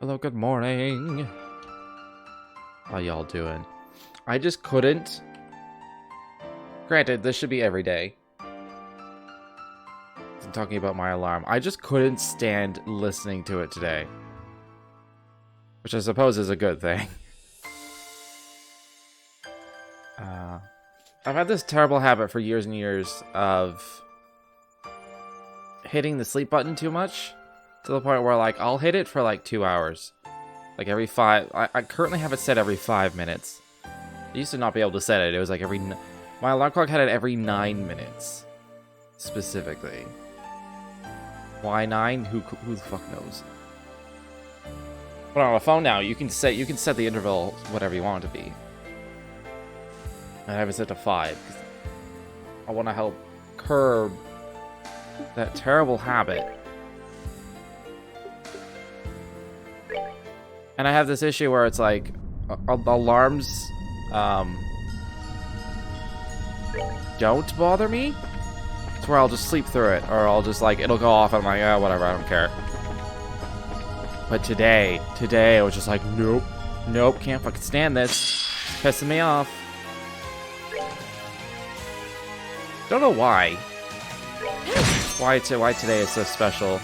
Hello, good morning. How y'all doing? I just couldn't. Granted, this should be every day. I'm talking about my alarm. I just couldn't stand listening to it today. Which I suppose is a good thing. I've had this terrible habit for years and years of hitting the sleep button too much. To the point where, like, I'll hit it for, like, 2 hours. Like, every 5... I currently have it set every 5 minutes. I used to not be able to set it. It was, like, every... My alarm clock had it every 9 minutes. Specifically. Why 9? Who the fuck knows? But on a phone now, you can set the interval whatever you want it to be. I have it set to 5. Because I want to help curb that terrible habit. And I have this issue where it's like, alarms, don't bother me. It's where I'll just sleep through it, or I'll just, like, it'll go off, and I'm like, oh, whatever, I don't care. But today, I was just like, nope, can't fucking stand this. It's pissing me off. Don't know why. Why today is so special.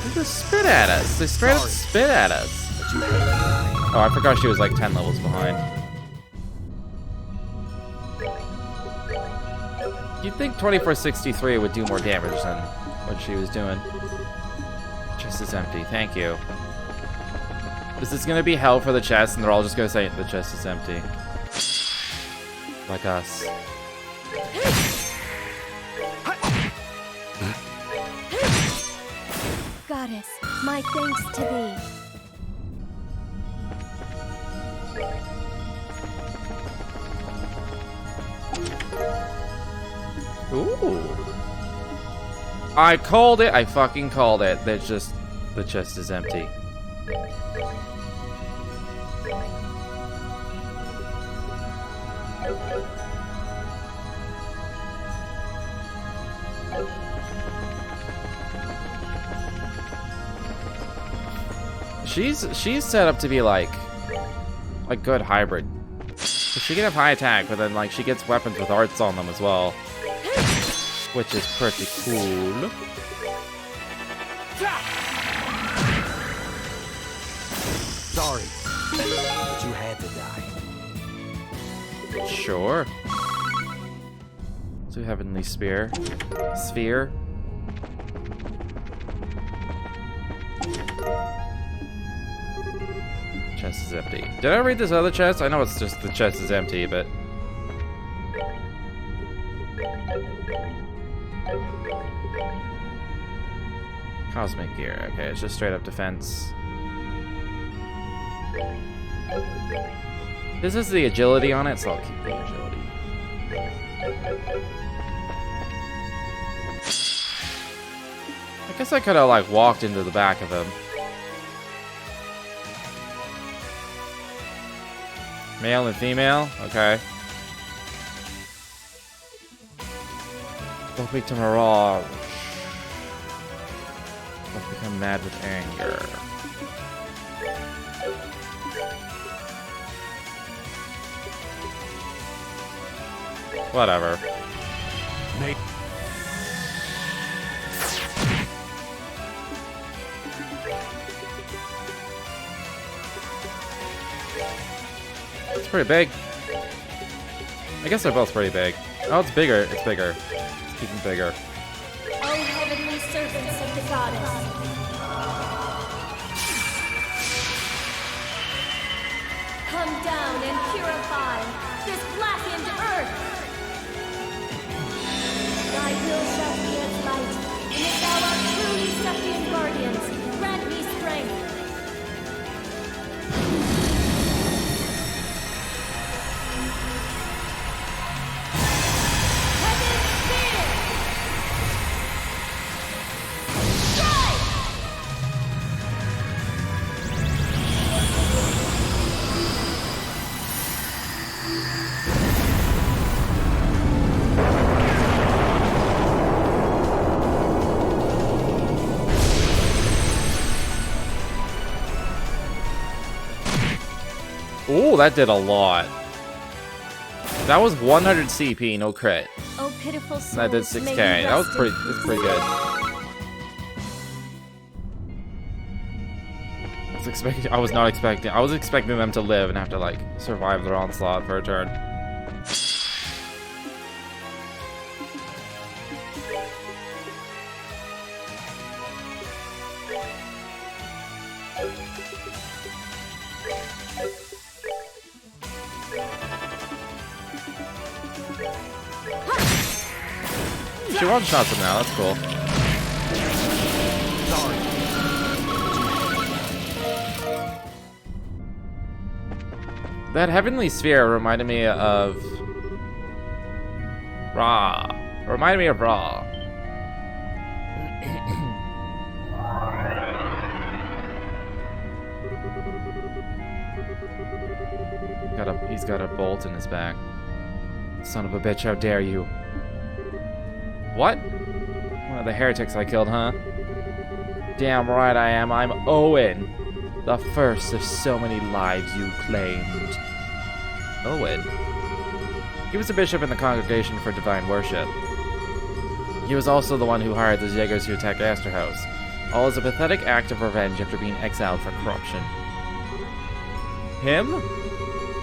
They just spit at us. They straight up spit at us. Oh, I forgot she was like 10 levels behind. You'd think 2463 would do more damage than what she was doing. Chest is empty. Thank you. This is gonna be hell for the chest, and they're all just gonna say the chest is empty. Like us. Goddess, my thanks to thee. Ooh. I called it. I fucking called it. There's just... the chest is empty. She's set up to be like a good hybrid. She can have high attack, but then like she gets weapons with arts on them as well, which is pretty cool. Sorry, but you had to die. Sure. So heavenly sphere. Chest is empty. Did I read this other chest? I know it's just the chest is empty, but... Cosmic gear. Okay, it's just straight up defense. This is the agility on it, so I'll keep the agility. I guess I could have, like, walked into the back of him. Male and female? Okay. Don't become mirage. Don't become mad with anger. Whatever. It's pretty big. I guess they're both pretty big. Oh, it's bigger. It's bigger. It's even bigger. O heavenly servants of the goddess. Come down and purify this blackened earth. Thy will shall be as light, and if thou art truly Sephian guardians, grant me strength. that did a lot. That was 100 CP, no crit. Oh, pitiful souls, That did may 6k. you That was rest in pretty. That's pretty good. I was not expecting. I was expecting them to live and have to like survive their onslaught for a turn. She one-shots him now, that's cool. That heavenly sphere reminded me of... Ra. Reminded me of Ra. He's got a bolt in his back. Son of a bitch, how dare you. What? One of the heretics I killed, huh? Damn right I am. I'm Owen. The first of so many lives you claimed. Owen? He was a bishop in the Congregation for Divine Worship. He was also the one who hired the Jaegers who attacked Astor House. All as a pathetic act of revenge after being exiled for corruption. Him?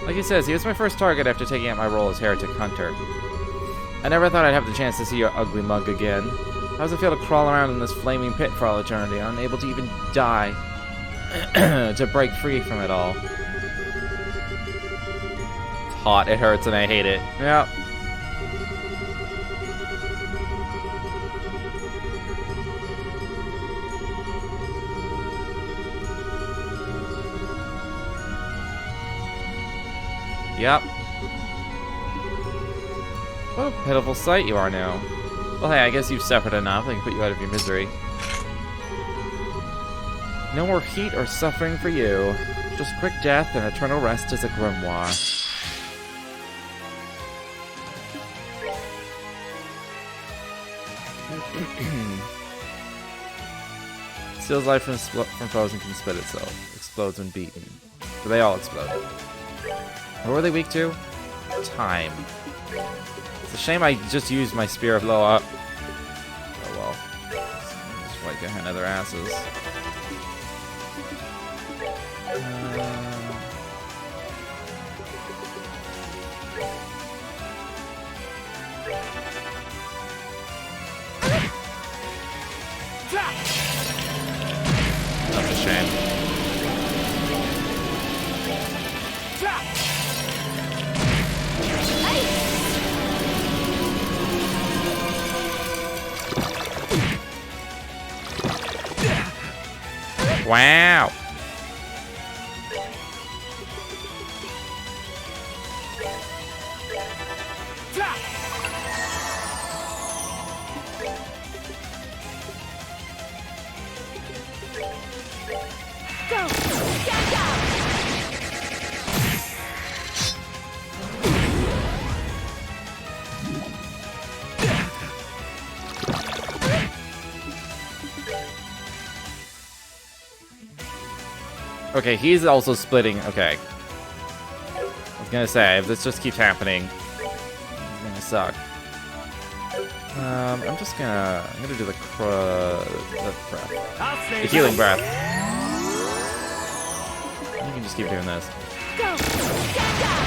Like he says, he was my first target after taking out my role as heretic hunter. I never thought I'd have the chance to see your ugly mug again. How does it feel to crawl around in this flaming pit for all eternity, unable to even die? To break free from it all. It's hot, it hurts, and I hate it. Yep. Yep. What a pitiful sight you are now. Well, hey, I guess you've suffered enough. I can put you out of your misery. No more heat or suffering for you. Just quick death and eternal rest as a grimoire. Steals life from foes and can split itself. Explodes when beaten. But they all explode. What were they weak to? Time. It's a shame I just used my Spear of TLoH. Oh well. Just like Gehenna their asses. That's a shame. Wow. Go! Stand down! Okay, he's also splitting. Okay. I was gonna say, if this just keeps happening, it's gonna suck. I'm gonna do the breath. The healing breath. You can just keep doing this. Go! Stand down!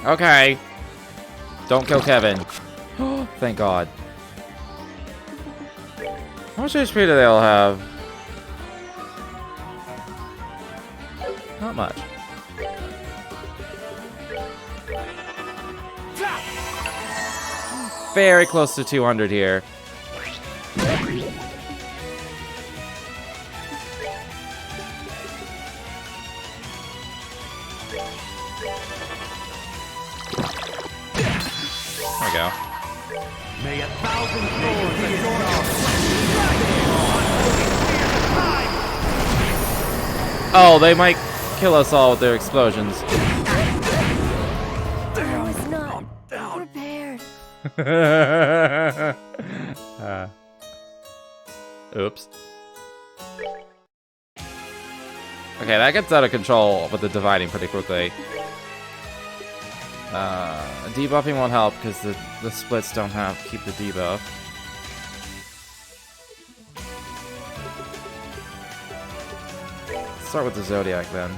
Okay. Don't kill Kevin. Thank God. How much HP do they all have? Not much. Very close to 200 here. There we go. May 1,000 souls adore your Oh, they might kill us all with their explosions. I was not prepared. Oops. Okay, that gets out of control with the dividing pretty quickly. Debuffing won't help because the splits don't keep the debuff. Let's start with the Zodiac then.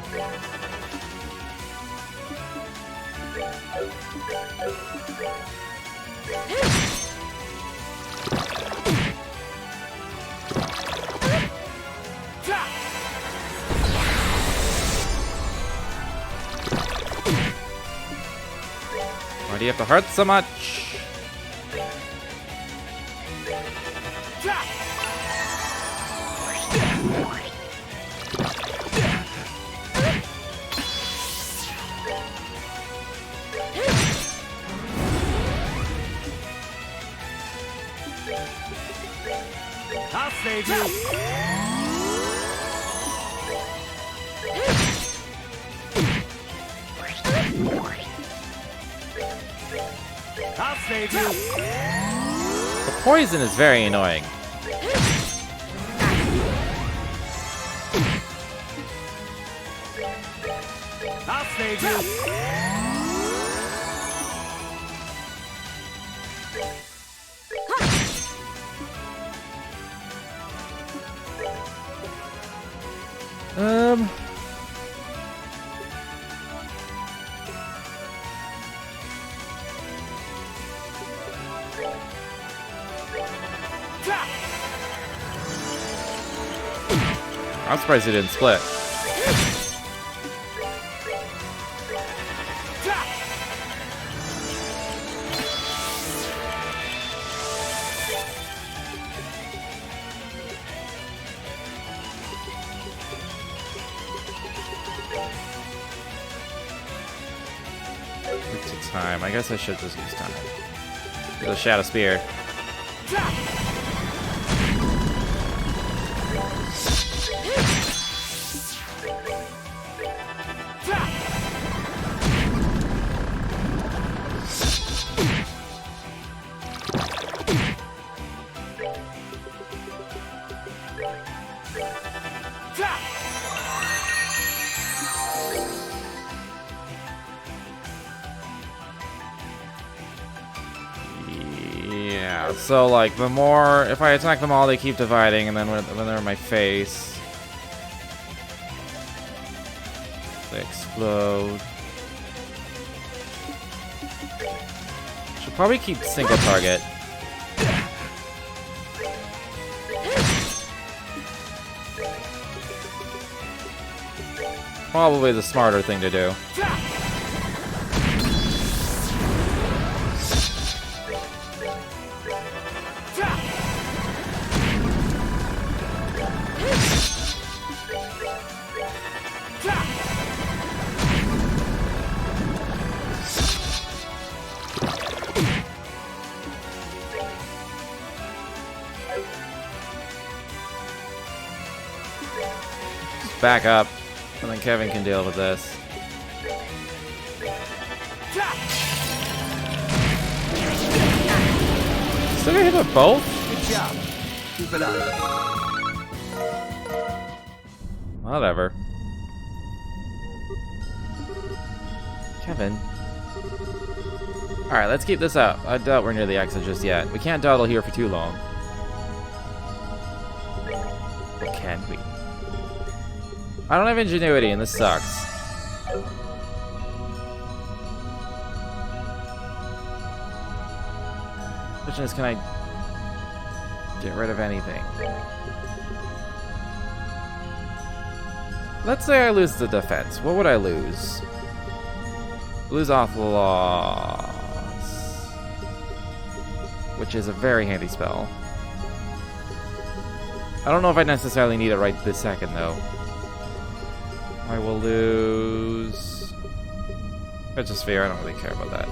Why do you have to hurt so much? I'll save you. I'll save you. The poison is very annoying. I'll save you. I'm surprised he didn't split. It's time. I guess I should just use time. The Shadow Spear. Yeah, so like the more, if I attack them all, they keep dividing, and then when they're in my face, they explode. Should probably keep single target. Probably the smarter thing to do. Back up, and then Kevin can deal with this. Still gonna hit with both? Good job. Keep it up. Whatever. Kevin. Alright, let's keep this up. I doubt we're near the exit just yet. We can't dawdle here for too long. Or can we? I don't have ingenuity, and this sucks. Question is, can I get rid of anything? Let's say I lose the defense. What would I lose? Lose off loss, which is a very handy spell. I don't know if I necessarily need it right this second, though. I will lose Regisphere, I don't really care about that.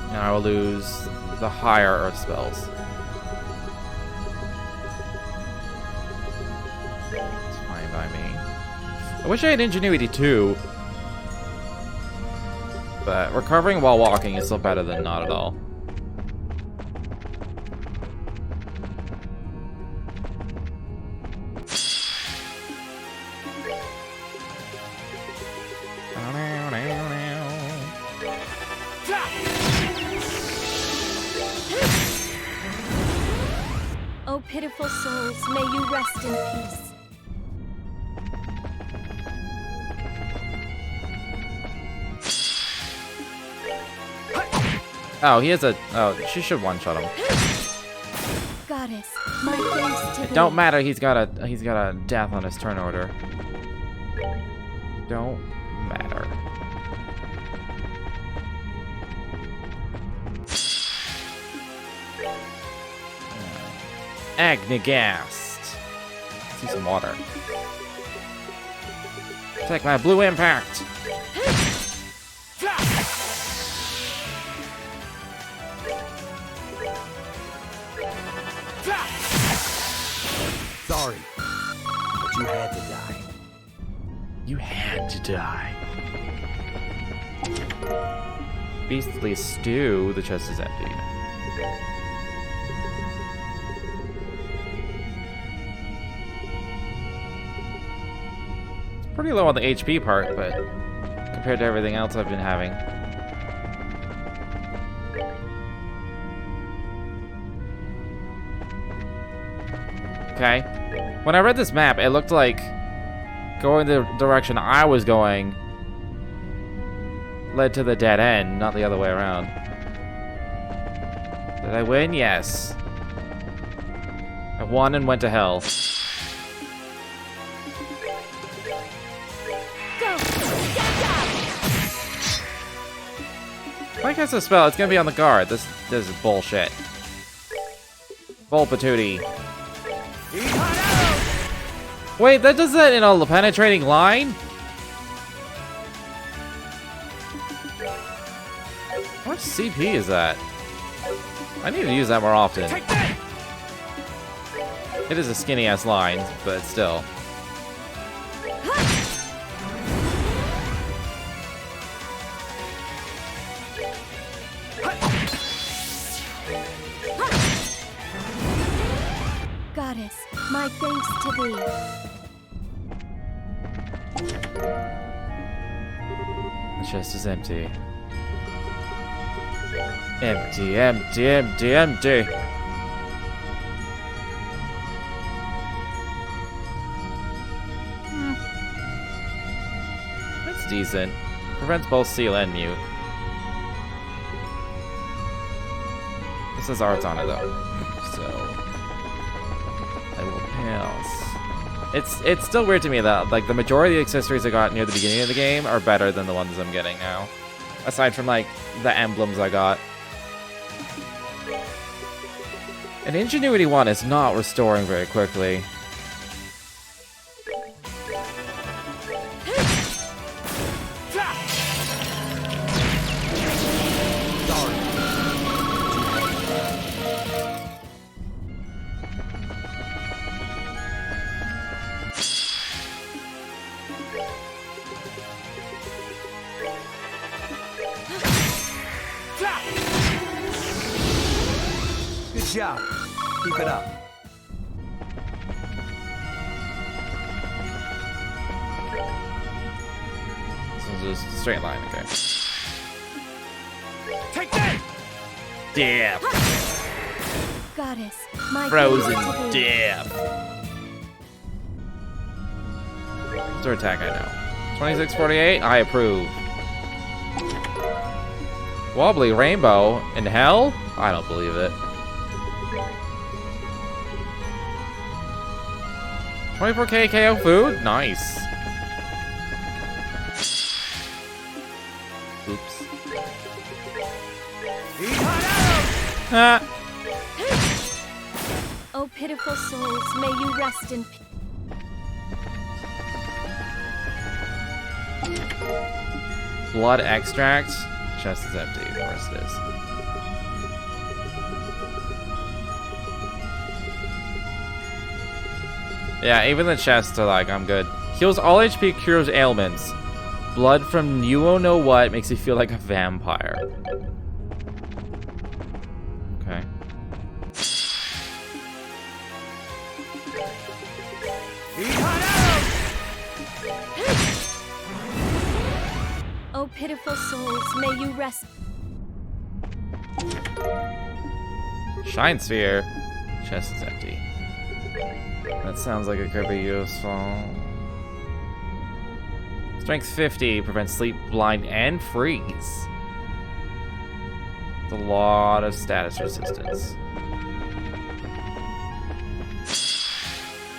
And I will lose the higher Earth spells. It's fine by me. I wish I had Ingenuity too. But recovering while walking is still better than not at all. Oh, pitiful souls, may you rest in peace. Oh, he has a... Oh, she should one-shot him. Goddess, my thanks to It thee. don't matter, he's got a death on his turn order. Don't matter. Agnigast. See some water. Take my blue impact. Sorry, but you had to die. You had to die. Beastly stew. The chest is empty. It's pretty low on the HP part, but compared to everything else I've been having. Okay. When I read this map, it looked like going the direction I was going led to the dead end, not the other way around. Did I win? Yes. I won and went to hell. Go! Stand up! If I cast a spell, it's gonna be on the guard. This is bullshit. Bull patootie. Wait, that does that in a penetrating line? How much CP is that? I need to use that more often. It is a skinny ass line, but still. Goddess, my thanks to thee. The chest is empty. Empty, empty, empty, empty. That's decent. Prevents both seal and mute. This has arts on it though, so I will pass. It's still weird to me that like the majority of the accessories I got near the beginning of the game are better than the ones I'm getting now. Aside from like the emblems I got. And Ingenuity 1 is not restoring very quickly. Good job. Keep it up. This is just a straight line, okay. Take that! Death! Goddess, my Frozen thanks to thee. death! What's her attack I know? 2648? I approve. Wobbly Rainbow in hell? I don't believe it. 24k KO food? Nice. Oops. Ah. Oh, pitiful souls, may you rest in peace. Blood extract? Chest is empty. Of course it is. Yeah, even the chests are like, I'm good. Heals all HP, cures ailments. Blood from you won't know what makes you feel like a vampire. Okay. Oh, pitiful souls, may you rest. Shine Sphere. Chest is empty. That sounds like it could be useful. Strength 50 prevents sleep, blind, and freeze. It's a lot of status resistance.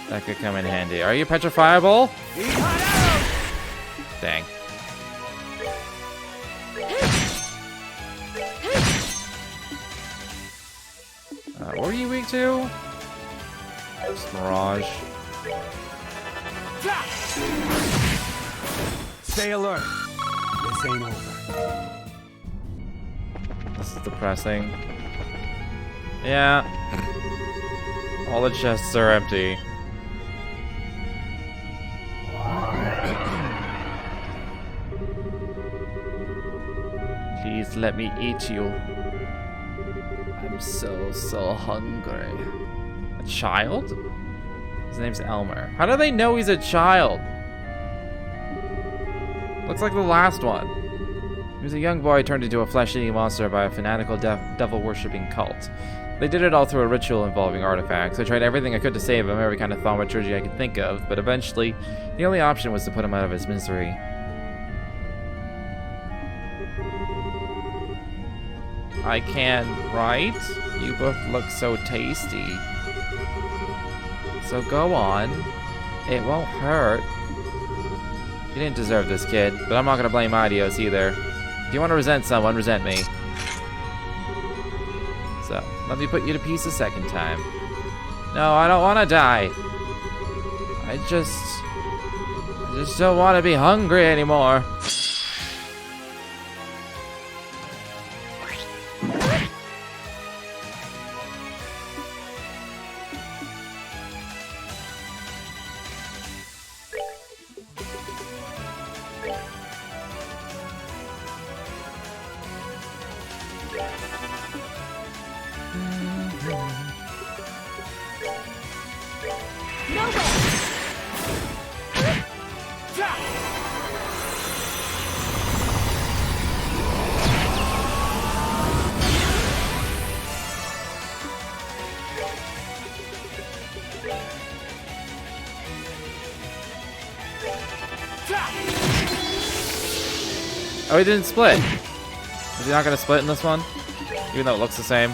That could come in handy. Are you petrifiable? Dang. What were you weak to? Just Mirage. Stay alert. This ain't over. This is depressing. Yeah. All the chests are empty. Please let me eat you. I'm so hungry. A child? His name's Elmer. How do they know he's a child? Looks like the last one. He was a young boy turned into a flesh-eating monster by a fanatical devil-worshipping cult. They did it all through a ritual involving artifacts. I tried everything I could to save him, every kind of thaumaturgy I could think of, but eventually, the only option was to put him out of his misery. I can, right? You both look so tasty. So go on. It won't hurt. You didn't deserve this, kid, but I'm not gonna blame Adios either. If you want to resent someone, resent me. So, let me put you to peace a second time. No, I don't want to die. I just don't want to be hungry anymore. Oh, he didn't split. Is he not gonna split in this one? Even though it looks the same?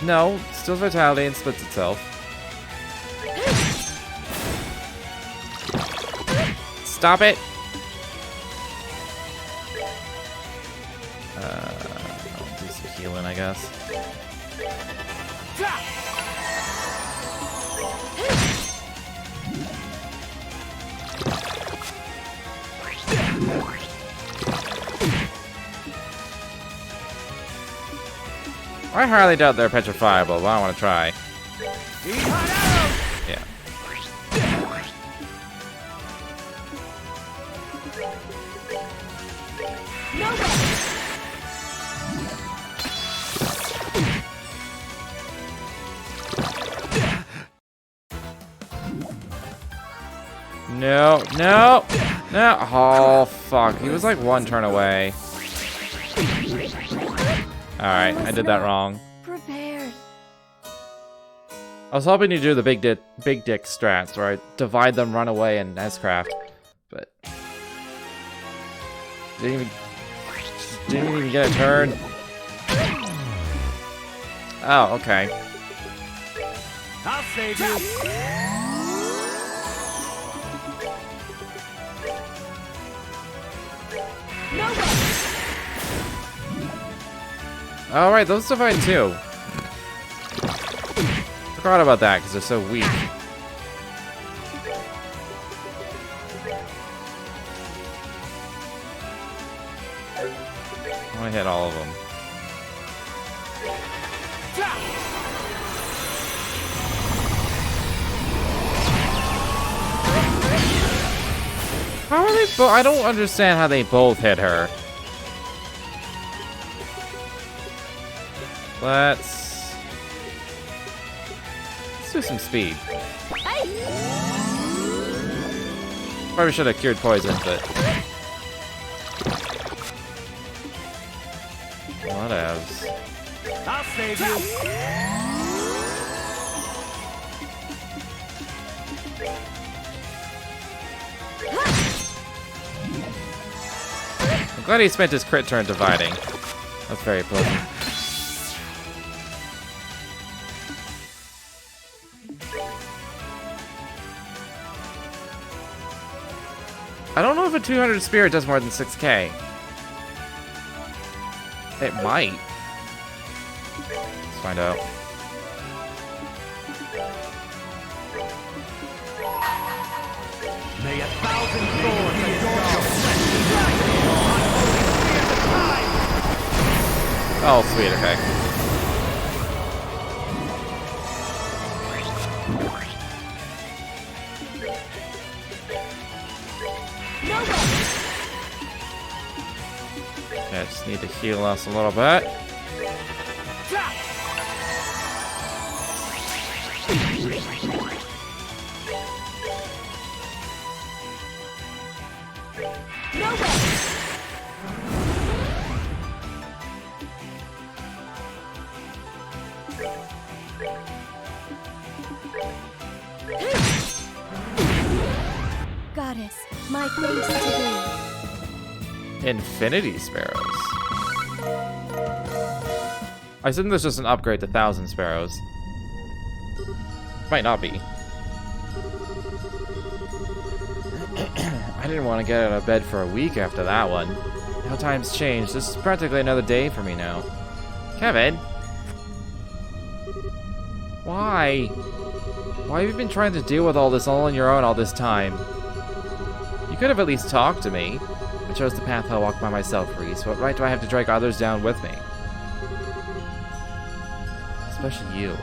No, steals vitality and splits itself. Stop it! I'll do some healing, I guess. I highly doubt they're petrifiable, but I want to try. Yeah. No, no, no. Oh, fuck. He was like one turn away. Alright, I did that wrong. Prepared. I was hoping to do the big dick strats, where I divide them, run away, and S-craft, but didn't even get a turn. Oh, okay. I'll save you. All right, those divide too. Forgot about that because they're so weak. I want to hit all of them. How are they both? I don't understand how they both hit her. Let's do some speed. Probably should have cured poison, but whatevs. I'll save you. I'm glad he spent his crit turn dividing. That's very pleasant. I don't know if a 200 spirit does more than 6k. It might. Let's find out. May 1,000 swords adorn your flesh. Oh, sweet, okay. Okay, I just need to heal us a little bit. Goddess, my thanks to thee. Infinity Sparrows. I assume there's just an upgrade to 1,000 Sparrows. Might not be. I didn't want to get out of bed for a week after that one. How times change. This is practically another day for me now. Kevin? Why? Why have you been trying to deal with all this all on your own all this time? You could have at least talked to me. I chose the path I'll walk by myself, Reese. What right do I have to drag others down with me? Especially you.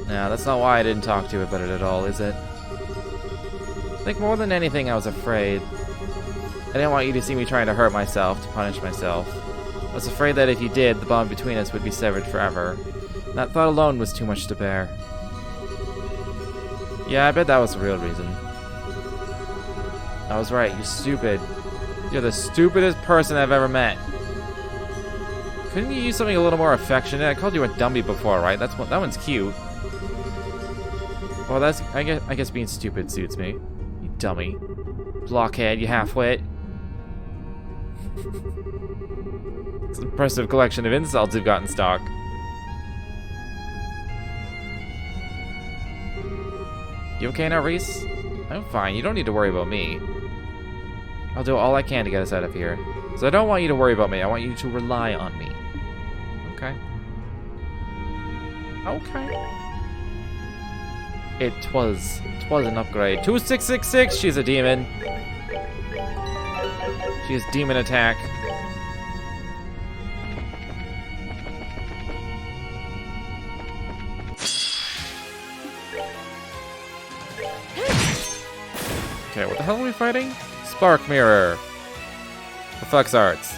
No, that's not why I didn't talk to you about it at all, is it? I think more than anything, I was afraid. I didn't want you to see me trying to hurt myself, to punish myself. I was afraid that if you did, the bond between us would be severed forever. And that thought alone was too much to bear. Yeah, I bet that was the real reason. I was right, you're stupid. You're the stupidest person I've ever met. Couldn't you use something a little more affectionate? I called you a dummy before, right? That one's cute. Well, that's I guess being stupid suits me. You dummy. Blockhead, you half-wit. It's an impressive collection of insults you've got in stock. You okay now, Reese? I'm fine. You don't need to worry about me. I'll do all I can to get us out of here. So I don't want you to worry about me. I want you to rely on me. Okay. Okay. It was an upgrade. 2666, she's a demon. She has demon attack. Okay, what the hell are we fighting? Spark Mirror. Reflex Arts.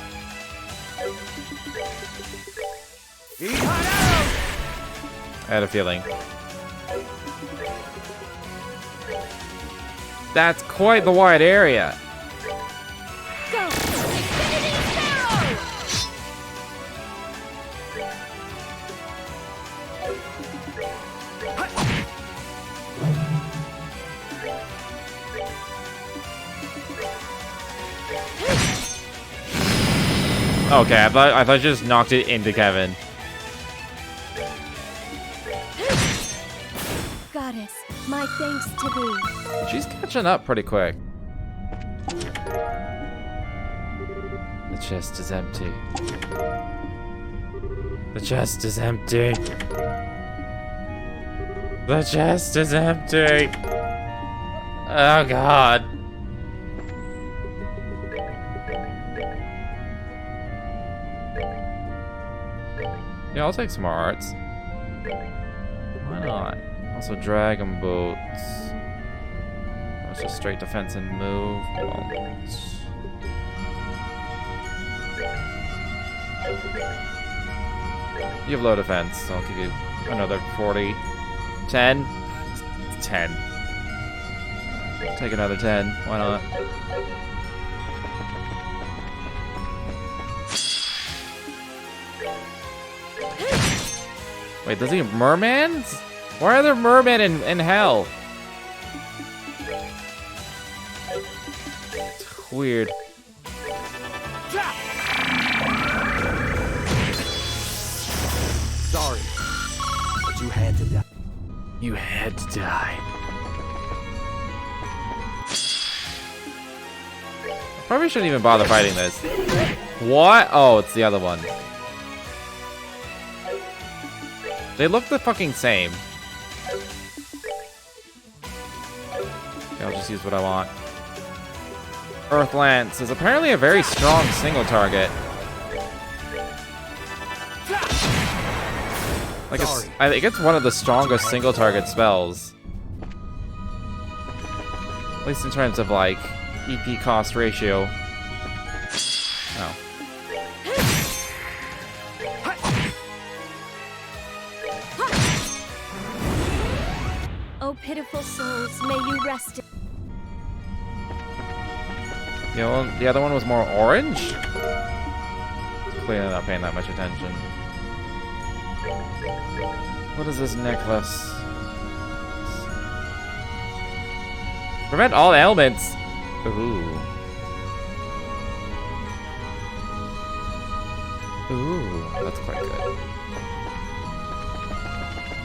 I had a feeling. That's quite the wide area. Go! Infinity Sparrow! Okay, I thought you just knocked it into Kevin. Goddess, my thanks to thee. She's catching up pretty quick. The chest is empty. The chest is empty. The chest is empty. Oh god. Yeah, I'll take some more arts. Why not? Also, dragon boats. It's just straight defense and move. Well, you have low defense, so I'll give you another 40. 10? 10. Take another 10. Why not? Wait, does he have mermans? Why are there mermen in hell? It's weird. Sorry, but you had to die. You had to die. Probably shouldn't even bother fighting this. What? Oh, it's the other one. They look the fucking same. Okay, I'll just use what I want. Earth Lance is apparently a very strong single target. Like I think it's one of the strongest single target spells. At least in terms of like EP cost ratio. Oh. Oh, pitiful souls, may you rest. You know, the other one was more orange? Clearly not paying that much attention. What is this necklace? Prevent all ailments. Ooh. Ooh, that's quite good.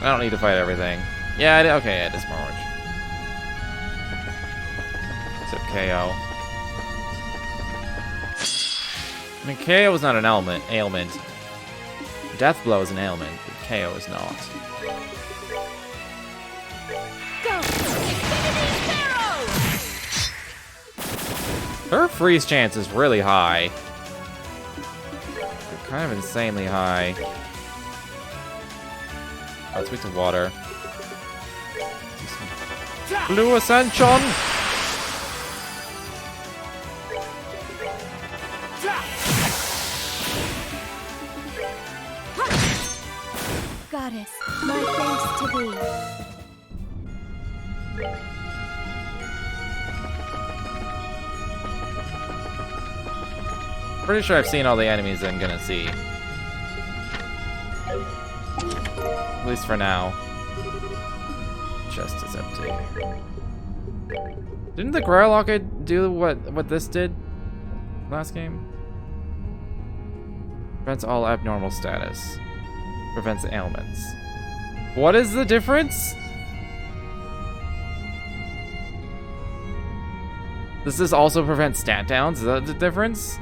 I don't need to fight everything. Yeah, okay, it is more orange. Except KO. I mean, KO is not an ailment. Death Blow is an ailment, but KO is not. Go! Infinity Arrow! Her freeze chance is really high. Kind of insanely high. I'll switch to water. Blue Ascension! Goddess, my thanks to thee. Pretty sure I've seen all the enemies I'm gonna see. At least for now. Chest is empty. Didn't the Grylocket do what this did last game? Prevents all abnormal status. Prevents ailments. What is the difference? Does this also prevent stat downs? Is that the difference?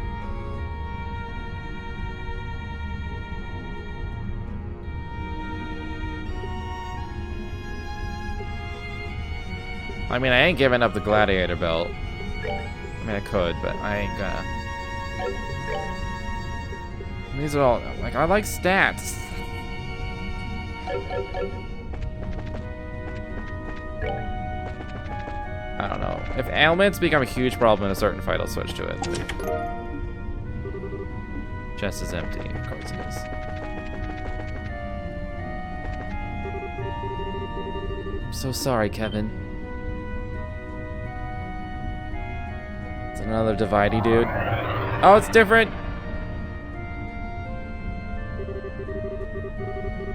I mean, I ain't giving up the gladiator belt. I mean, I could, but I ain't gonna. These are all, like, I like stats. I don't know. If ailments become a huge problem in a certain fight, I'll switch to it. Chest is empty. Of course it is. I'm so sorry, Kevin. It's another Dividey dude. Oh, it's different!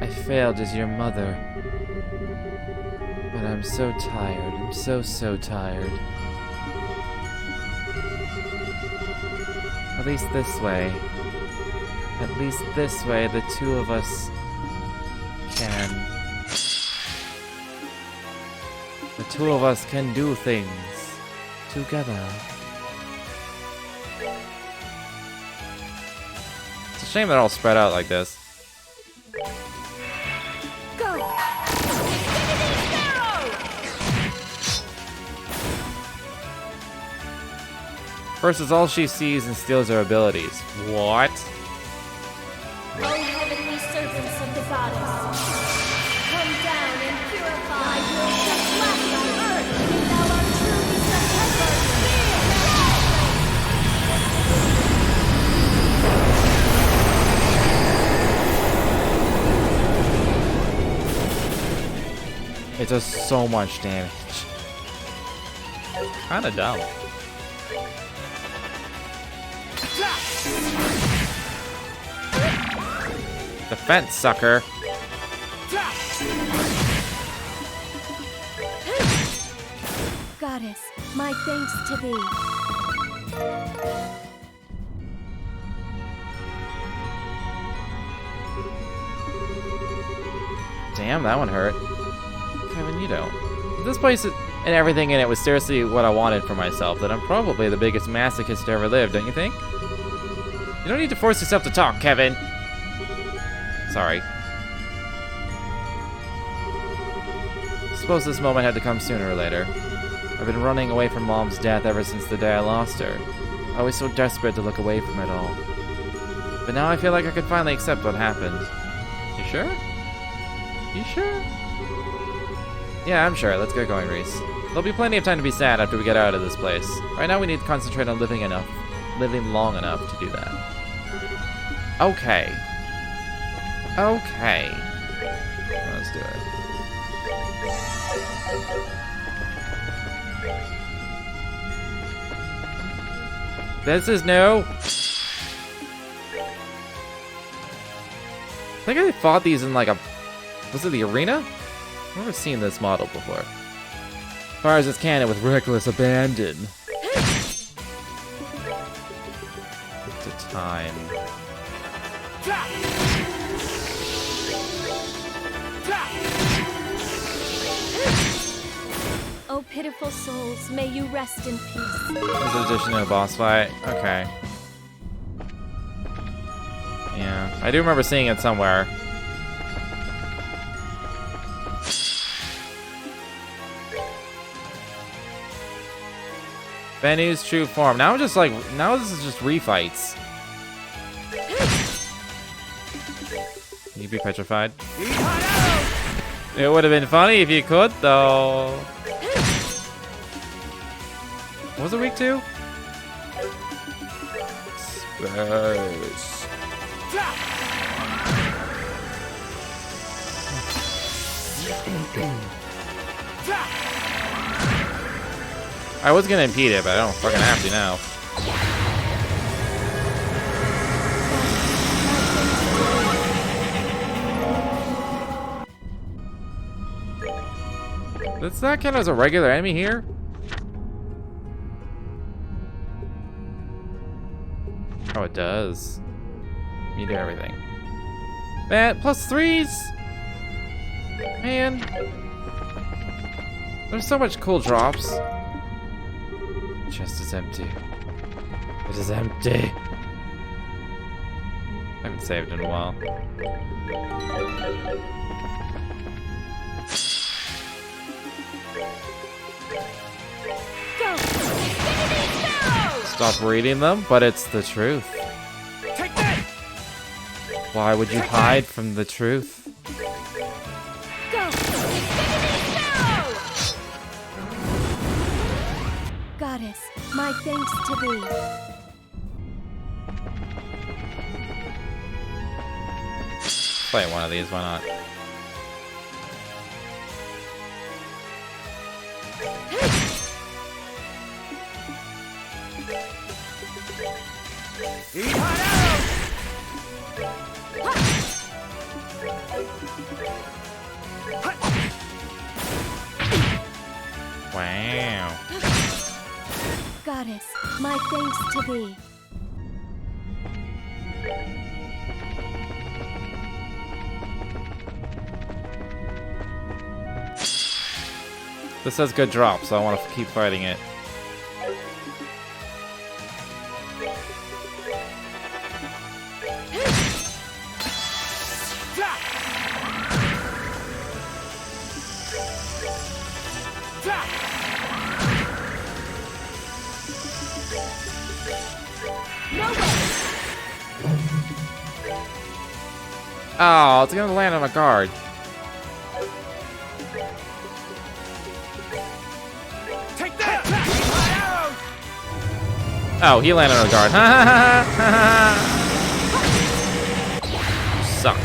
I failed as your mother. But I'm so tired. I'm so tired. At least this way. At least this way, the two of us can. The two of us can do things together. It's a shame they're all spread out like this. Versus all she sees and steals her abilities. What? O heavenly servants of the goddess, come down and purify your just left on earth if thou art truly It does so much damage. Kinda dumb. Defense, sucker. Goddess, my thanks to thee. Damn, that one hurt. Kevin, you don't. This place and everything in it was seriously what I wanted for myself, then I'm probably the biggest masochist to ever live, don't you think? You don't need to force yourself to talk, Kevin. Sorry. Suppose this moment had to come sooner or later. I've been running away from Mom's death ever since the day I lost her. I was so desperate to look away from it all. But now I feel like I could finally accept what happened. You sure? You sure? Yeah, I'm sure. Let's get going, Reese. There'll be plenty of time to be sad after we get out of this place. Right now we need to concentrate on living long enough to do that. Okay. Okay. Let's do it. This is new. I think I fought these in like a... Was it the arena? I've never seen this model before. Fires its cannon with reckless abandon. It's a time. Oh, pitiful souls, may you rest in peace. This is an addition to a boss fight. Okay. Yeah, I do remember seeing it somewhere. Venu's true form. Now I'm just like, now this is just refights. Can you be petrified? It would have been funny if you could, though. What was it weak to? Space. I was gonna impede it, but I don't fucking have to now. Does that count as a regular enemy here? Oh, it does. You do everything. Man, +3s! Man. There's so much cool drops. The chest is empty. It is empty. I haven't saved in a while. Go! Stop reading them, but it's the truth. Take that! Why would you hide from the truth? Go! Goddess, my thanks to thee. Play one of these, why not? Wow. Goddess, my thanks to thee. This has good drops, so I want to keep fighting it. Oh, it's gonna land on a guard. Take that! Oh, he landed on a guard. Ha ha ha ha ha! You suck.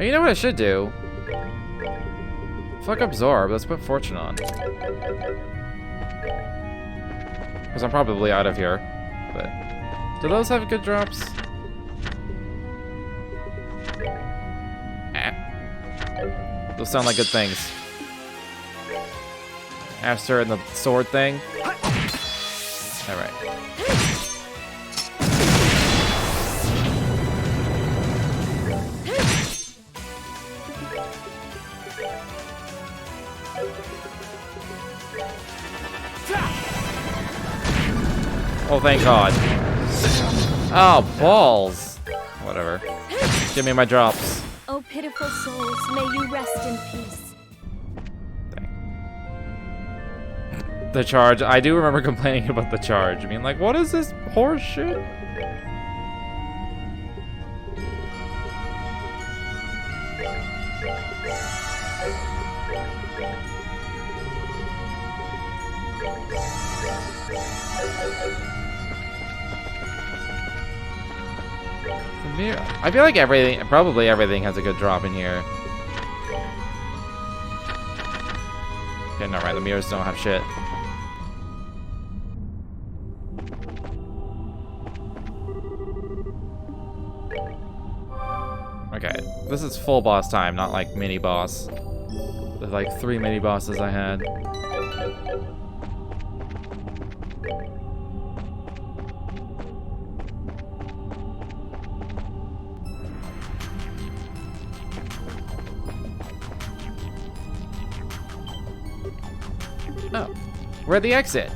Hey, you know what I should do? Fuck absorb. Let's put fortune on. Because I'm probably out of here. But do those have good drops? Those sound like good things. Aster and the sword thing. Alright. Oh, thank God. Oh, balls. Whatever. Give me my drops. Oh, pitiful souls, may you rest in peace. The charge. I do remember complaining about the charge. I mean, like, what is this horse shit? I feel like everything, probably everything has a good drop in here. Okay, no, right, the mirrors don't have shit. Okay, this is full boss time, not like mini boss. There's like 3 mini bosses I had. Oh, we're at the exit.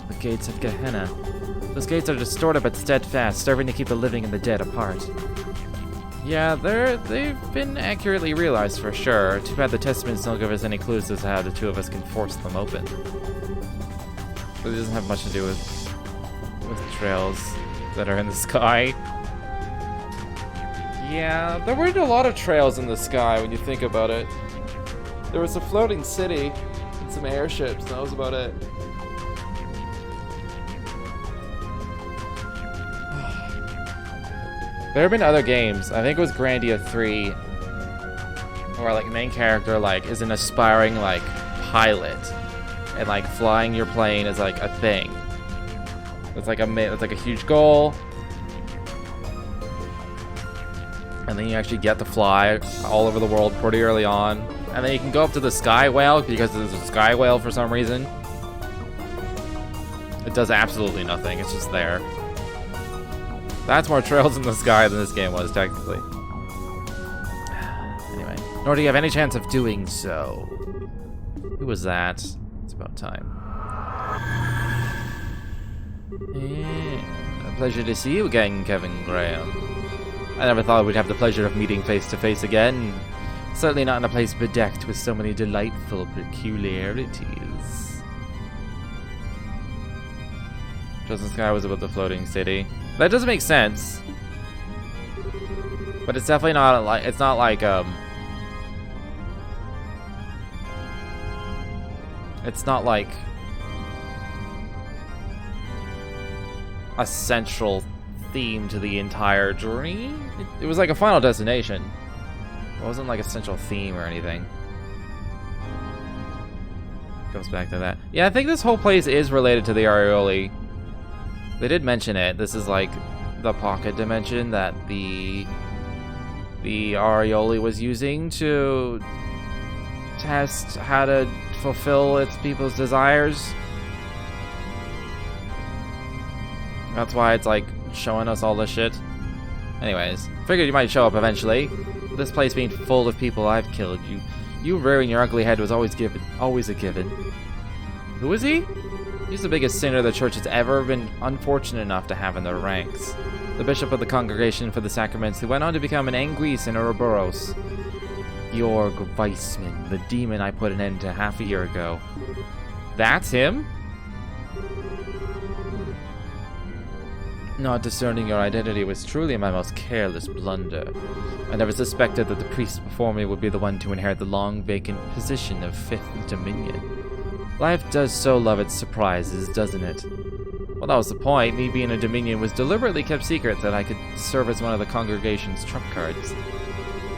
The gates of Gehenna. Those gates are distorted but steadfast, serving to keep the living and the dead apart. Yeah, they've been accurately realized for sure. Too bad the testaments don't give us any clues as to how the two of us can force them open. But it doesn't have much to do with trails that are in the sky. Yeah, there weren't a lot of trails in the sky when you think about it. There was a floating city and some airships, and that was about it. There have been other games. I think it was Grandia 3, where like main character like is an aspiring like pilot, and like flying your plane is like a thing. It's like a huge goal, and then you actually get to fly all over the world pretty early on, and then you can go up to the sky whale because there's a sky whale for some reason. It does absolutely nothing. It's just there. That's more trails in the sky than this game was, technically. Anyway, nor do you have any chance of doing so. Who was that? It's about time. A pleasure to see you again, Kevin Graham. I never thought we'd have the pleasure of meeting face to face again. Certainly not in a place bedecked with so many delightful peculiarities. Chosen Sky was about the floating city. That doesn't make sense. But it's definitely not like it's not like a central theme to the entire journey. It was like a final destination. It wasn't like a central theme or anything. Goes back to that. Yeah, I think this whole place is related to the Arioli. They did mention it. This is like the pocket dimension that the Arioli was using to test how to fulfill its people's desires. That's why it's like showing us all this shit. Anyways, figured you might show up eventually. This place being full of people I've killed, you rearing your ugly head was always a given. Who is he? He's the biggest sinner the church has ever been unfortunate enough to have in their ranks. The bishop of the Congregation for the Sacraments, who went on to become an Anguisse in Ouroboros. Georg Weissman, the demon I put an end to half a year ago. That's him? Not discerning your identity was truly my most careless blunder. I never suspected that the priest before me would be the one to inherit the long vacant position of Fifth Dominion. Life does so love its surprises, doesn't it? Well, that was the point. Me being a Dominion was deliberately kept secret that I could serve as one of the congregation's trump cards.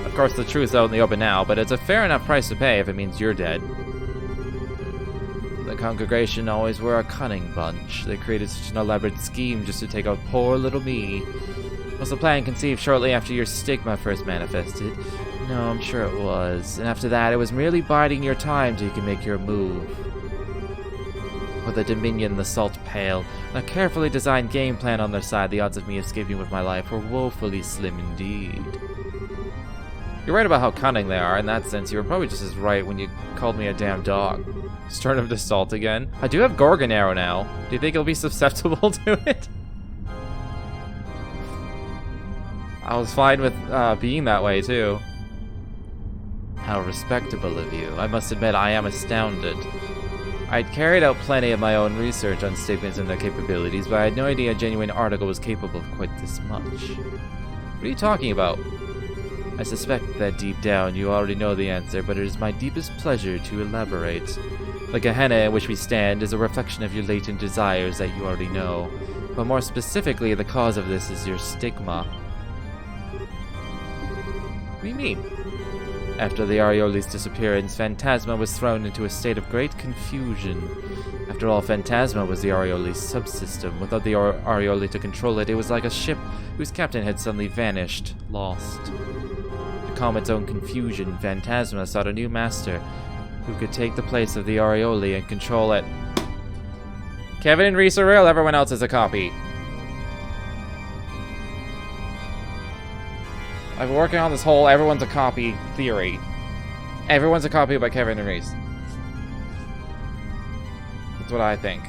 Of course, the truth's out in the open now, but it's a fair enough price to pay if it means you're dead. The congregation always were a cunning bunch. They created such an elaborate scheme just to take out poor little me. Was the plan conceived shortly after your stigma first manifested? No, I'm sure it was. And after that, it was merely biding your time till you can make your move. With the Dominion, the Salt Pale, and a carefully designed game plan on their side, the odds of me escaping with my life were woefully slim indeed. You're right about how cunning they are. In that sense, you were probably just as right when you called me a damn dog. Just turn him to salt again. I do have Gorgon Arrow now. Do you think he'll be susceptible to it? I was fine with being that way, too. How respectable of you. I must admit, I am astounded. I'd carried out plenty of my own research on stigmas and their capabilities, but I had no idea a genuine article was capable of quite this much. What are you talking about? I suspect that deep down you already know the answer, but it is my deepest pleasure to elaborate. The Gehenna in which we stand is a reflection of your latent desires that you already know, but more specifically, the cause of this is your stigma. What do you mean? After the Arioli's disappearance, Phantasma was thrown into a state of great confusion. After all, Phantasma was the Arioli's subsystem. Without the Arioli to control it, it was like a ship whose captain had suddenly vanished, lost. To calm its own confusion, Phantasma sought a new master who could take the place of the Arioli and control it. Kevin and Reese are real, everyone else is a copy. I've been working on this whole everyone's a copy theory. Everyone's a copy by Kevin and Reese. That's what I think.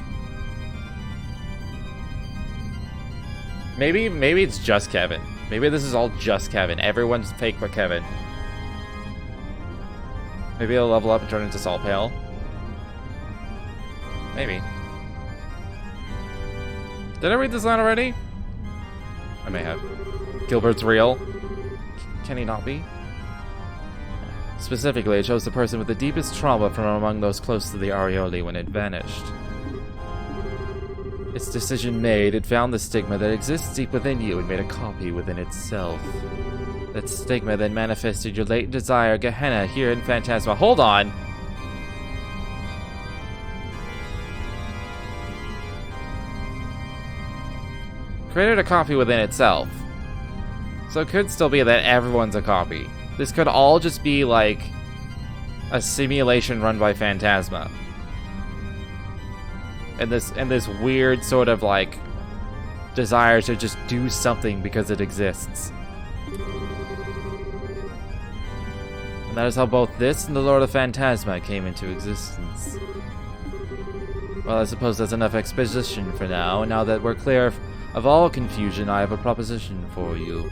Maybe it's just Kevin. Maybe this is all just Kevin. Everyone's fake but Kevin. Maybe he'll level up and turn into Salt Pale. Maybe. Did I read this line already? I may have. Gilbert's real. Can he not be? Specifically, it shows the person with the deepest trauma from among those close to the Arioli when it vanished. Its decision made, it found the stigma that exists deep within you and made a copy within itself. That stigma then manifested your latent desire, Gehenna, here in Phantasma. Hold on! Created a copy within itself. So it could still be that everyone's a copy. This could all just be, like, a simulation run by Phantasma. And this weird sort of, like, desire to just do something because it exists. And that is how both this and the Lord of Phantasma came into existence. Well, I suppose that's enough exposition for now, and now that we're clear of all confusion, I have a proposition for you.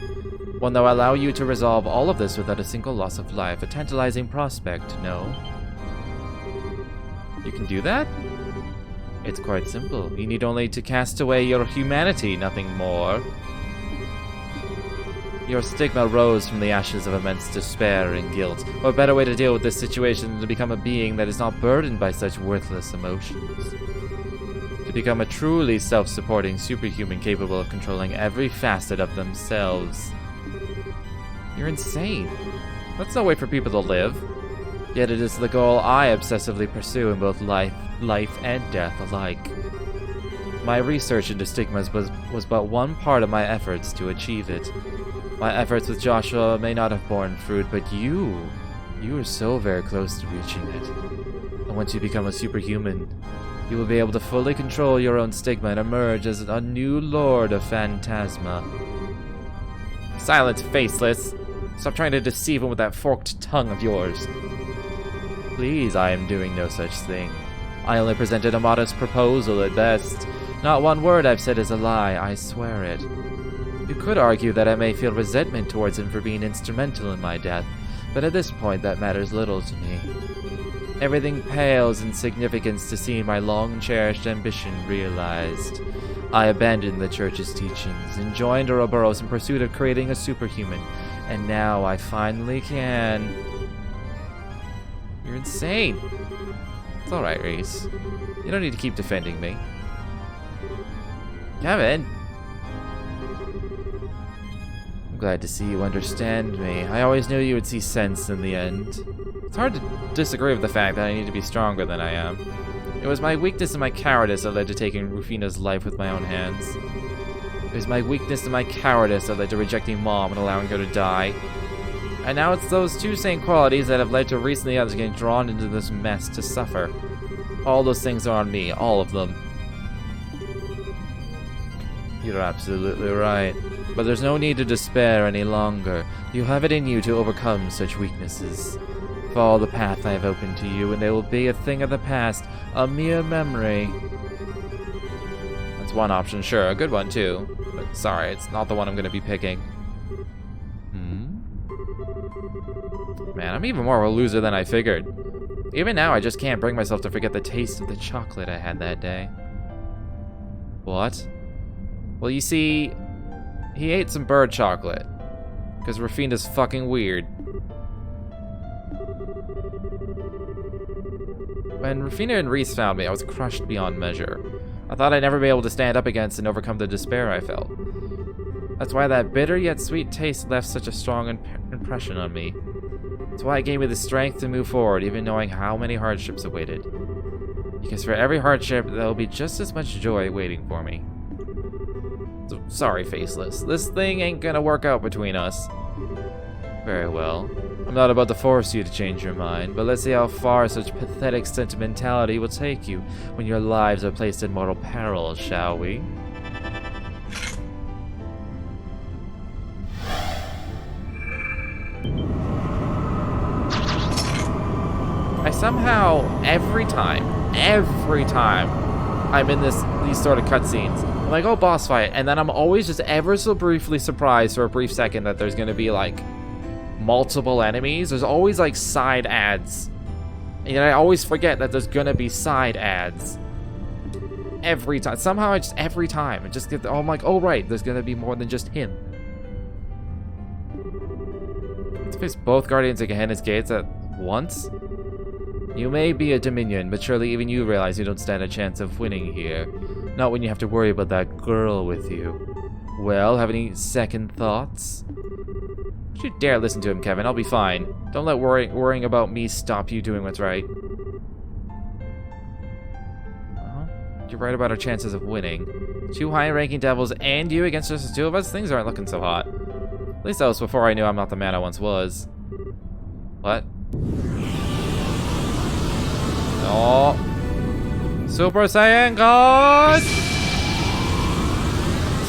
One that will allow you to resolve all of this without a single loss of life. A tantalizing prospect, no? You can do that? It's quite simple. You need only to cast away your humanity, nothing more. Your stigma rose from the ashes of immense despair and guilt. What better way to deal with this situation than to become a being that is not burdened by such worthless emotions? To become a truly self-supporting superhuman capable of controlling every facet of themselves. You're insane. That's no way for people to live. Yet it is the goal I obsessively pursue in both life and death alike. My research into stigmas was but one part of my efforts to achieve it. My efforts with Joshua may not have borne fruit, but you are so very close to reaching it. And once you become a superhuman, you will be able to fully control your own stigma and emerge as a new Lord of Phantasma. Silence, faceless! Stop trying to deceive him with that forked tongue of yours. Please, I am doing no such thing. I only presented a modest proposal at best. Not one word I've said is a lie, I swear it. You could argue that I may feel resentment towards him for being instrumental in my death, but at this point that matters little to me. Everything pales in significance to see my long-cherished ambition realized. I abandoned the Church's teachings and joined Ouroboros in pursuit of creating a superhuman, and now I finally can. You're insane. It's alright, Reese. You don't need to keep defending me. Kevin! I'm glad to see you understand me. I always knew you would see sense in the end. It's hard to disagree with the fact that I need to be stronger than I am. It was my weakness and my cowardice that led to taking Rufina's life with my own hands. It was my weakness and my cowardice that led to rejecting Mom and allowing her to die. And now it's those two same qualities that have led to recently others getting drawn into this mess to suffer. All those things are on me, all of them. You're absolutely right. But there's no need to despair any longer. You have it in you to overcome such weaknesses. Follow the path I have opened to you, and they will be a thing of the past, a mere memory. That's one option, sure, a good one too. But sorry, it's not the one I'm gonna be picking. Man, I'm even more of a loser than I figured. Even now, I just can't bring myself to forget the taste of the chocolate I had that day. What? Well, you see, he ate some bird chocolate. Because Rufina's fucking weird. When Rufina and Reese found me, I was crushed beyond measure. I thought I'd never be able to stand up against and overcome the despair I felt. That's why that bitter yet sweet taste left such a strong impression on me. That's why it gave me the strength to move forward, even knowing how many hardships awaited. Because for every hardship, there'll be just as much joy waiting for me. So, sorry, Faceless. This thing ain't gonna work out between us. Very well. I'm not about to force you to change your mind, but let's see how far such pathetic sentimentality will take you when your lives are placed in mortal peril, shall we? I somehow, every time, I'm in these sort of cutscenes, I'm like, oh, boss fight, and then I'm always just ever so briefly surprised for a brief second that there's gonna be, like, multiple enemies. There's always, like, side ads. And I always forget that there's gonna be side ads. Every time. Somehow, every time, I just get, I'm like, oh, right, there's gonna be more than just him. Let's face both Guardians of Gehenna's Gates at once? You may be a Dominion, but surely even you realize you don't stand a chance of winning here. Not when you have to worry about that girl with you. Well, have any second thoughts? Don't you dare listen to him, Kevin. I'll be fine. Don't let worrying about me stop you doing what's right. You're right about our chances of winning. Two high-ranking devils and you against just the two of us? Things aren't looking so hot. At least that was before I knew I'm not the man I once was. What? Oh. Super Saiyan God!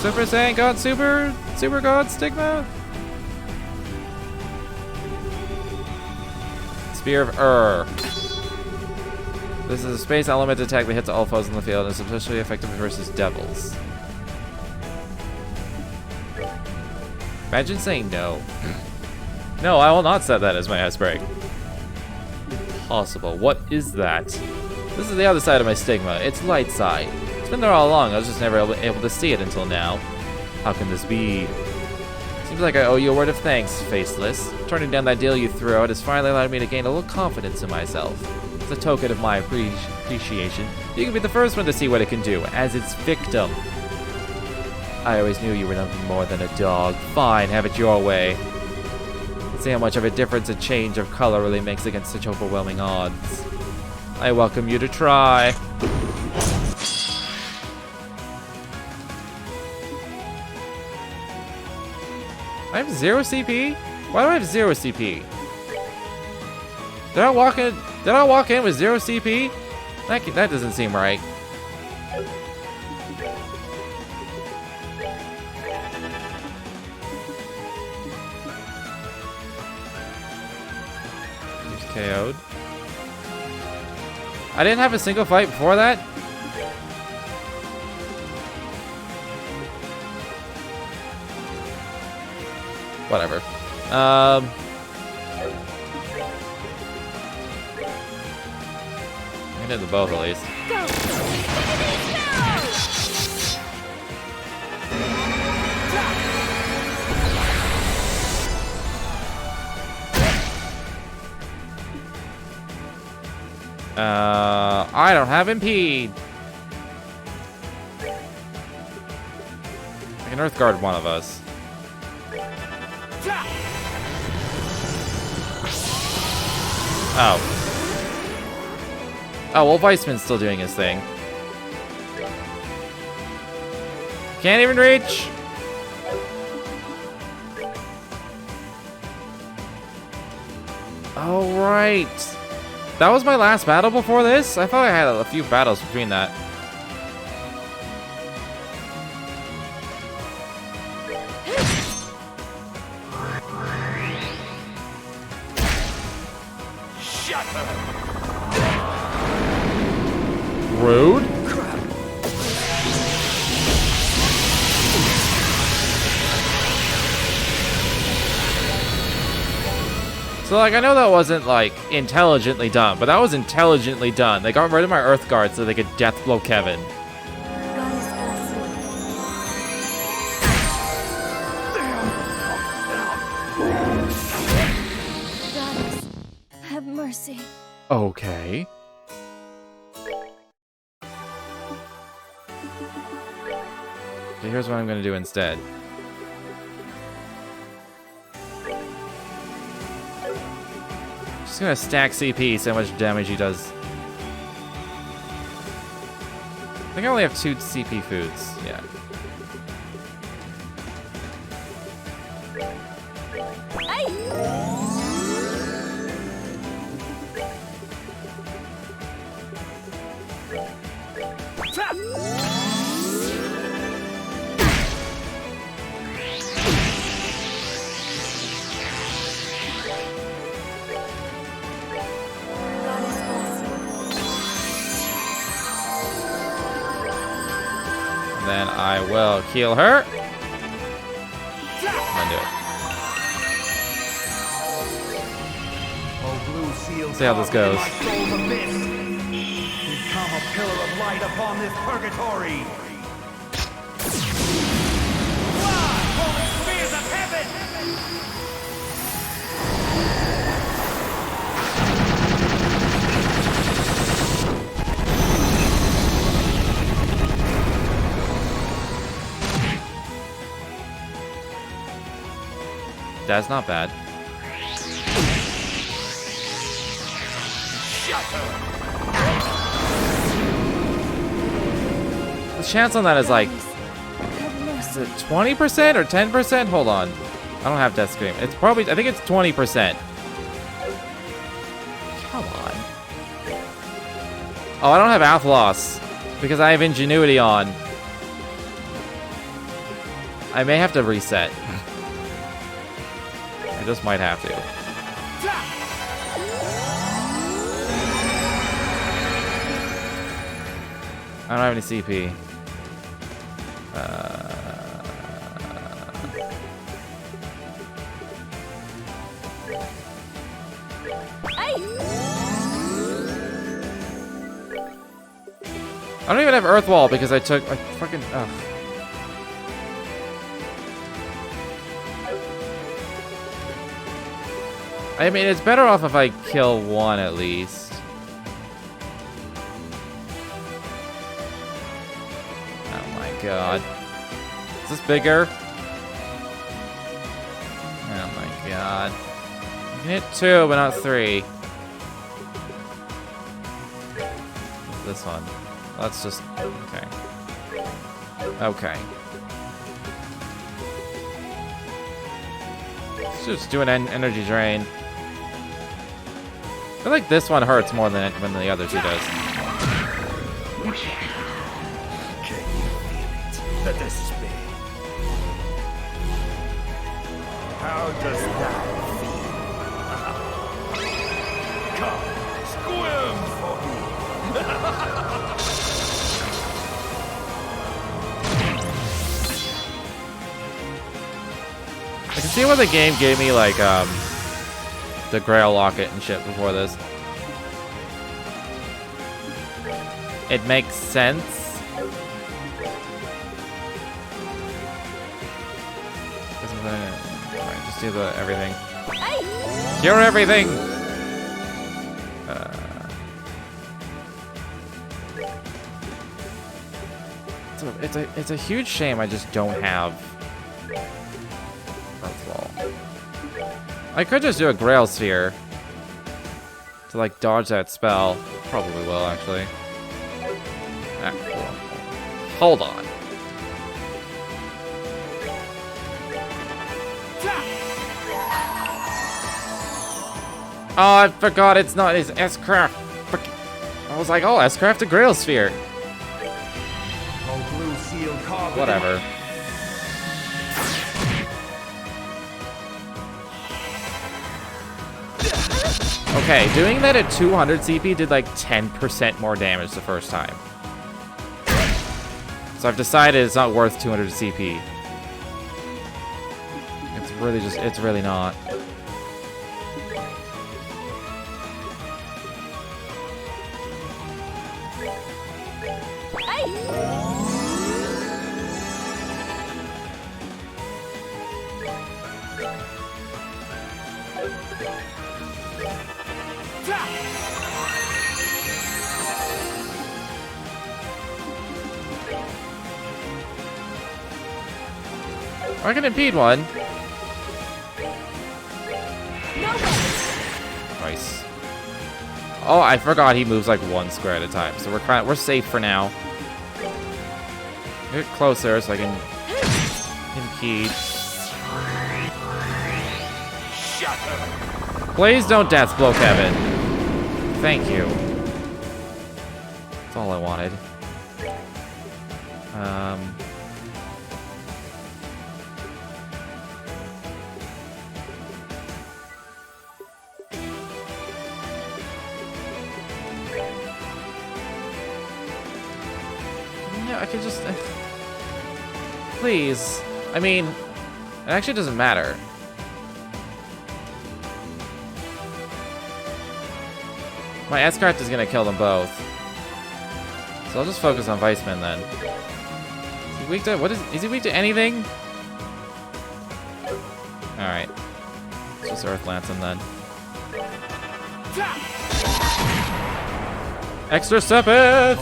Super Saiyan God Super God Stigma? Spear of This is a space element attack that hits all foes in the field and is especially effective versus devils. Imagine saying no. No, I will not set that as my ice break. Impossible. What is that? This is the other side of my stigma. It's light side. It's been there all along. I was just never able to see it until now. How can this be? Seems like I owe you a word of thanks, Faceless. Turning down that deal you threw out has finally allowed me to gain a little confidence in myself. It's a token of my appreciation. You can be the first one to see what it can do, as its victim. I always knew you were nothing more than a dog. Fine, have it your way. Let's see how much of a difference a change of color really makes against such overwhelming odds. I welcome you to try. I have 0 CP? Why do I have 0 CP? Did I walk in with 0 CP? That doesn't seem right. He's KO'd. I didn't have a single fight before that? Whatever. I did the both at least. Go! I don't have impede. I can earth guard one of us. Oh. Oh, well, Weissman's still doing his thing. Can't even reach. Oh, right. That was my last battle before this? I thought I had a few battles between that. Rude. So, like, I know that wasn't, like, intelligently done, but that was intelligently done. They got rid of my Earth Guard so they could death blow Kevin. Goddess bless you. Goddess, have mercy. Okay. So here's what I'm gonna do instead. Just gonna stack CP, see how much damage he does. I think I only have 2 CP foods, yeah. Then I will heal her. And do it. Oh, blue seal. See how this goes. Become a pillar of light upon this purgatory. Fly, holy spears of heaven! That's not bad. The chance on that is like, is it 20% or 10%? Hold on. I don't have Death Scream. It's probably, I think it's 20%. Come on. Oh, I don't have Athlos because I have Ingenuity on. I may have to reset. I just might have to. I don't have any CP. I don't even have Earth Wall because I took a fucking. Ugh. I mean, it's better off if I kill one at least. Oh my god. Is this bigger? Oh my god. You can hit 2, but not 3. This one. Let's just... Okay. Okay. Let's just do an energy drain. I feel like this one hurts more than the other two does. Can you feel it? The despair. How does that feel? Come, squirm for me. I can see why the game gave me like the Grail Locket and shit before this. It makes sense. Alright, just do the everything. Cure everything! It's a huge shame I just don't have Earthwall. I could just do a Grail Sphere to like dodge that spell. Probably will actually. Ah, hold on. Oh, I forgot it's not his S-Craft. I was like, oh, S-Craft a Grail Sphere. Whatever. Okay, doing that at 200 CP did like 10% more damage the first time. So I've decided it's not worth 200 CP. It's really not. I can impede one. Nice. Oh, I forgot he moves like one square at a time, so we're safe for now. Get closer so I can impede. Please don't death blow Kevin. Thank you. That's all I wanted. Yeah, I could just... Please. I mean, it actually doesn't matter. My S-Craft is gonna kill them both. So I'll just focus on Weissman then. Is he weak to... Is he weak to anything? Alright. Let's just Earth Lance him then. Extra Sepith!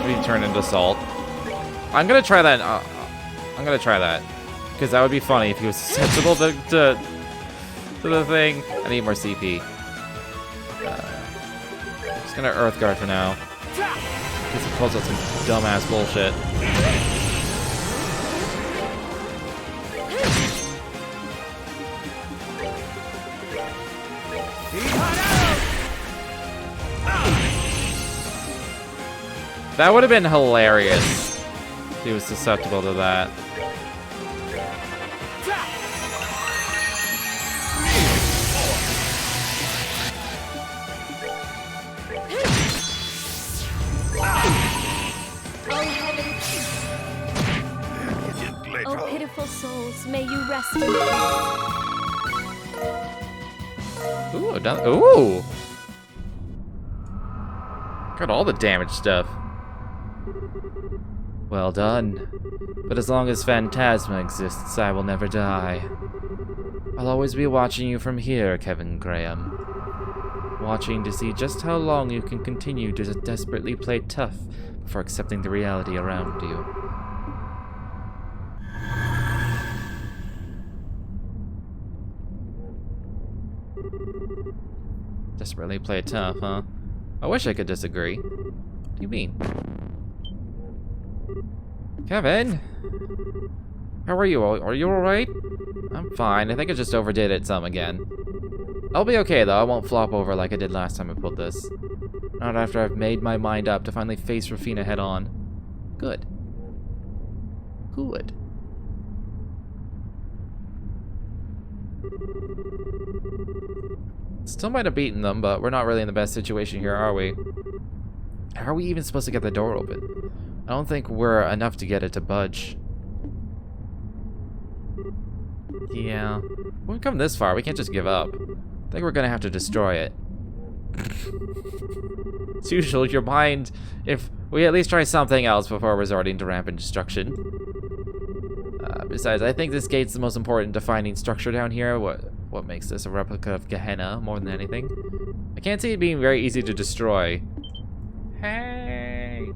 Be turned into salt. I'm gonna try that. I'm gonna try that because that would be funny if he was susceptible to the thing. I need more CP. Just gonna Earth Guard for now. Because he pulls out some dumbass bullshit. That would have been hilarious if he was susceptible to that. Oh, pitiful souls, may you rest in peace. Ooh, done. Ooh! Got all the damage stuff. Well done. But as long as Phantasma exists, I will never die. I'll always be watching you from here, Kevin Graham. Watching to see just how long you can continue to desperately play tough before accepting the reality around you. Desperately play tough, huh? I wish I could disagree. What do you mean? Kevin? How are you? Are you alright? I'm fine. I think I just overdid it some again. I'll be okay though. I won't flop over like I did last time I pulled this. Not after I've made my mind up to finally face Rafina head on. Good. Good. Still might have beaten them, but we're not really in the best situation here, are we? How are we even supposed to get the door open? I don't think we're enough to get it to budge. Yeah. We've come this far, we can't just give up. I think we're gonna have to destroy it. As usual, your mind, if we at least try something else before resorting to rampant destruction. Besides, I think this gate's the most important defining structure down here. what makes this a replica of Gehenna more than anything. I can't see it being very easy to destroy. Hey!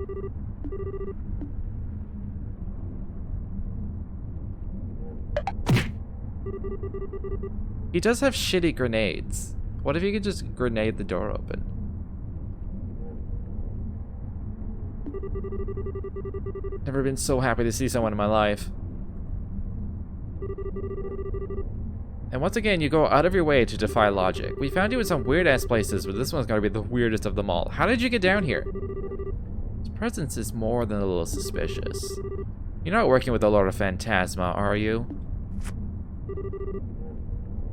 He does have shitty grenades. What if you could just grenade the door open? Never been so happy to see someone in my life. And once again, you go out of your way to defy logic. We found you in some weird-ass places, but this one's gonna be the weirdest of them all. How did you get down here? His presence is more than a little suspicious. You're not working with the Lord of Phantasma, are you?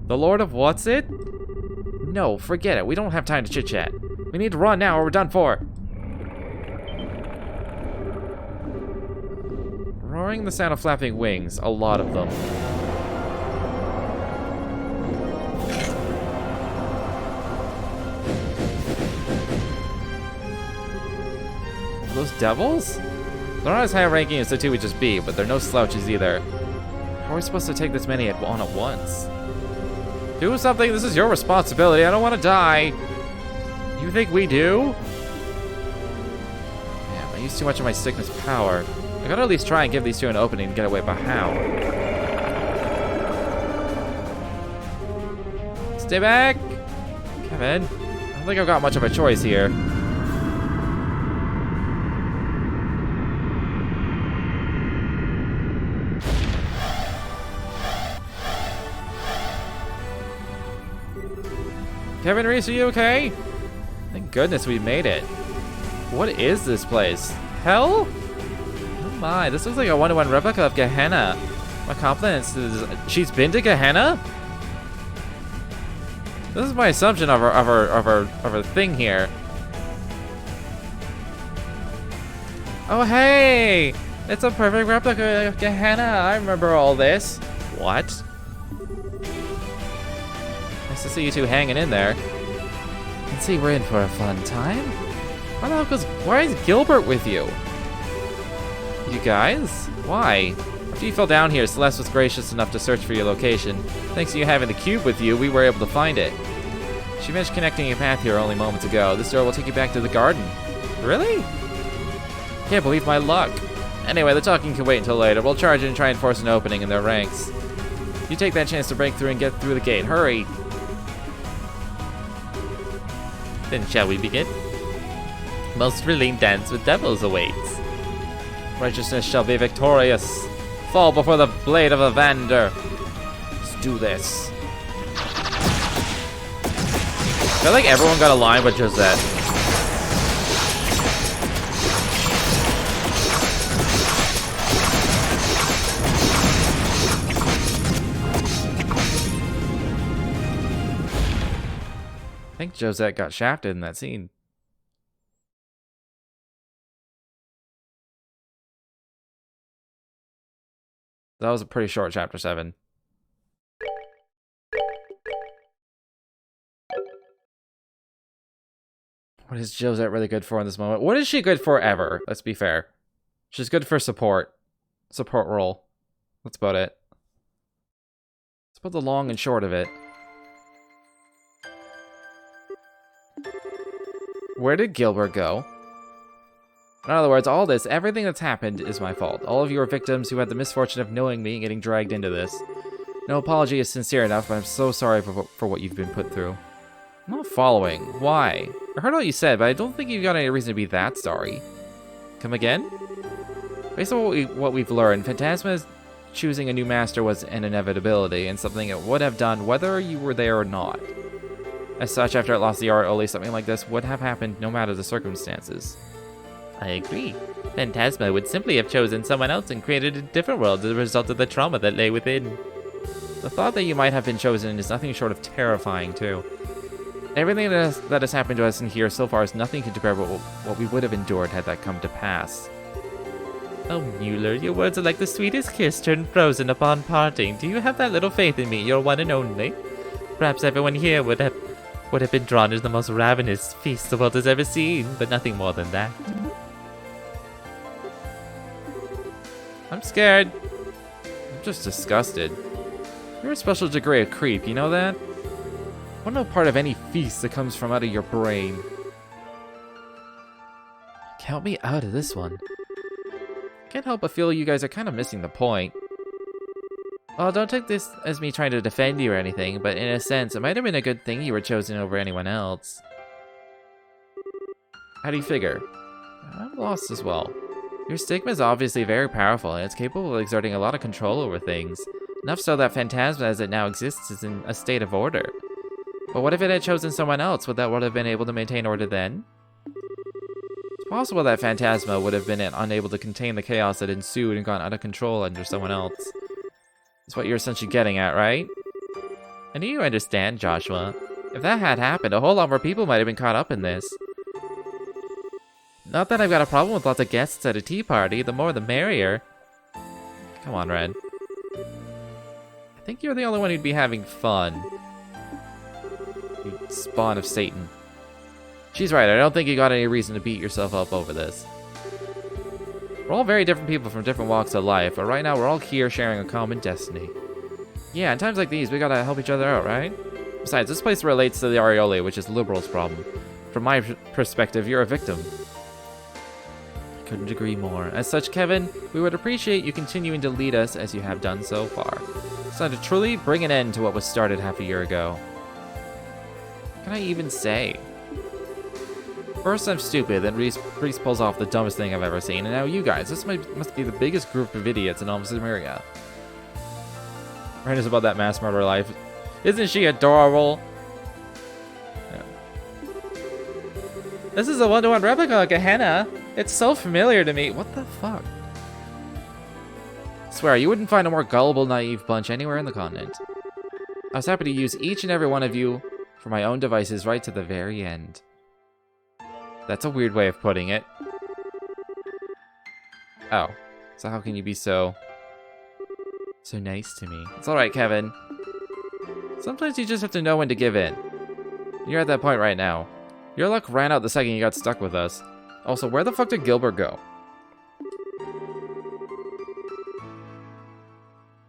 The Lord of what's it? No, forget it. We don't have time to chit-chat. We need to run now or we're done for. Roaring the sound of flapping wings, a lot of them. Those devils? They're not as high ranking as the two we just beat, but they're no slouches either. How are we supposed to take this many on at once? Do something, this is your responsibility, I don't want to die. You think we do? Damn, I used too much of my sickness power. I gotta at least try and give these two an opening and get away, but how? Stay back! Kevin, I don't think I've got much of a choice here. Kevin Reese, are you okay? Thank goodness we made it. What is this place? Hell? Oh my, this looks like a one-to-one replica of Gehenna. My confidence is... She's been to Gehenna? This is my assumption of her thing here. Oh hey! It's a perfect replica of Gehenna. I remember all this. What? Nice to see you two hanging in there. Can see we're in for a fun time. Why is Gilbert with you? You guys? Why? After you fell down here, Celeste was gracious enough to search for your location. Thanks to you having the cube with you, we were able to find it. She finished connecting your path here only moments ago. This door will take you back to the garden. Really? Can't believe my luck. Anyway, the talking can wait until later. We'll charge in and try and force an opening in their ranks. You take that chance to break through and get through the gate. Hurry! Then shall we begin? Most thrilling dance with devils awaits. Righteousness shall be victorious. Fall before the blade of Evander. Let's do this. I feel like everyone got a line but Josette. I think Josette got shafted in that scene. That was a pretty short chapter 7. What is Josette really good for in this moment? What is she good for ever? Let's be fair. She's good for support. Support role. That's about it. That's about the long and short of it. Where did Gilbert go? In other words, all this, everything that's happened is my fault. All of you are victims who had the misfortune of knowing me and getting dragged into this. No apology is sincere enough, but I'm so sorry for what you've been put through. I'm not following. Why? I heard all you said, but I don't think you've got any reason to be that sorry. Come again? Based on what we've learned, Phantasma's choosing a new master was an inevitability, and something it would have done whether you were there or not. As such, after it lost the art, only something like this would have happened no matter the circumstances. I agree. Phantasma would simply have chosen someone else and created a different world as a result of the trauma that lay within. The thought that you might have been chosen is nothing short of terrifying, too. Everything that has happened to us in here so far is nothing to compare with what we would have endured had that come to pass. Oh, Mueller, your words are like the sweetest kiss turned frozen upon parting. Do you have that little faith in me, your one and only? Perhaps everyone here would have been drawn to the most ravenous feast the world has ever seen, but nothing more than that. I'm scared. I'm just disgusted. You're a special degree of creep, you know that? I want no part of any feast that comes from out of your brain. Count me out of this one. Can't help but feel you guys are kind of missing the point. Well, don't take this as me trying to defend you or anything, but in a sense, it might have been a good thing you were chosen over anyone else. How do you figure? I'm lost as well. Your stigma is obviously very powerful, and it's capable of exerting a lot of control over things. Enough so that Phantasma as it now exists is in a state of order. But what if it had chosen someone else? Would that would have been able to maintain order then? It's possible that Phantasma would have been unable to contain the chaos that ensued and gone out of control under someone else. That's what you're essentially getting at, right? And do you understand, Joshua? If that had happened, a whole lot more people might have been caught up in this. Not that I've got a problem with lots of guests at a tea party, the more the merrier. Come on, Red. I think you're the only one who'd be having fun. You spawn of Satan. She's right, I don't think you got any reason to beat yourself up over this. We're all very different people from different walks of life, but right now we're all here sharing a common destiny. Yeah, in times like these, we gotta help each other out, right? Besides, this place relates to the Ariole, which is liberals' problem. From my perspective, you're a victim. I couldn't agree more. As such, Kevin, we would appreciate you continuing to lead us as you have done so far. It's time to truly bring an end to what was started half a year ago. What can I even say? First I'm stupid, then Reese pulls off the dumbest thing I've ever seen, and now you guys. This must be the biggest group of idiots in all of Samaria. Right, is about that mass murder life. Isn't she adorable? Yeah. This is a one-to-one replica of Gehenna. It's so familiar to me. What the fuck? I swear, you wouldn't find a more gullible, naive bunch anywhere in the continent. I was happy to use each and every one of you for my own devices right to the very end. That's a weird way of putting it. Oh. So how can you be so nice to me? It's alright, Kevin. Sometimes you just have to know when to give in. You're at that point right now. Your luck ran out the second you got stuck with us. Also, where the fuck did Gilbert go?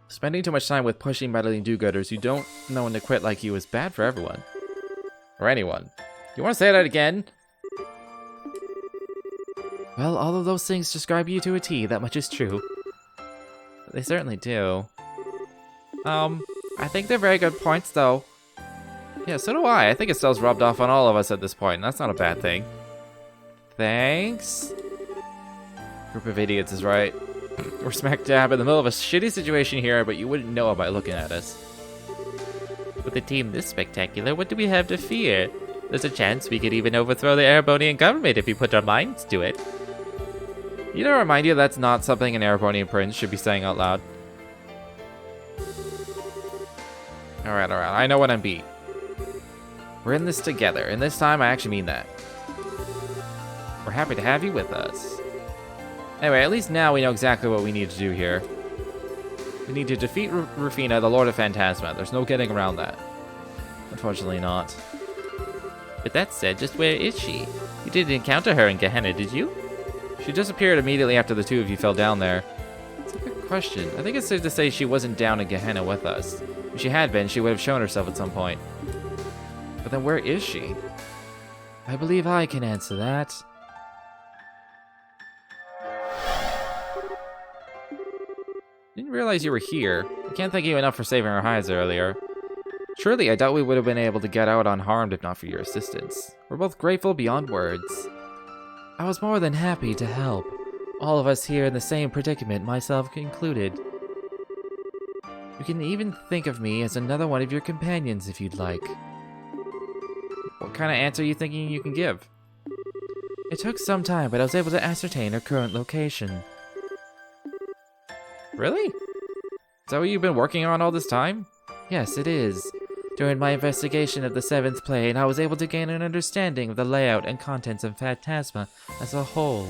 Spending too much time with pushing, meddling do-gooders who don't know when to quit like you is bad for everyone. Or anyone. You want to say that again? Well, all of those things describe you to a T, that much is true. They certainly do. I think they're very good points, though. Yeah, so do I. I think Estelle's rubbed off on all of us at this point, and that's not a bad thing. Thanks. Group of idiots is right. We're smack dab in the middle of a shitty situation here, but you wouldn't know it by looking at us. With a team this spectacular, what do we have to fear? There's a chance we could even overthrow the Erebonian government if we put our minds to it. You know, remind you that's not something an Erebonian prince should be saying out loud. Alright, I know what I'm beat. We're in this together, and this time I actually mean that. We're happy to have you with us. Anyway, at least now we know exactly what we need to do here. We need to defeat Rufina, the Lord of Phantasma. There's no getting around that. Unfortunately not. With that said, just where is she? You didn't encounter her in Gehenna, did you? She disappeared immediately after the two of you fell down there. That's a good question. I think it's safe to say she wasn't down in Gehenna with us. If she had been, she would have shown herself at some point. But then where is she? I believe I can answer that. Didn't realize you were here. I can't thank you enough for saving our hides earlier. Surely, I doubt we would have been able to get out unharmed if not for your assistance. We're both grateful beyond words. I was more than happy to help. All of us here in the same predicament, myself included. You can even think of me as another one of your companions if you'd like. What kind of answer are you thinking you can give? It took some time, but I was able to ascertain her current location. Really? Is that what you've been working on all this time? Yes, it is. During my investigation of the 7th plane, I was able to gain an understanding of the layout and contents of Phantasma as a whole.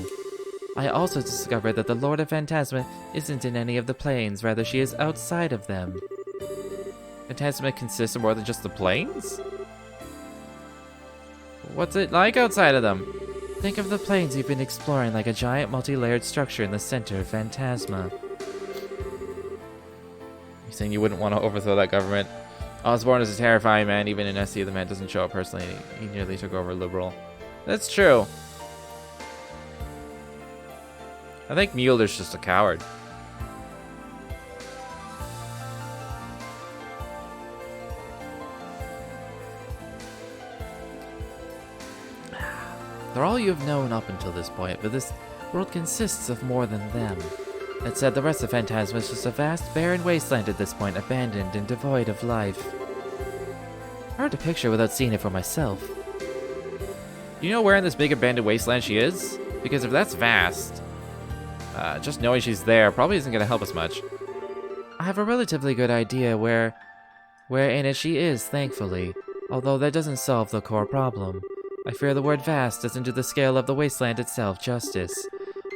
I also discovered that the Lord of Phantasma isn't in any of the planes, rather she is outside of them. Phantasma consists of more than just the planes? What's it like outside of them? Think of the planes you've been exploring like a giant multi-layered structure in the center of Phantasma. You saying you wouldn't want to overthrow that government. Osborne is a terrifying man. Even in SC, the man doesn't show up personally. He nearly took over Liberal. That's true. I think Mueller's just a coward. They're all you have known up until this point, but this world consists of more than them. That said, the rest of Phantasma is just a vast, barren wasteland at this point, abandoned and devoid of life. Hard to picture without seeing it for myself. Do you know where in this big abandoned wasteland she is? Because if that's vast, just knowing she's there probably isn't going to help us much. I have a relatively good idea where in it she is, thankfully, although that doesn't solve the core problem. I fear the word vast doesn't do the scale of the wasteland itself justice.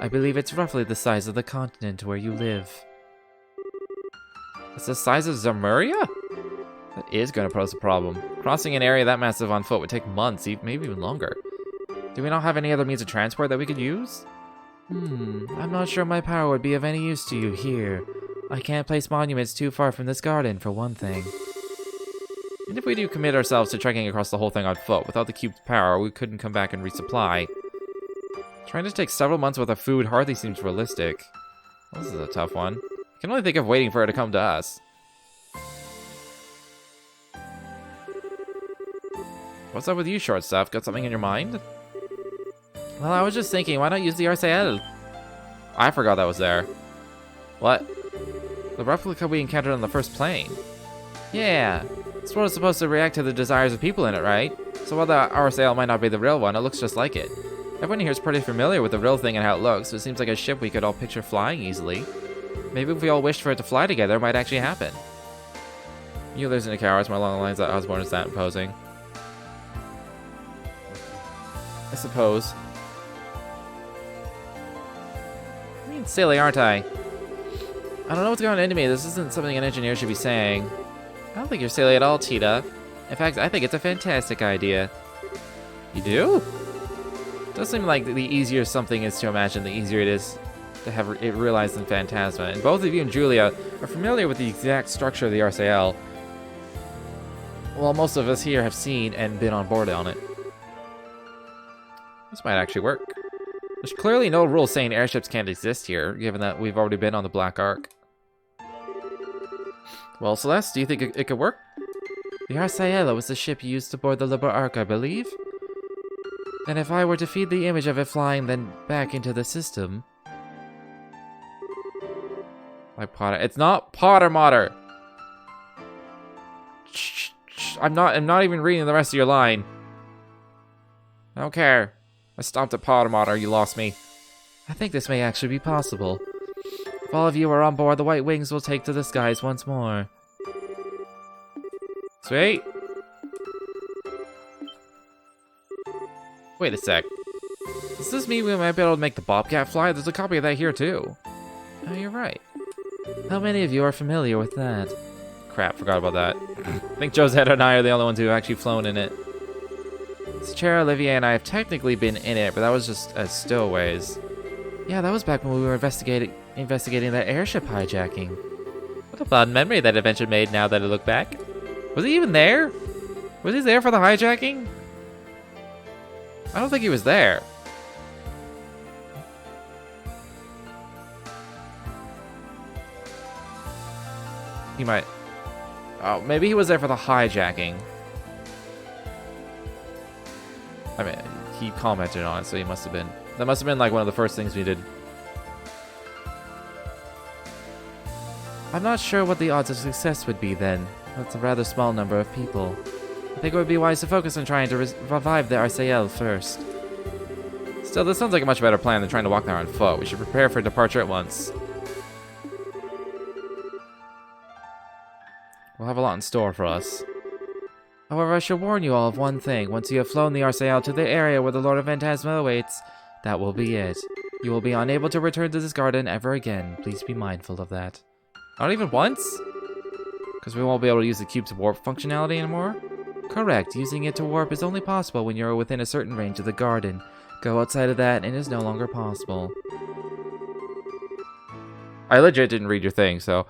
I believe it's roughly the size of the continent where you live. It's the size of Zamuria? That is going to pose a problem. Crossing an area that massive on foot would take months, maybe even longer. Do we not have any other means of transport that we could use? I'm not sure my power would be of any use to you here. I can't place monuments too far from this garden, for one thing. And if we do commit ourselves to trekking across the whole thing on foot, without the cube's power, we couldn't come back and resupply. Trying to take several months worth of food hardly seems realistic. Well, this is a tough one. I can only think of waiting for her to come to us. What's up with you, short stuff? Got something in your mind? Well, I was just thinking, why not use the RCL? I forgot that was there. What? The replica we encountered on the first plane. Yeah, this world is supposed to react to the desires of people in it, right? So while the RSAL might not be the real one, it looks just like it. Everyone here is pretty familiar with the real thing and how it looks, so it seems like a ship we could all picture flying easily. Maybe if we all wished for it to fly together, it might actually happen. Mueller's in a coward, more along the lines that Osborne is that imposing. I suppose. I mean, silly, aren't I? I don't know what's going into me. This isn't something an engineer should be saying. I don't think you're silly at all, Cheetah. In fact, I think it's a fantastic idea. You do? It does seem like the easier something is to imagine, the easier it is to have it realized in Phantasma. And both of you and Julia are familiar with the exact structure of the RCL. Well, most of us here have seen and been on board on it. This might actually work. There's clearly no rule saying airships can't exist here, given that we've already been on the Black Ark. Well, Celeste, do you think it could work? The Arciela was the ship used to board the Liberal Ark, I believe. And if I were to feed the image of it flying then back into the system... Like Potter... It's not Potter Motter! I'm not even reading the rest of your line. I don't care. I stopped at Potter Motter, you lost me. I think this may actually be possible. If all of you are on board, the White Wings will take to the skies once more. Sweet. Wait a sec. Does this mean we might be able to make the Bobcat fly? There's a copy of that here too. Oh, you're right. How many of you are familiar with that? Crap, forgot about that. I think Josette and I are the only ones who have actually flown in it. Chair, Olivier, and I have technically been in it, but that was just as stowaways. Yeah, that was back when we were investigating that airship hijacking. What a fond memory that adventure made now that I look back. Was he even there? Was he there for the hijacking? I don't think he was there. He might... Oh, maybe he was there for the hijacking. I mean, he commented on it, so he must have been... That must have been like one of the first things we did. I'm not sure what the odds of success would be then. That's a rather small number of people. I think it would be wise to focus on trying to revive the RCL first. Still, this sounds like a much better plan than trying to walk there on foot. We should prepare for departure at once. We'll have a lot in store for us. However, I should warn you all of one thing. Once you have flown the RCL to the area where the Lord of Phantasma awaits, that will be it. You will be unable to return to this garden ever again. Please be mindful of that. Not even once? Because we won't be able to use the cube's warp functionality anymore? Correct. Using it to warp is only possible when you are within a certain range of the garden. Go outside of that and it is no longer possible. I legit didn't read your thing, so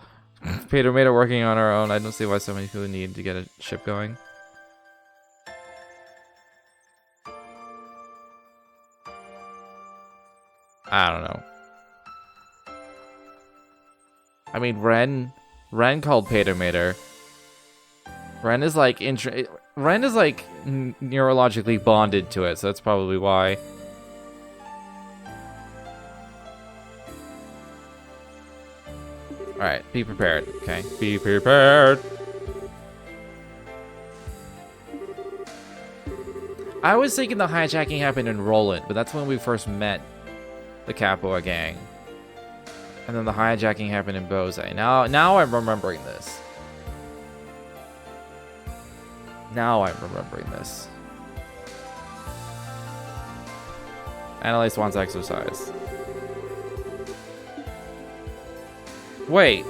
Peter made it working on our own. I don't see why so many people need to get a ship going. I don't know. I mean, Ren called Petermater. Ren is like neurologically bonded to it, so that's probably why. All right, be prepared. Okay, be prepared. I was thinking the hijacking happened in Roland, but that's when we first met the Capua gang. And then the hijacking happened in Bose. Now I'm remembering this. Now I'm remembering this. Annalise wants exercise. Wait.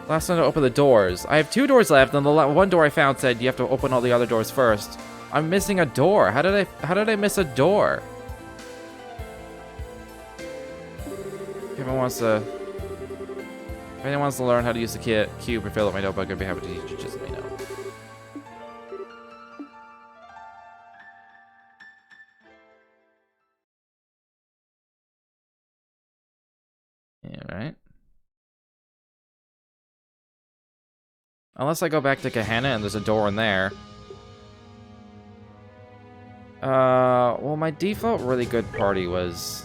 Last time to open the doors. I have 2 doors left, and the one door I found said you have to open all the other doors first. I'm missing a door. How did I miss a door? If anyone wants to learn how to use the cube or fill up my notebook, I'd be happy to teach you. Just let me know. Alright. Unless I go back to Gehenna and there's a door in there. Well, my default really good party was...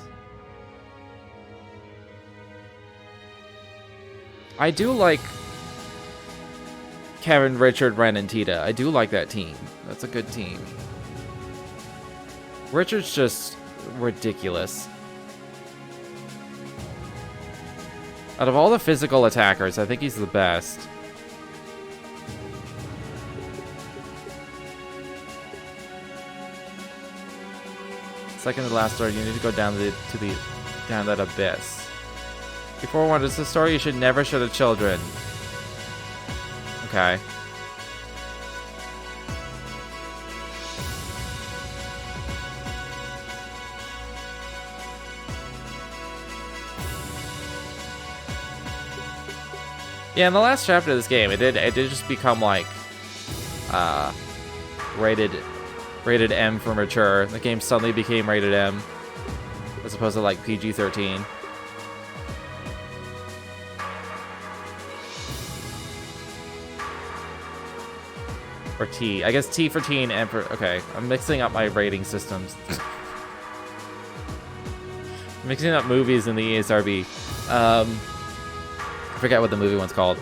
I do like Kevin, Richard, Ren, and Tita. I do like that team. That's a good team. Richard's just ridiculous. Out of all the physical attackers, I think he's the best. Second to last story, you need to go down down that abyss. Before one, it's a story you should never show to children. Okay. Yeah, in the last chapter of this game, it did just become like rated M for mature. The game suddenly became rated M as opposed to like PG-13. Or T. I guess T for teen, M for... Okay, I'm mixing up my rating systems. Mixing up movies in the ESRB. I forget what the movie one's called.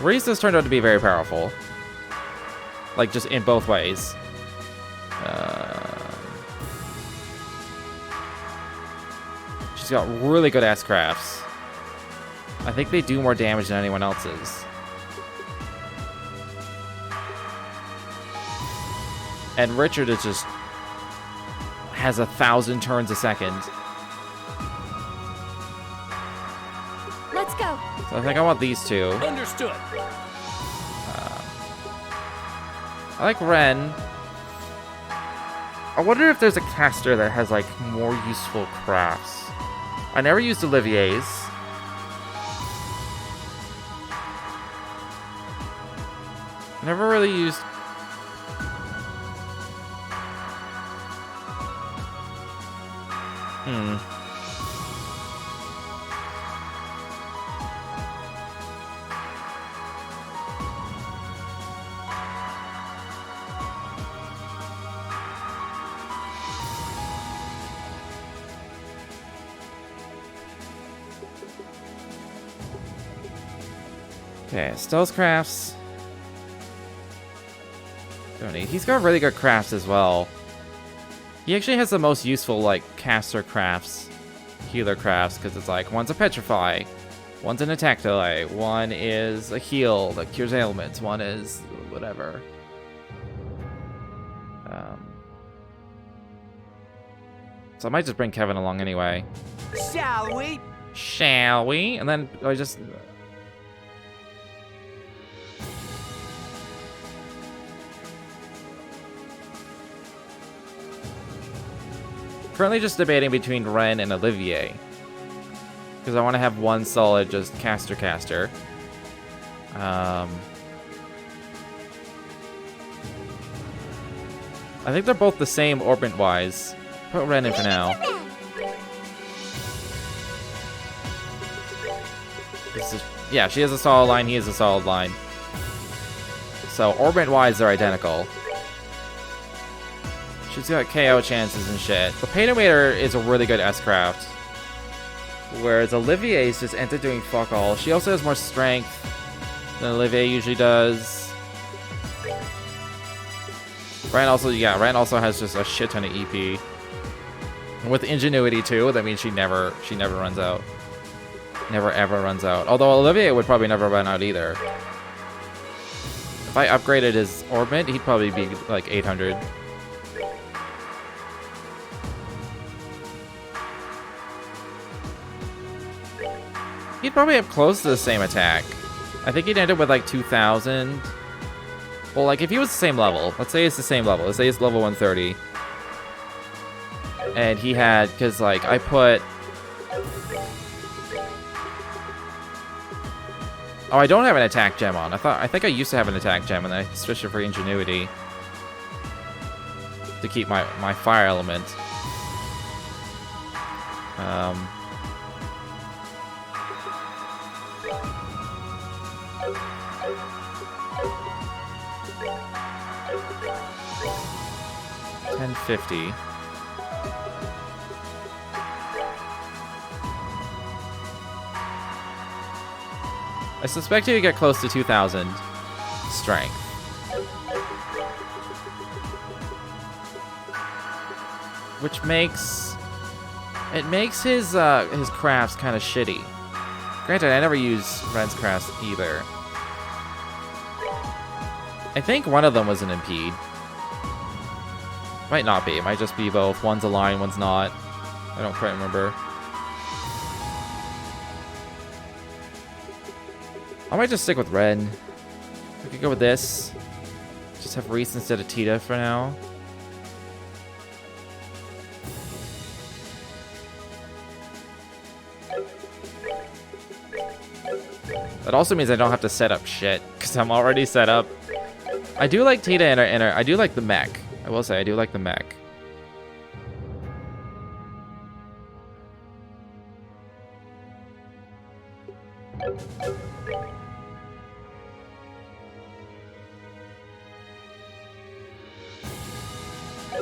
Reese's turned out to be very powerful. Like, just in both ways. She's got really good ass crafts. I think they do more damage than anyone else's. And Richard is just... has 1,000 turns a second. Let's go. So I think I want these two. Understood. I like Ren. I wonder if there's a caster that has, like, more useful crafts. I never used Olivier's. Never really used... Okay, stealth crafts. Don't need. He's got really good crafts as well. He actually has the most useful, like, caster crafts, healer crafts, because it's like, one's a petrify, one's an attack delay, one is a heal that cures ailments, one is whatever. So I might just bring Kevin along anyway. Shall we? Shall we? And then I just... Currently just debating between Ren and Olivier. Because I want to have one solid just caster. I think they're both the same orbit-wise. Put Ren in for now. This is, yeah, she has a solid line, he has a solid line. So, orbit-wise, they're identical. She's got KO chances and shit. The Painometer is a really good S-Craft. Whereas Olivier's just ends up doing fuck all. She also has more strength than Olivier usually does. Ren also has just a shit ton of EP. And with Ingenuity too, that means she never runs out. Never ever runs out. Although Olivier would probably never run out either. If I upgraded his orbit, he'd probably be like 800. He'd probably have close to the same attack. I think he'd end up with like 2,000. Well, like if he was the same level, let's say it's the same level. Let's say it's level 130. And he had, because like I put... Oh, I don't have an attack gem on. I think I used to have an attack gem and I switched it for Ingenuity. To keep my fire element. $10.50. I suspect he would get close to 2,000 strength. Which makes... It makes his crafts kind of shitty. Granted, I never use Ren's crafts either. I think one of them was an impede. Might not be. It might just be both. One's a line, one's not. I don't quite remember. I might just stick with Ren. I could go with this. Just have Reese instead of Tita for now. That also means I don't have to set up shit, because I'm already set up. I do like Tita and her, I do like the mech. I will say, I do like the mech.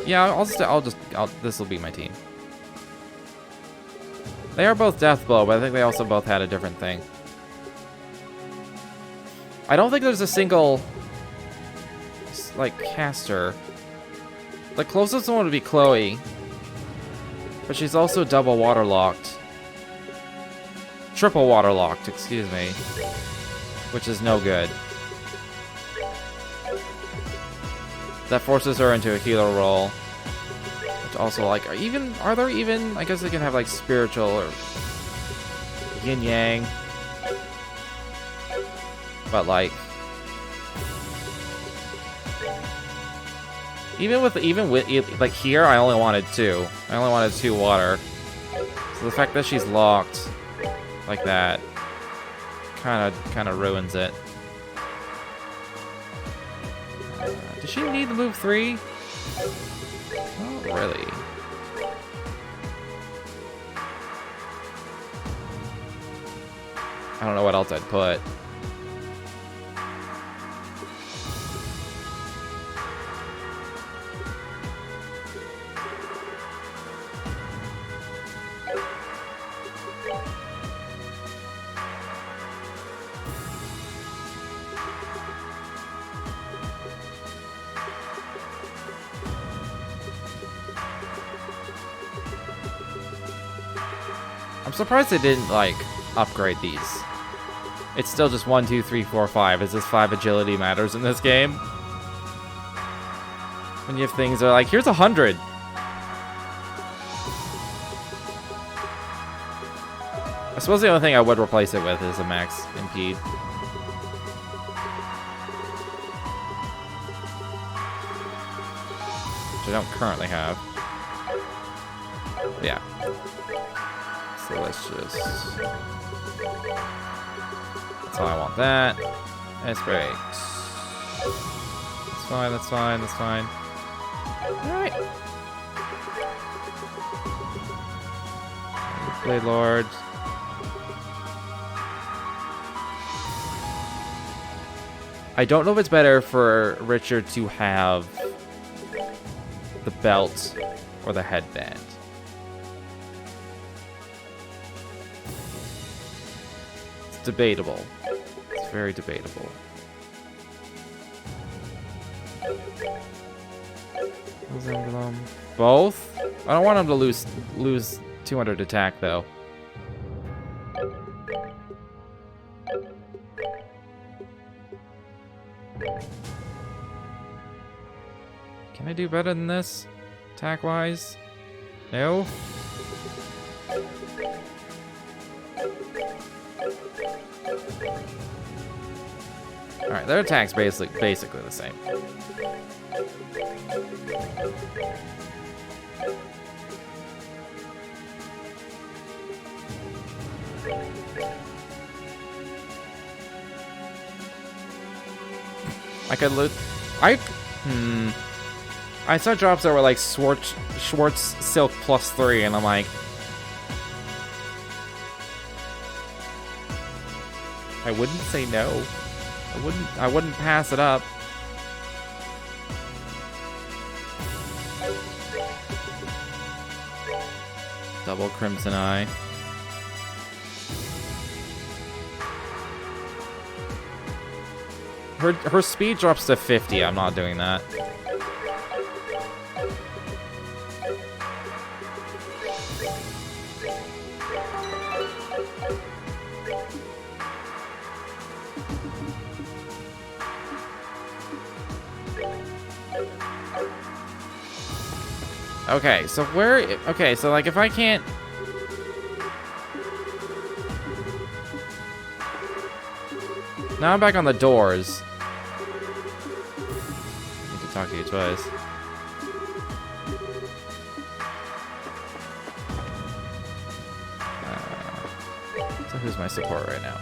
Yeah, this will be my team. They are both Death Blow, but I think they also both had a different thing. I don't think there's a single, like, caster. The closest one would be Chloe, but she's also double waterlocked. Triple waterlocked, excuse me. Which is no good. That forces her into a healer role. Which also, like, are there even, I guess they can have, like, spiritual or yin-yang. But, like, even with, like, here, I only wanted 2. I only wanted 2 water. So the fact that she's locked like that kind of ruins it. Does she need to move 3? Not really. I don't know what else I'd put. I'm surprised they didn't, like, upgrade these. It's still just 1, 2, 3, 4, 5. Is this 5 agility matters in this game? When you have things that are like, here's 100. I suppose the only thing I would replace it with is a max impede. Which I don't currently have. Yeah. So let's just... That's how I want that. That's great. That's fine, that's fine, that's fine. Alright. Blade Lord. I don't know if it's better for Richard to have the belt or the headband. It's debatable. It's very debatable. Both? I don't want him to lose 200 attack though. Can I do better than this? Attack-wise? No? Alright, their attack's basically the same. I could loot... I saw drops that were like Schwartz Silk +3, and I'm like... I wouldn't say no. I wouldn't pass it up. Double Crimson Eye. Her speed drops to 50. I'm not doing that. Okay, so where... Okay, so like if I can't... Now I'm back on the doors. I need to talk to you twice. So who's my support right now?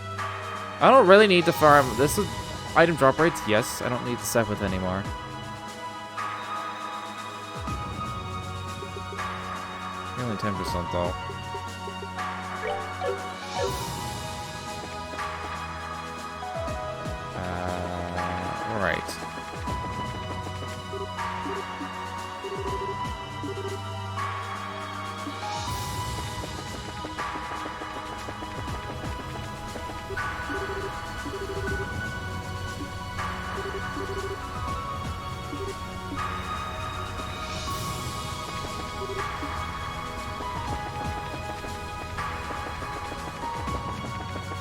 I don't really need to farm. This is item drop rates. Yes, I don't need to set with anymore. Only 10% though. Right.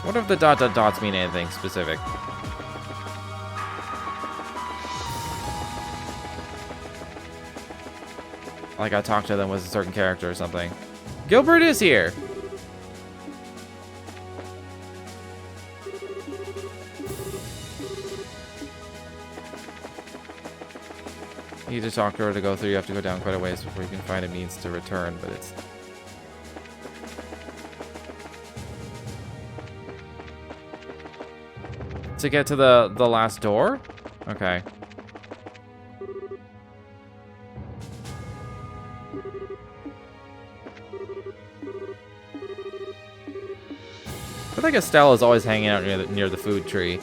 What if the ... dots mean anything specific? Like I talked to them with a certain character or something. Gilbert is here! You need to talk to her to go through. You have to go down quite a ways before you can find a means to return, but it's... To get to the last door? Okay. I think Estelle is always hanging out near the food tree.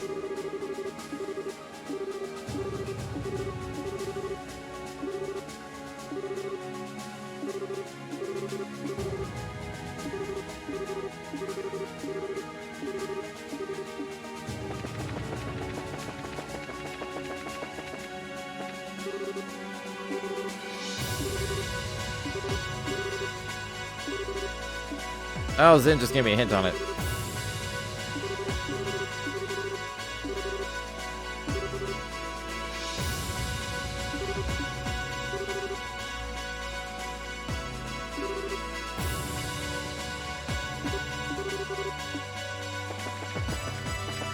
Oh, Zin just gave me a hint on it.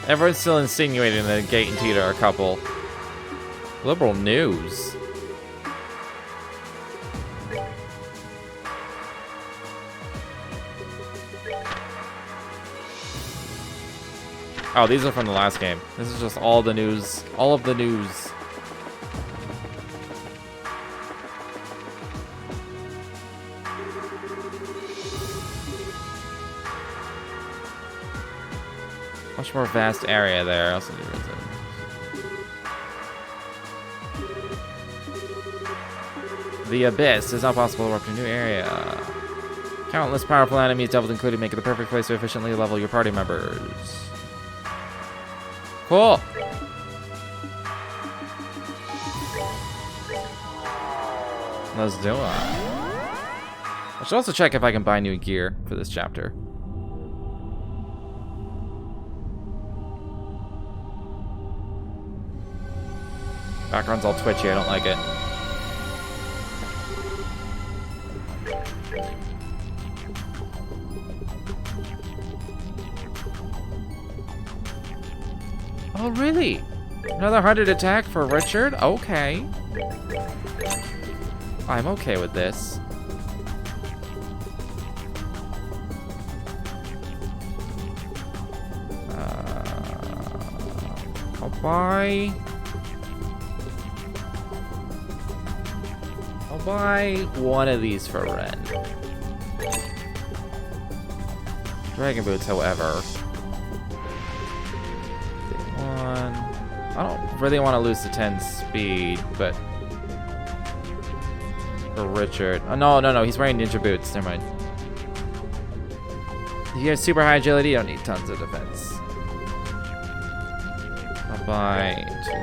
Everyone's still insinuating that Gate and Tita are a couple. Liberal news. Oh, these are from the last game. This is just all the news. All of the news. Much more vast area there. Also, the abyss is not possible to warp to a new area. Countless powerful enemies, devils included, make it the perfect place to efficiently level your party members. Cool. Let's do it. I should also check if I can buy new gear for this chapter. Background's all twitchy, I don't like it. Oh, really? Another 100 attack for Richard? Okay. I'm okay with this. I'll buy one of these for Ren. Dragon Boots, however. I don't really want to lose the 10 speed, but for Richard. Oh, no, he's wearing ninja boots. Never mind. He has super high agility. You don't need tons of defense. I'll buy 2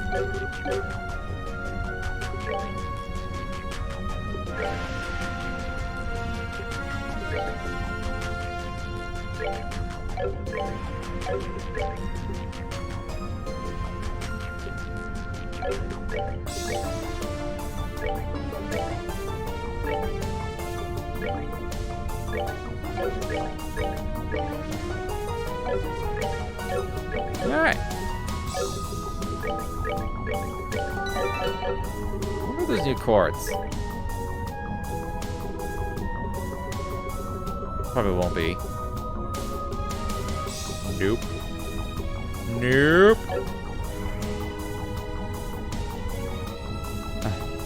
of these. Alright. What are those new chords? Probably won't be. Nope. Nope.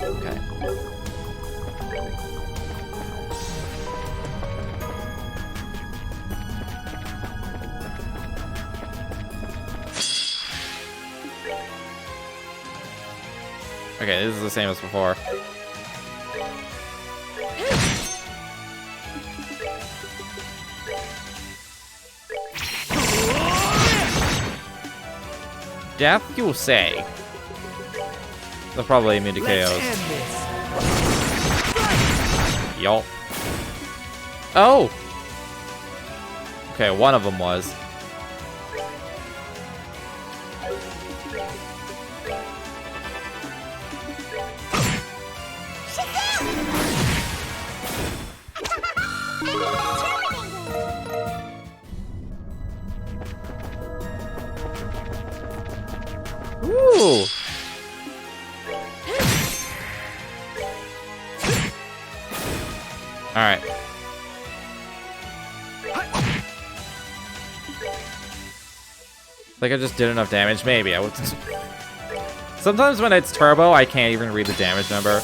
Okay. Okay, this is the same as before. Death, you say? They're probably immune to KOs. Yup. Oh! Okay, one of them was. Ooh! Alright. Like I just did enough damage? Maybe. I would. Sometimes when it's turbo, I can't even read the damage number.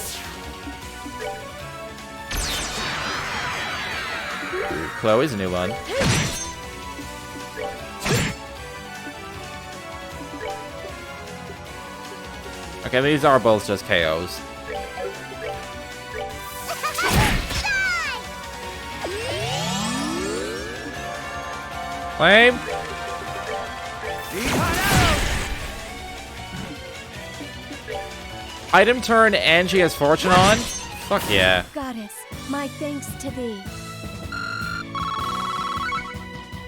Chloe's a new one. Okay, these are both just KOs. Flame! Item turn and she has fortune on? Fuck yeah. Goddess, my thanks to thee.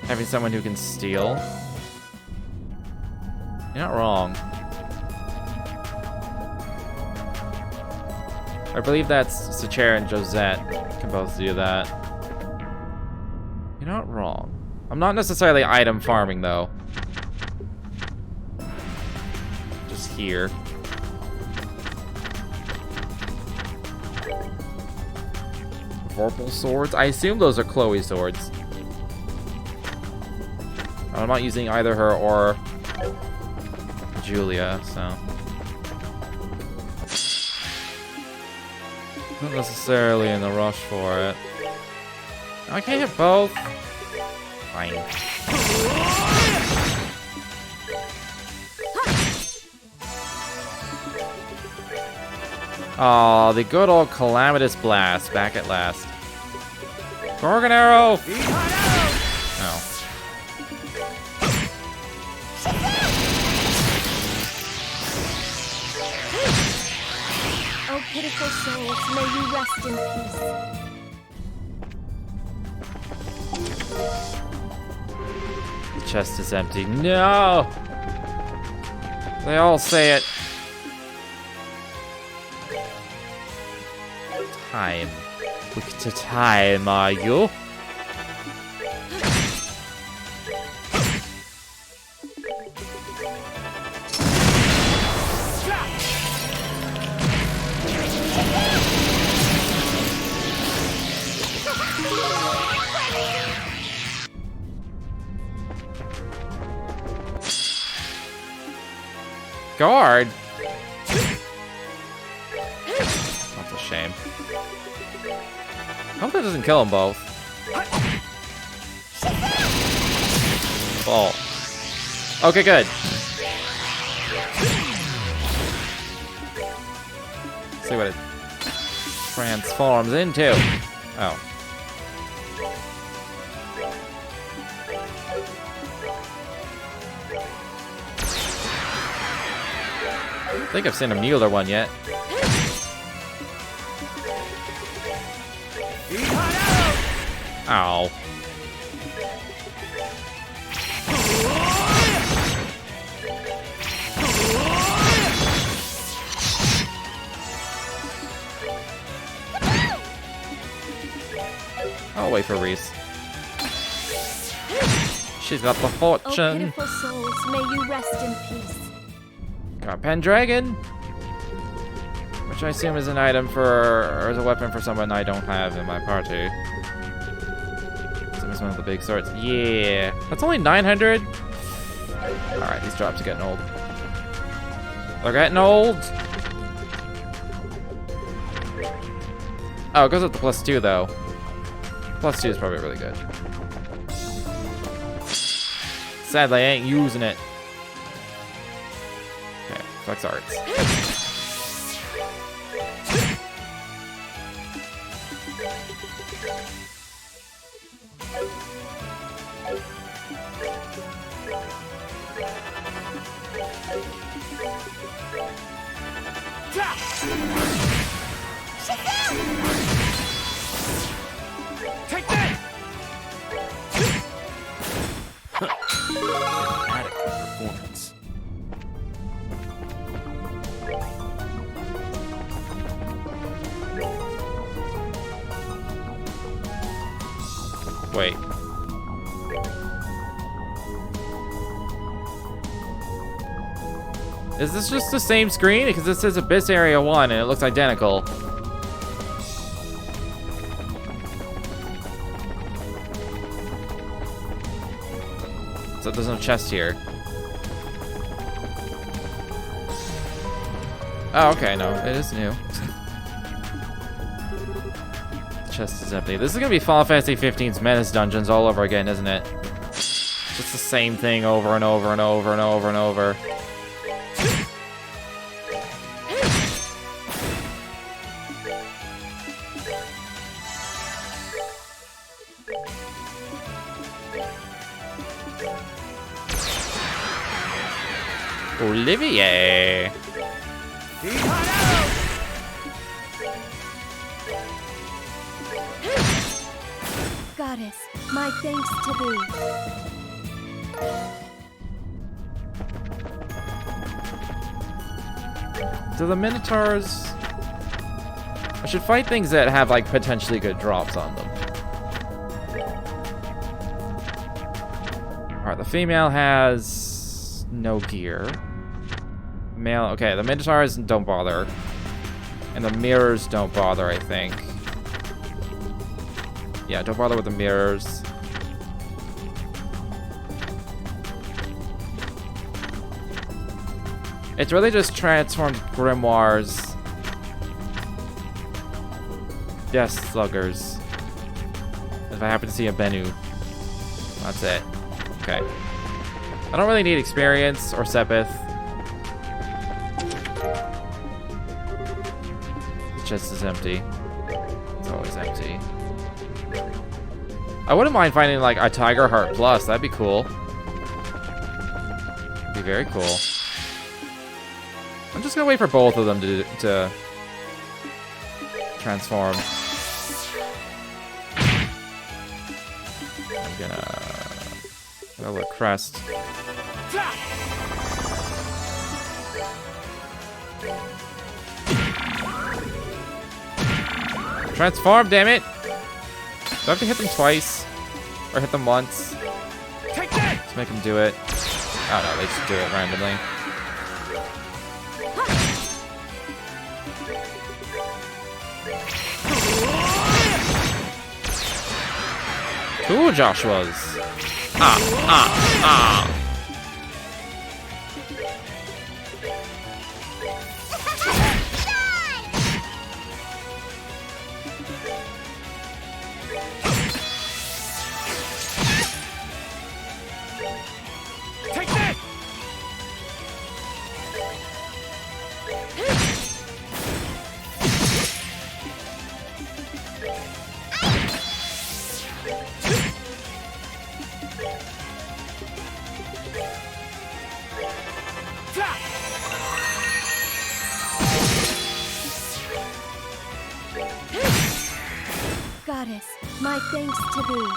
Having someone who can steal? You're not wrong. I believe that's Sacher and Josette can both do that. You're not wrong. I'm not necessarily item farming, though. Just here. Vorpal swords? I assume those are Chloe's swords. I'm not using either her or Julia, so. Not necessarily in the rush for it. I can't hit both. Fine. Oh, the good old Calamitous Blast, back at last. Gorgon Arrow! Oh. Oh, pitiful souls, may you rest in peace. The chest is empty. No! They all say it. Time. Quick to time, are you? Guard? That's a shame. I hope that doesn't kill them both. Oh. Okay, good. See what it transforms into. Oh. I don't think I've seen a Mueller one yet. Ow. I'll wait for Reese. She's got the Oh, fortune. pitiful souls, may you rest in peace. Got Pendragon, which I assume is an item for, or is a weapon for someone I don't have in my party. So it's one of the big swords. Yeah, that's only 900. All right, these drops are getting old. They're getting old. Oh, it goes up to +2 though. +2 is probably really good. Sadly, I ain't using it. Okay, flex arts. Take that! Adequate performance. Wait. Is this just the same screen? Because this says Abyss Area 1 and it looks identical. So there's no chest here. Oh, okay, no, it is new. The chest is empty. This is gonna be Final Fantasy 15's Menace Dungeons all over again, isn't it? Just the same thing over and over and over and over and over. Olivier. Goddess, my thanks to thee. Do the Minotaurs... I should fight things that have, like, potentially good drops on them. Alright, the female has... no gear. Male... okay, the Minotaurs don't bother. And the mirrors don't bother, I think. Yeah, don't bother with the mirrors. It's really just transformed grimoires. Yes, sluggers. If I happen to see a Bennu. That's it. Okay. I don't really need experience or Sepith. The chest is empty. It's always empty. I wouldn't mind finding like a Tiger Heart Plus. That'd be cool. Be very cool. I'm just gonna wait for both of them to transform. I'm gonna look crest. Transform, damn it! Do I have to hit them twice? Or hit them once? Take that! Let's make them do it. Oh no, they just do it randomly. Two Joshuas. Ah. Take that! Goddess, my thanks to thee.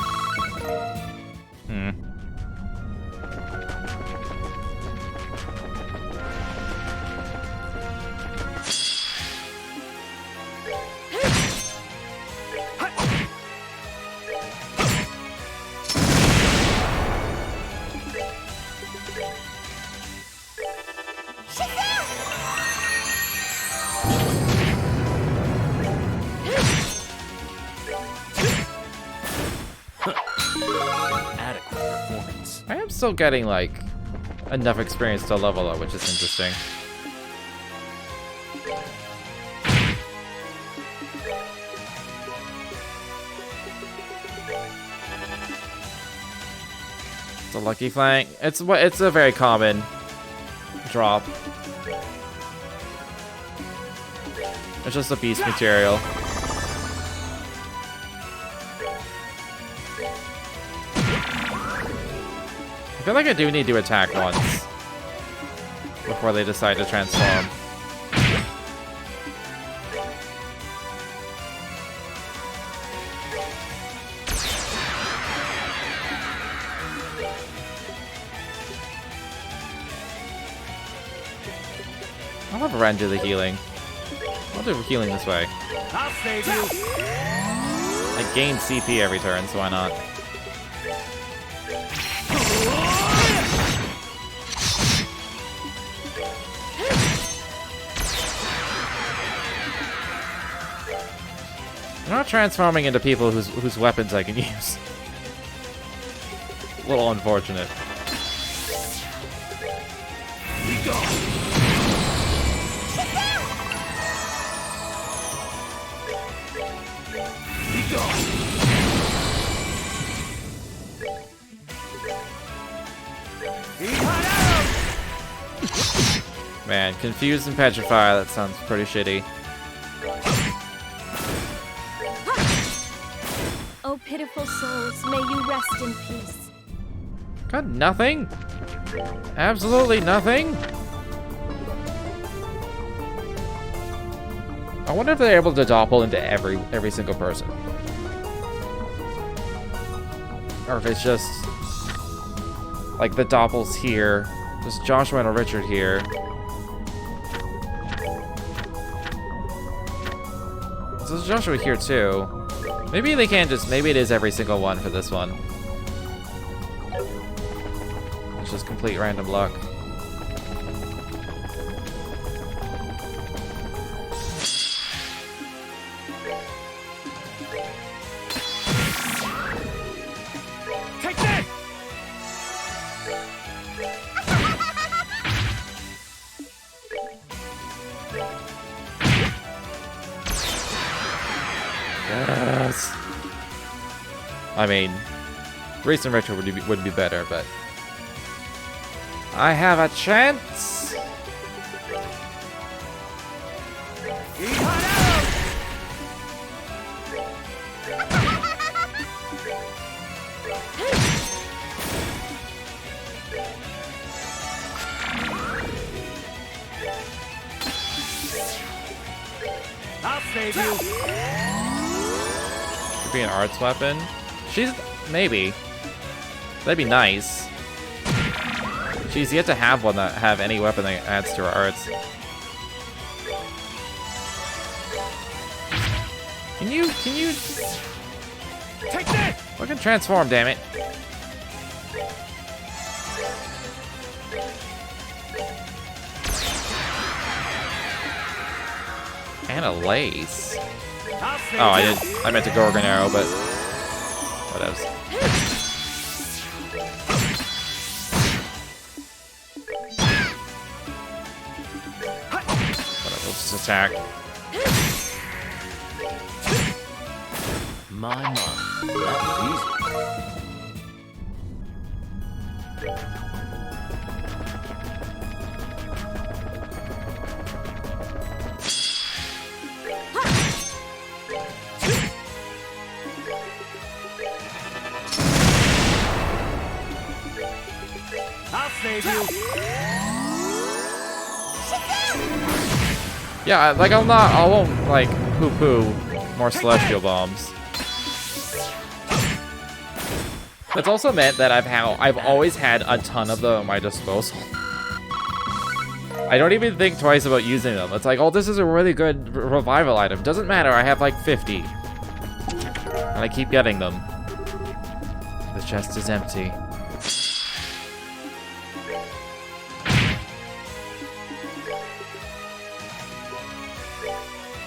Adequate performance. I am still getting like enough experience to level up, which is interesting. It's a lucky flank. It's a very common drop. It's just a beast material. I feel like I do need to attack once before they decide to transform. I'll have Ren do the healing. I'll do healing this way. I'll save you. I gain CP every turn, so why not? I'm not transforming into people whose weapons I can use. A little unfortunate. Man, confused and petrify, that sounds pretty shitty. Oh, pitiful souls, may you rest in peace. Got nothing? Absolutely nothing? I wonder if they're able to doppel into every single person. Or if it's just like the doppels here. Just Joshua and Richard here. So there's Joshua here too. Maybe they can't just, maybe it is every single one for this one. It's just complete random luck. Take that! Yes. I mean, Recent Retro would be better, but I have a chance. I'll save you. Could be an arts weapon. She's maybe. That'd be nice. She's yet to have one that have any weapon that adds to her arts. Can you Take that. fucking transform, damn it. And a lace. I'll save Oh, you. I meant to Gorgon Arrow, but whatevs. Whatever, let's just attack. My mom. That was easy. I'll save you. Yeah, like I won't like poo-poo more celestial bombs. It's also meant that I've always had a ton of them at my disposal. I don't even think twice about using them. It's like, oh, this is a really good revival item. Doesn't matter, I have like 50. And I keep getting them. The chest is empty.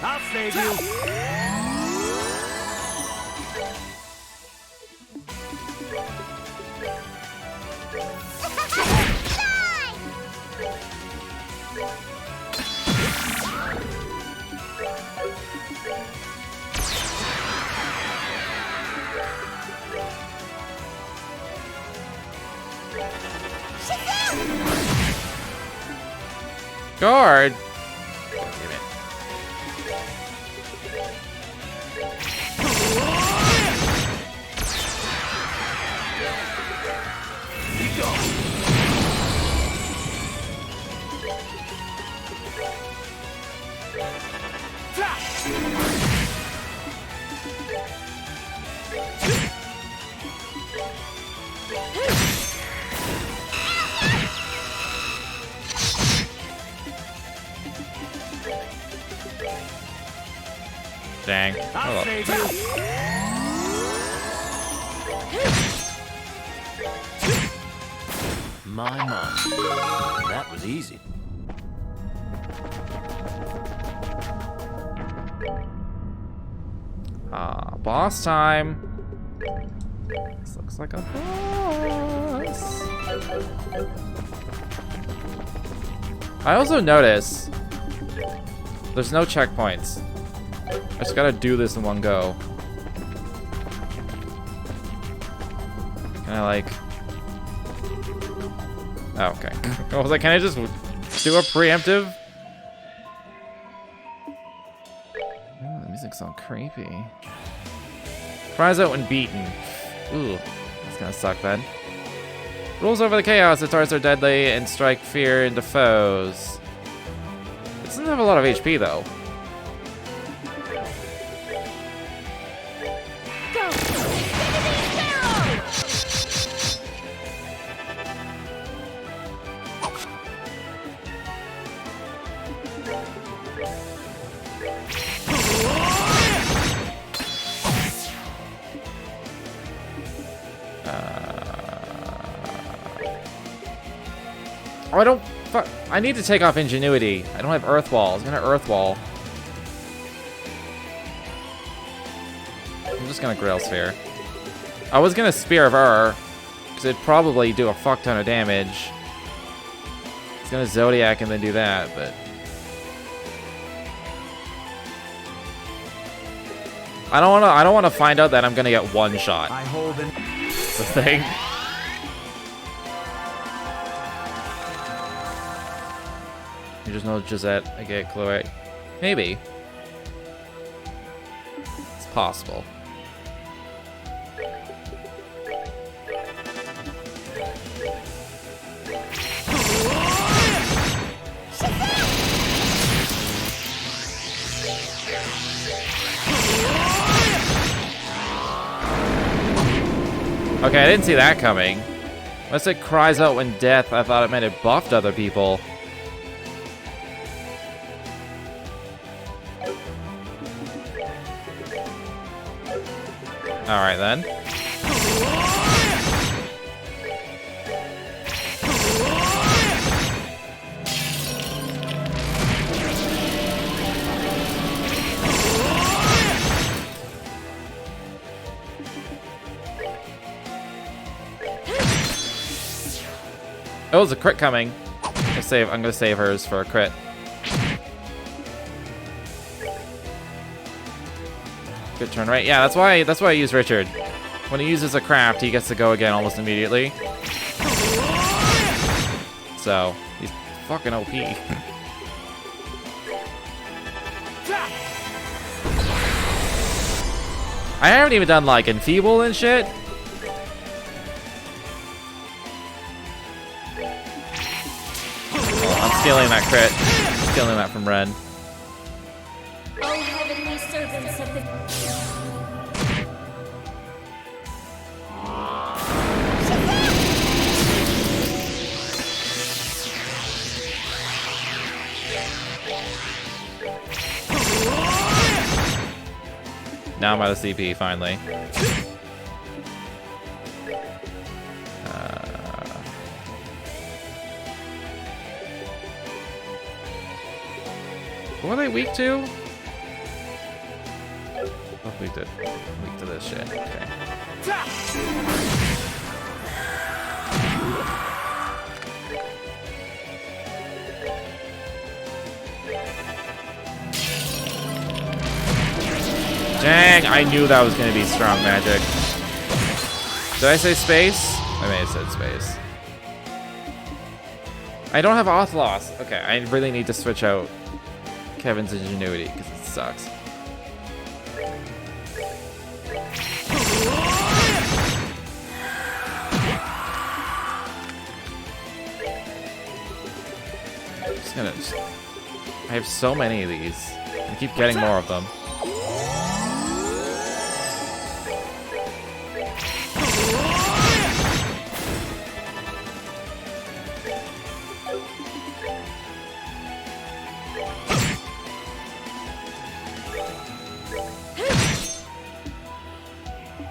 I'll save you. Guard! Damn it. Dang. Oh, I'll well. save you. My mom. That was easy. Boss time. This looks like a boss. I also notice there's no checkpoints. I just gotta do this in one go. Can I like... Oh, okay. I was like, can I just do a preemptive? Oh, the music's all creepy. Cries out when beaten. Ooh, that's gonna suck then. Rules over the chaos, its arts are deadly and strike fear into foes. It doesn't have a lot of HP though. Go! Infinity Arrow! Oh, I don't... Fuck. I need to take off Ingenuity. I don't have Earth Wall. I was gonna Earth Wall. I'm just gonna Grail Sphere. I was gonna Spear of Ur, because it'd probably do a fuck ton of damage. It's gonna Zodiac and then do that, but... I don't wanna find out that I'm gonna get one shot. I hold an... That's the thing. You just know Gisette, I get Chloe. Maybe. It's possible. Okay, I didn't see that coming. Unless it cries out when death, I thought it meant it buffed other people. Alright then. Oh, there's a crit coming. I'm gonna save hers for a crit. Good turn, right? Yeah, that's why I use Richard. When he uses a craft, he gets to go again almost immediately. So, he's fucking OP. I haven't even done like Enfeeble and shit. Oh, I'm stealing that crit. Stealing that from Ren. O heavenly servants of the... Now I'm out of CP, finally. What are they weak to? Oh, weak to this shit. Okay. Dang, I knew that was going to be strong magic. Did I say space? I may have said space. I don't have auth loss. Okay, I really need to switch out Kevin's ingenuity because it sucks. I have so many of these. I keep getting more of them.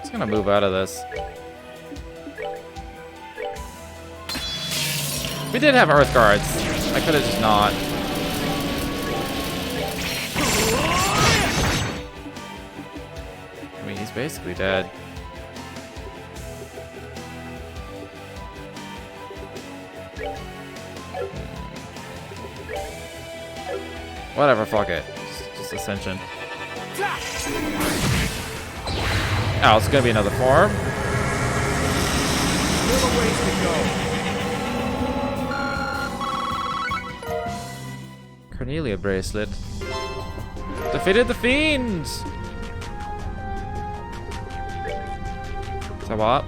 Just gonna move out of this. We did have Earth Guards. I could have just not. I mean, he's basically dead. Whatever, fuck it. Just Ascension. Oh, it's gonna be another form. Still a ways to go. Cornelia bracelet. Defeated the fiends! So what?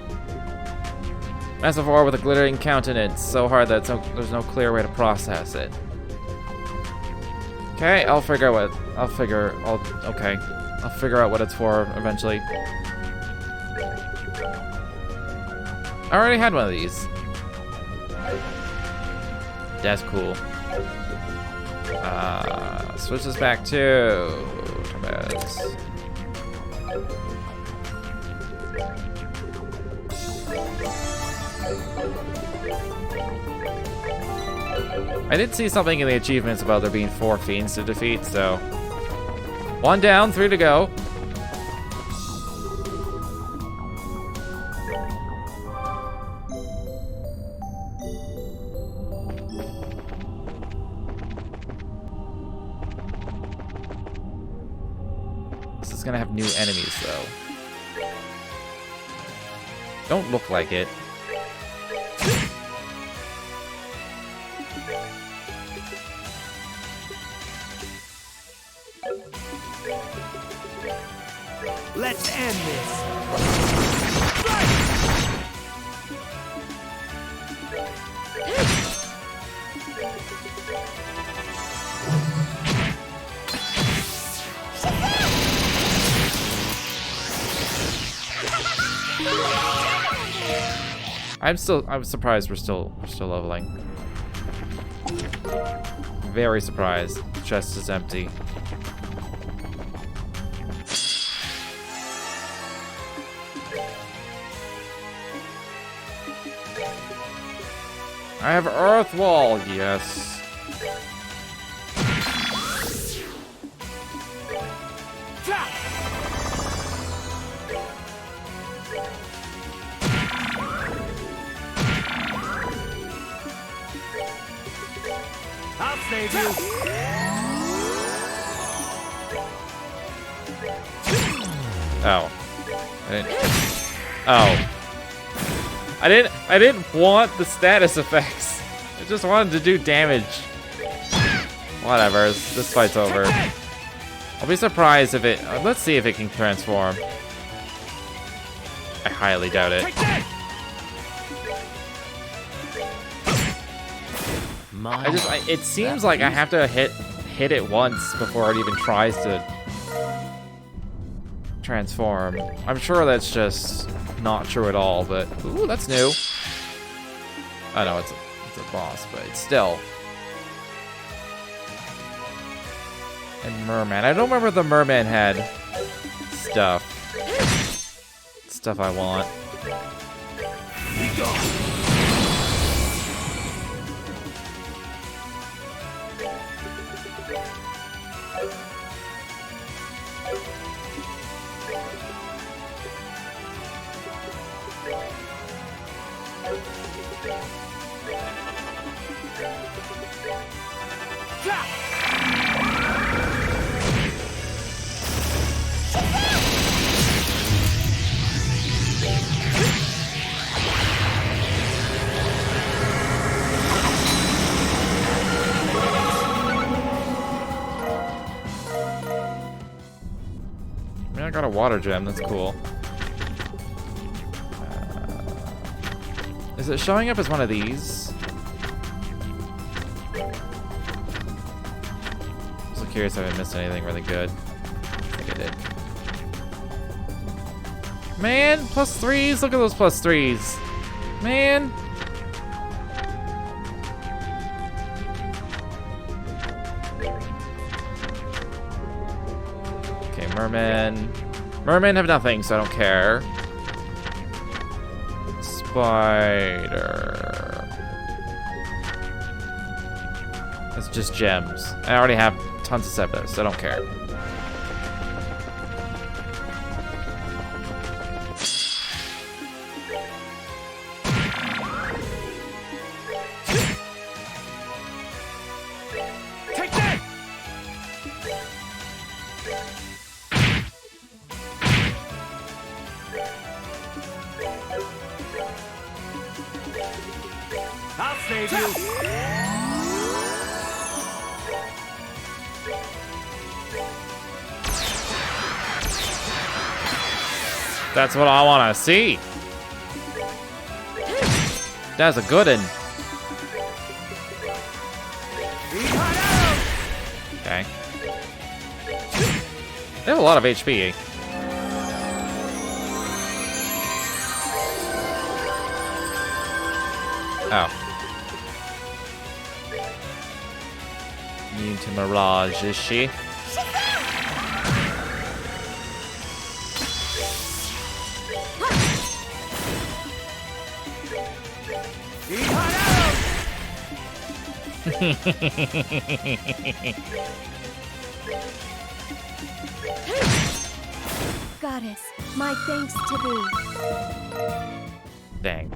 Massive ore with a glittering countenance. So hard that there's no clear way to process it. Okay, I'll figure out what it's for eventually. I already had one of these. That's cool. Switch this back to Torres. I did see something in the achievements about there being 4 fiends to defeat, so 1 down, 3 to go. is gonna have new enemies, though. Don't look like it. Let's end this. I'm surprised we're still leveling. Very surprised. Chest is empty. I have Earth Wall, yes. I'll save you. Oh. I didn't. Oh. I didn't want the status effects. I just wanted to do damage. Whatever. This fight's over. I'll be surprised if it. Let's see if it can transform. I highly doubt it. It seems like I have to hit it once before it even tries to transform. I'm sure that's just not true at all, but ooh, that's new. I know it's a boss, but it's still. And Merman. I don't remember if the Merman had stuff. Stuff I want. I got a water gem, that's cool. Is it showing up as one of these? I'm so curious if I missed anything really good. I think I did. Man, +3s! Look at those +3s! Man! Okay, Merman. Merman have nothing, so I don't care. Spider. It's just gems. I already have tons of Septos, so I don't care. Take that! I'll save you. That's what I want to see. That's a good one. Okay. They have a lot of HP. Oh. Immune to Mirage, is she? Goddess, my thanks to thee. Dang.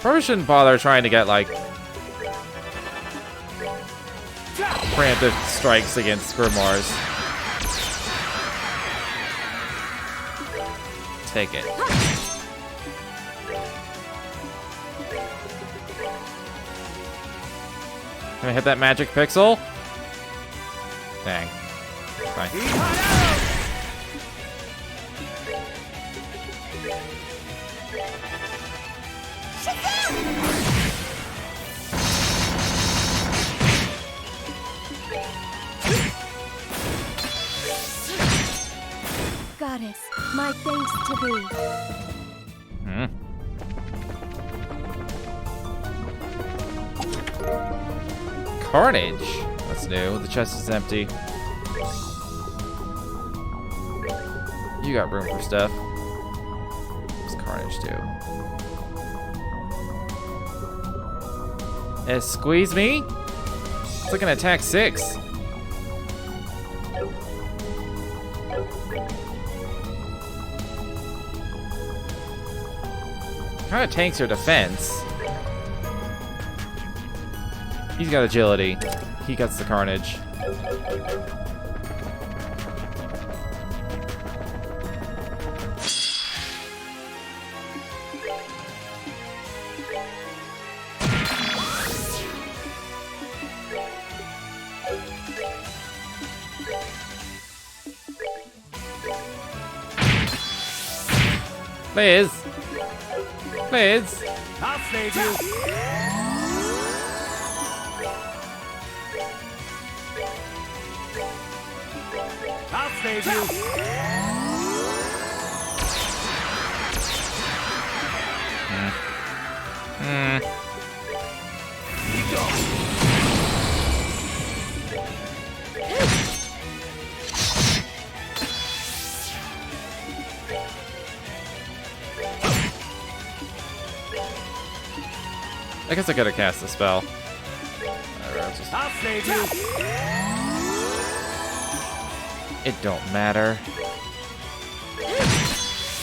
Probably shouldn't bother trying to get, like, preemptive strikes against Grimoires. Take it. Can I hit that magic pixel? Dang. Fine. Goddess, my thanks to thee. Carnage. That's new. The chest is empty. You got room for stuff. What's Carnage do? Squeeze me? It's like an attack 6. Kind of tanks your defense. He's got agility. He gets the Carnage. Liz! Liz! I'll save you. I'll save you. I guess I could have cast the spell. I'll save you. It don't matter.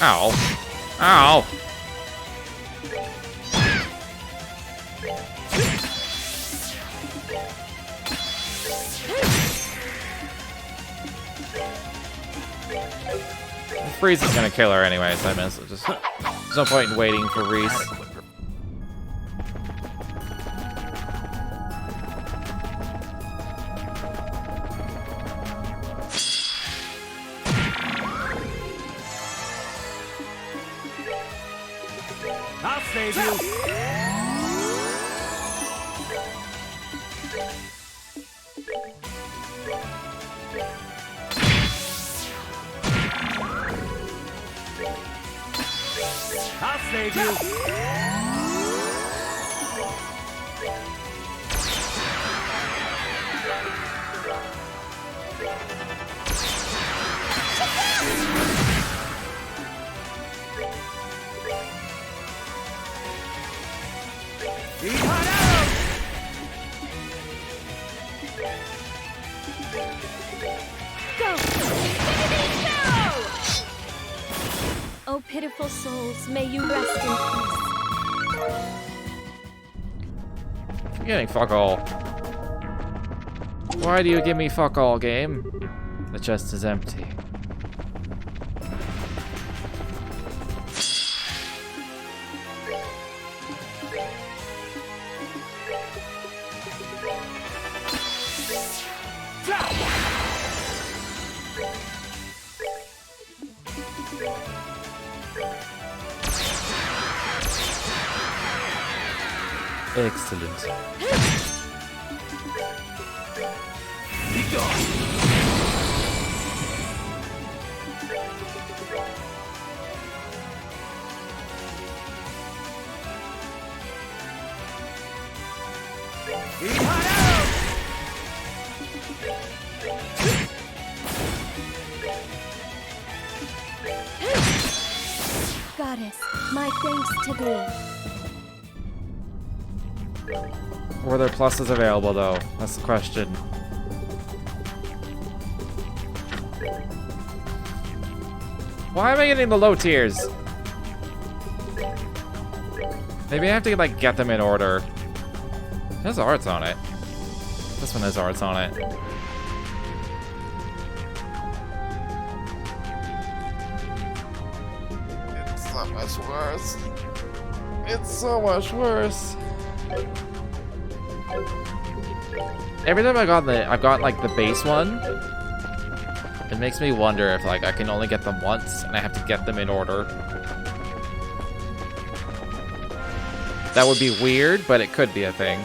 Ow. Ow. Freeze is gonna kill her anyway, so I miss it. Just, there's no point in waiting for Reese. I'll save you. I'll save you. Go! Oh, pitiful souls, may you rest in peace. I'm getting fuck all. Why do you give me fuck all, game? The chest is empty. Excellent. Goddess, my thanks to thee. Were there pluses available, though? That's the question. Why am I getting the low tiers? Maybe I have to like get them in order. It has arts on it. This one has arts on it. It's so much worse. It's so much worse. Every time I've got like the base one, it makes me wonder if like I can only get them once and I have to get them in order. That would be weird, but it could be a thing.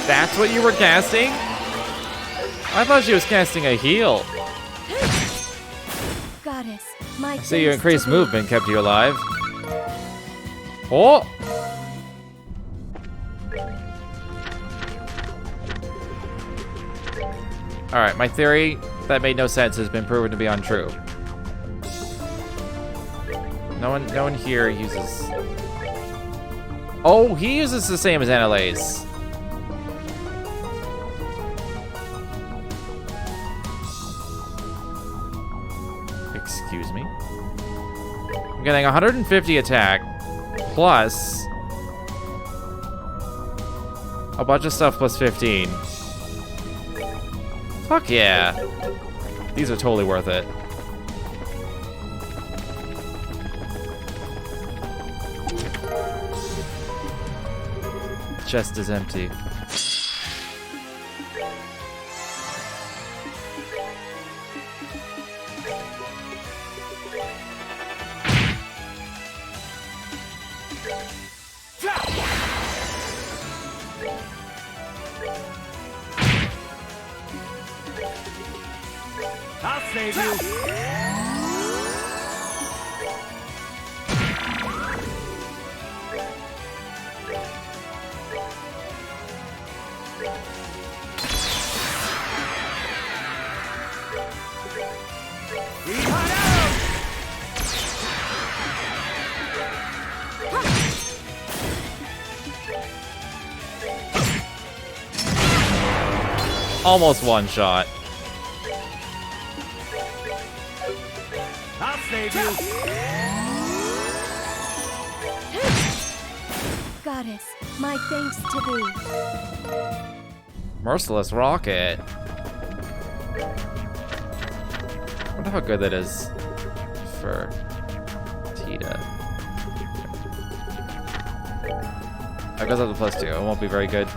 That's what you were casting? I thought she was casting a heal. Goddess, my So your thanks increased to thee. movement kept you alive. Oh! Alright, my theory that made no sense has been proven to be untrue. No one here uses... Oh, he uses the same as Annalise. Excuse me? I'm getting 150 attack, plus a bunch of stuff plus 15. Fuck yeah. These are totally worth it. Chest is empty. I'll save you. Almost one shot. I'll save you. Goddess, my thanks to thee. Merciless rocket. I wonder how good that is for Tita. That goes up to +2. It won't be very good.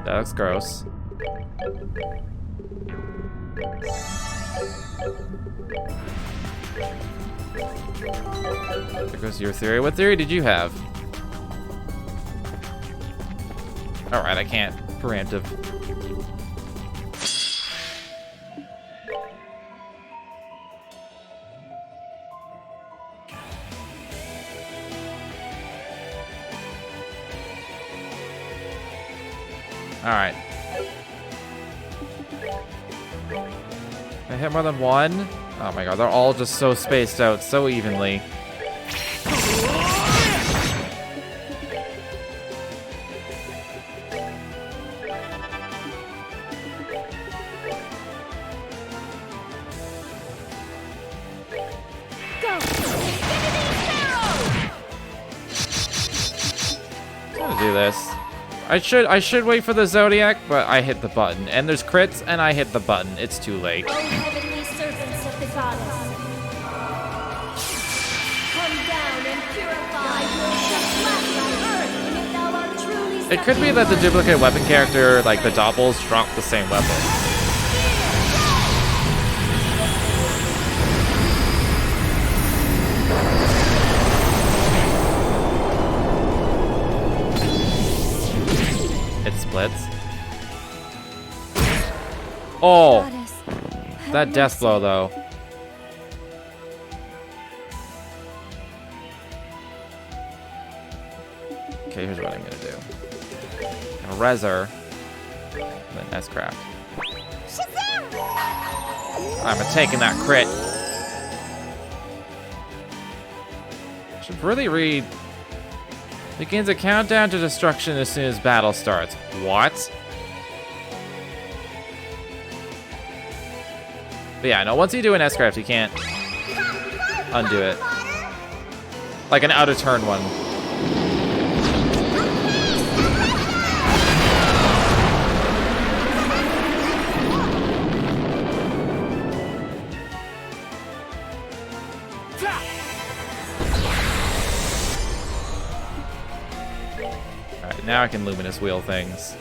That looks gross. There goes your theory. What theory did you have? Alright, I can't. Preemptive. Alright. I hit more than one? Oh my god, they're all just so spaced out so evenly. Do this. I should wait for the Zodiac, but I hit the button. And there's crits, and I hit the button. It's too late. O heavenly servants of the goddess, come down and purify your just left on earth, and if thou art truly It could be that the duplicate weapon character, like the doppels, drop the same weapon. Oh, Goddess, have that death mercy. blow though. Okay, here's what I'm gonna do. A Rezer, then S-Craft. I'm taking that crit. Should really read. Begins a countdown to destruction as soon as battle starts. What? But yeah, no, once you do an S-Craft, you can't undo it. Like an out-of-turn one. Alright, now I can luminous wheel things.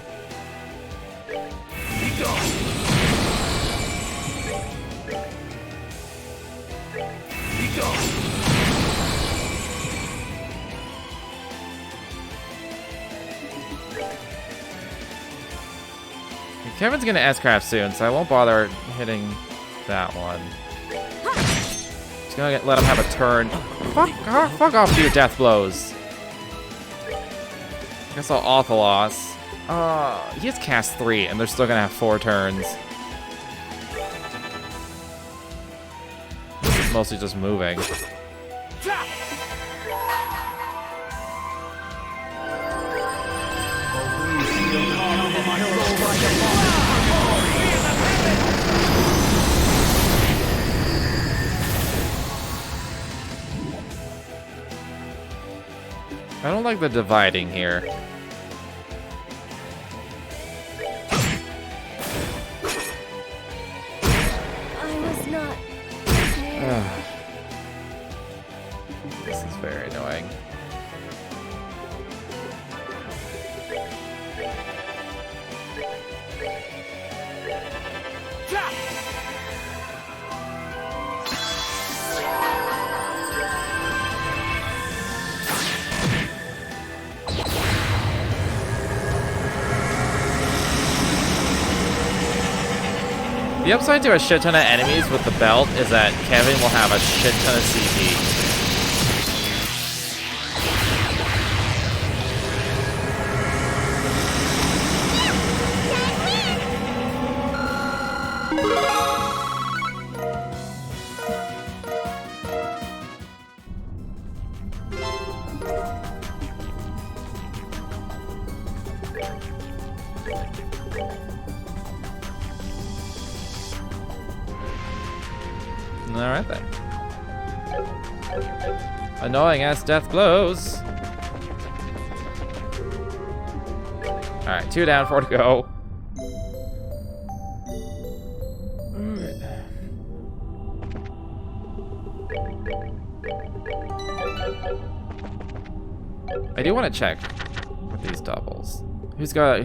Kevin's gonna S-Craft soon, so I won't bother hitting that one. Just gonna let him have a turn. Fuck off with your death blows. I guess I'll Ortholos. He has cast 3, and they're still gonna have 4 turns. This is mostly just moving. I don't like the dividing here. I was not prepared. This is very annoying. The upside to a shit ton of enemies with the belt is that Kevin will have a shit ton of CP. Alright then. Annoying ass death blows. Alright, 2 down, 4 to go. I do want to check with these doubles. Who's got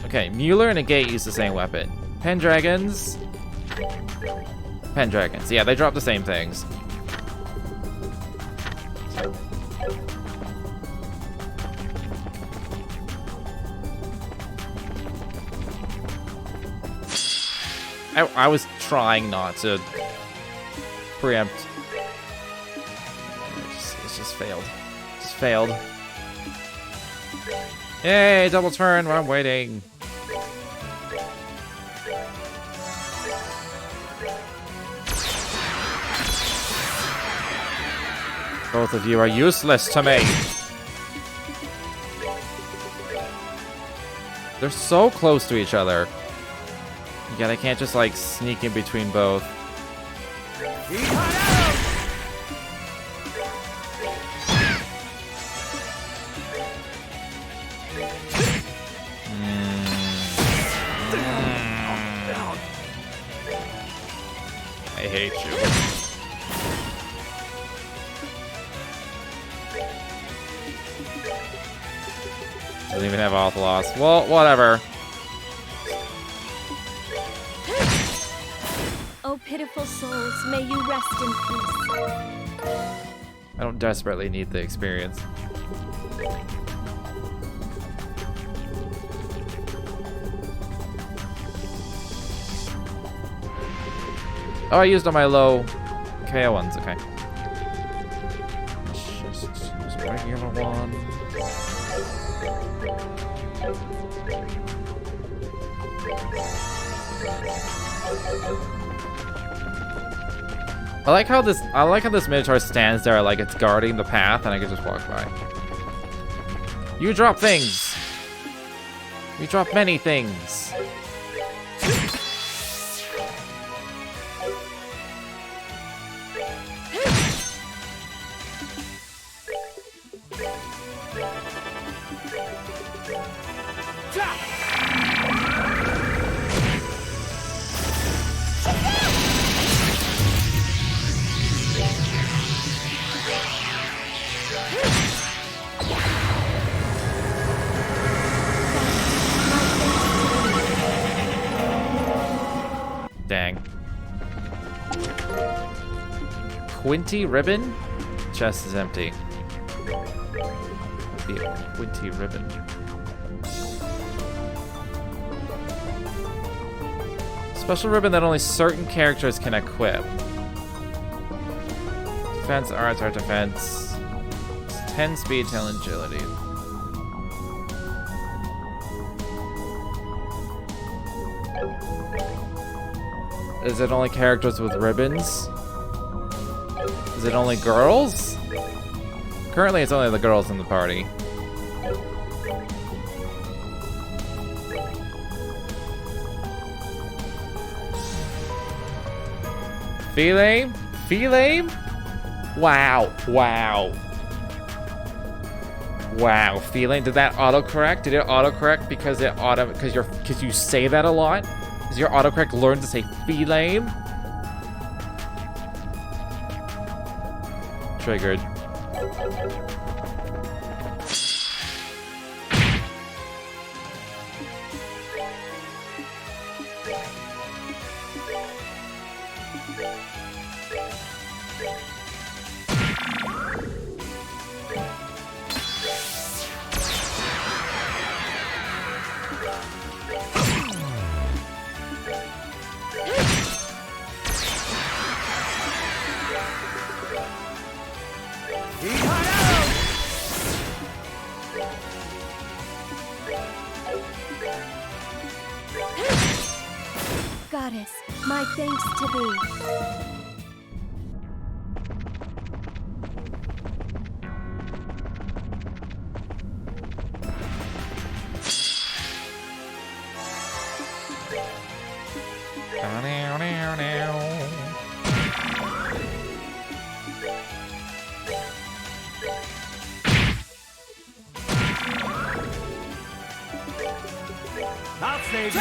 Okay, Mueller and a Gate use the same weapon. Pendragons. Pendragons. Yeah, they drop the same things. I was trying not to preempt. It's just failed. Just failed. Yay, double turn while I'm waiting. Both of you are useless to me. They're so close to each other. Yet I can't just like sneak in between both. I hate you. Doesn't even have Ortholos. Well, whatever. Oh, pitiful souls, may you rest in peace. I don't desperately need the experience. Oh, I used all my low KO ones. Okay. Just use a regular one. I like how this Minotaur stands there like it's guarding the path and I can just walk by. You drop things! You drop many things! Dang. Quinty ribbon? Chest is empty. That'd be a Quinty ribbon. Special ribbon that only certain characters can equip. Defense, arts, art defense. 10 speed, 10 agility. Is it only characters with ribbons? Is it only girls? Currently, it's only the girls in the party. Feline? Feline? Wow. Wow. Wow. Feline? Did that autocorrect? Did it autocorrect because because you say that a lot? Does your autocorrect learn to say feline? Triggered. Goddess, my thanks to thee. I'll save you.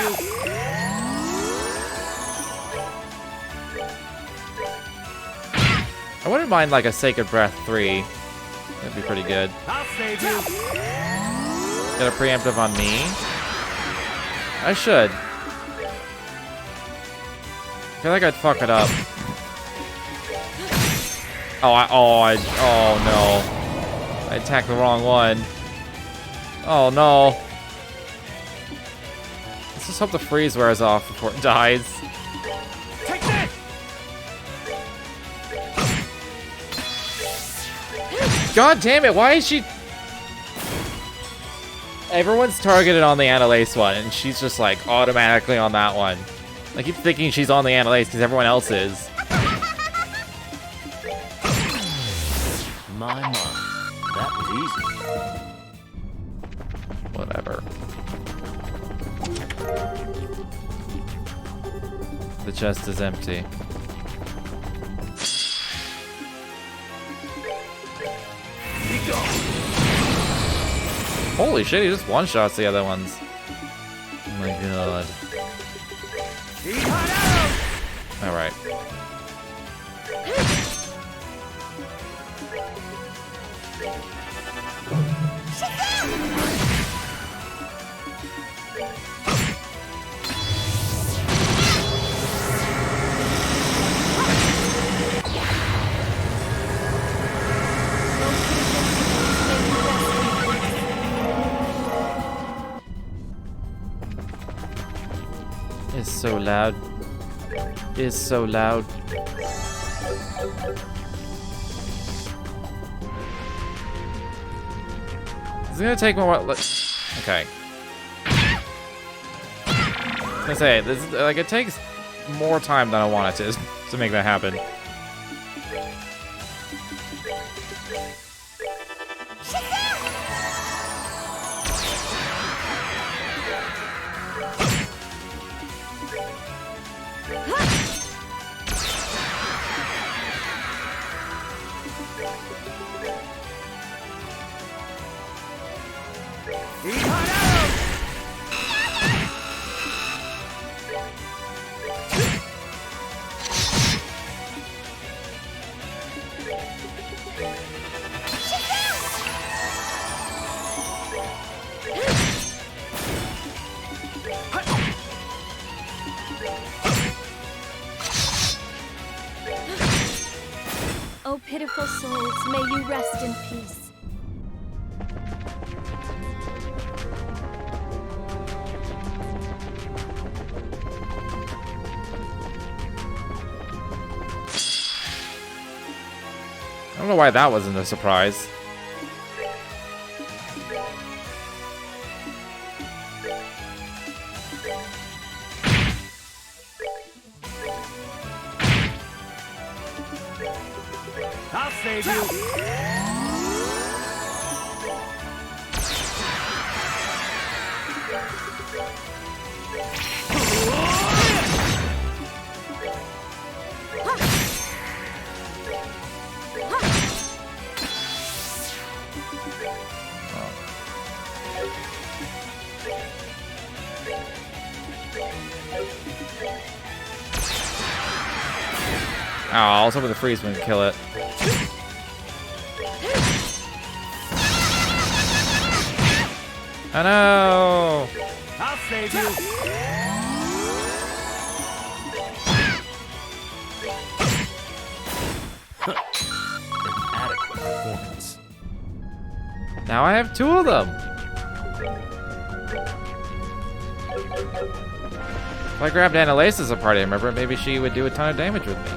I wouldn't mind like a Sacred Breath 3. That'd be pretty good. I'll save you. Get a preemptive on me. I should. I feel like I'd fuck it up. Oh no. I attacked the wrong one. Oh no. Let's just hope the freeze wears off before it dies. Take that. God damn it, why is she... Everyone's targeted on the Annalise one, and she's just like automatically on that one. I keep thinking she's on the Annalise because everyone else is. My, that was easy. Whatever. The chest is empty. Holy shit, he just one-shots the other ones. Oh my god. Alright. It's so loud. It's so loud. It's gonna take more. Okay. I was gonna say this is, like, it takes more time than I want it to make that happen. Oh, pitiful souls, may you rest in peace. I don't know why that wasn't a surprise. I'll save you. Oh, I was hoping the freeze wouldn't kill it. Oh no! I'll save you. Inadequate performance. Now I have two of them! If I grabbed Annalise as a party member, maybe she would do a ton of damage with me.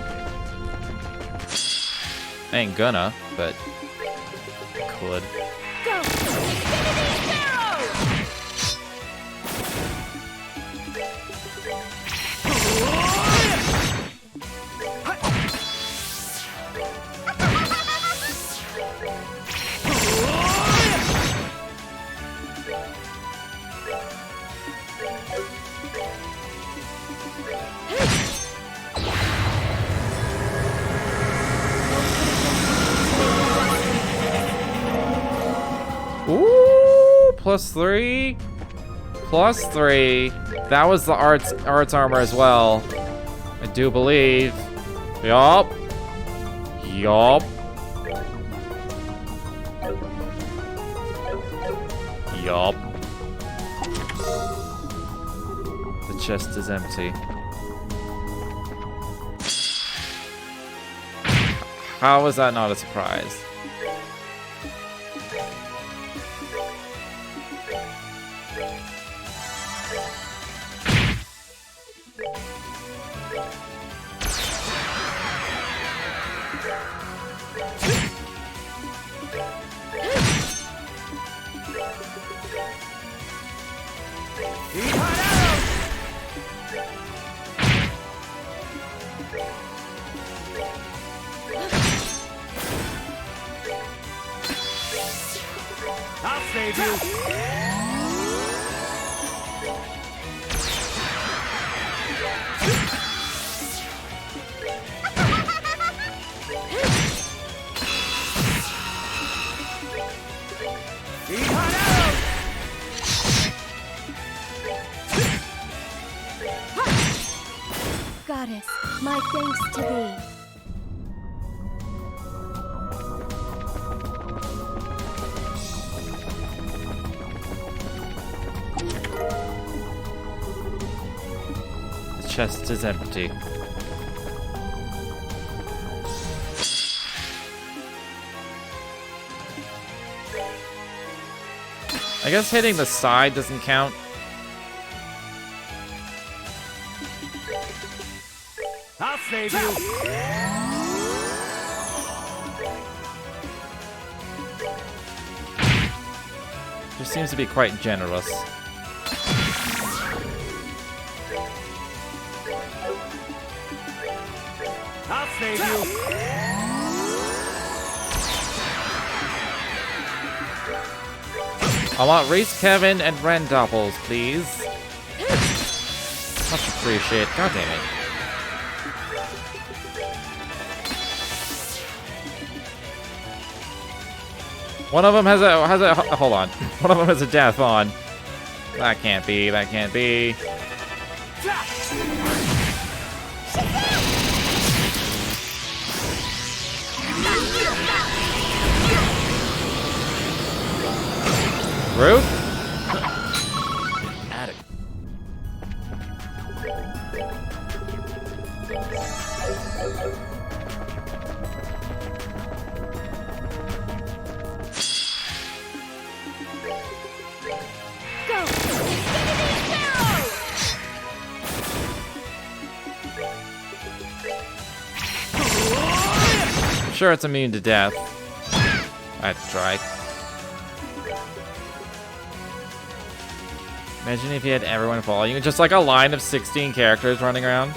I ain't gonna, but I could. Go! Infinity Arrow! Ooh, +3. +3. That was the arts armor as well. I do believe. Yup. Yup. Yup. The chest is empty. How is that not a surprise? I'll save you. Goddess, my thanks to thee. The chest is empty. I guess hitting the side doesn't count. I'll save you. Just seems to be quite generous. I'll save you. I want Reese, Kevin, and Ren doppels, please. Much appreciate. God damn it. One of them has a hold on. One of them has a death on. That can't be. That can't be. Ruth? Attic. Go! Infinity Arrow! I'm sure it's immune to death. I have to try. Imagine if you had everyone follow you. Just like a line of 16 characters running around.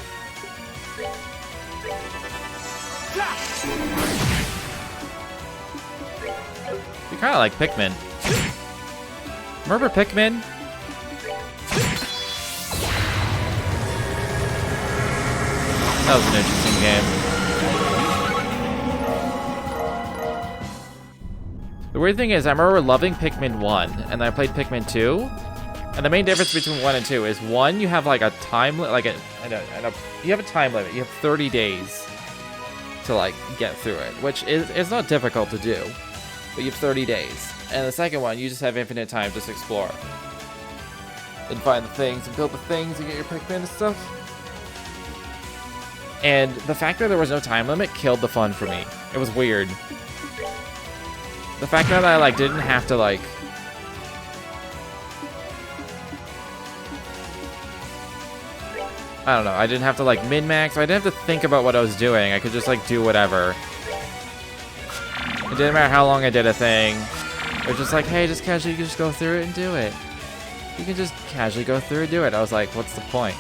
You kind of like Pikmin. Remember Pikmin? That was an interesting game. The weird thing is, I remember loving Pikmin 1, and then I played Pikmin 2. And the main difference between 1 and 2 is 1, you have like a time limit, you have a time limit. You have 30 days to like get through it, which is not difficult to do, but you have 30 days. And the second one, you just have infinite time to just explore and find the things and build the things and get your Pikmin and stuff. And the fact that there was no time limit killed the fun for me. It was weird. The fact that I like didn't have to like I don't know, I didn't have to like min-max, I didn't have to think about what I was doing, I could just like do whatever. It didn't matter how long I did a thing. It was just like, hey, just casually you can just go through it and do it. You can just casually go through and do it. I was like, what's the point?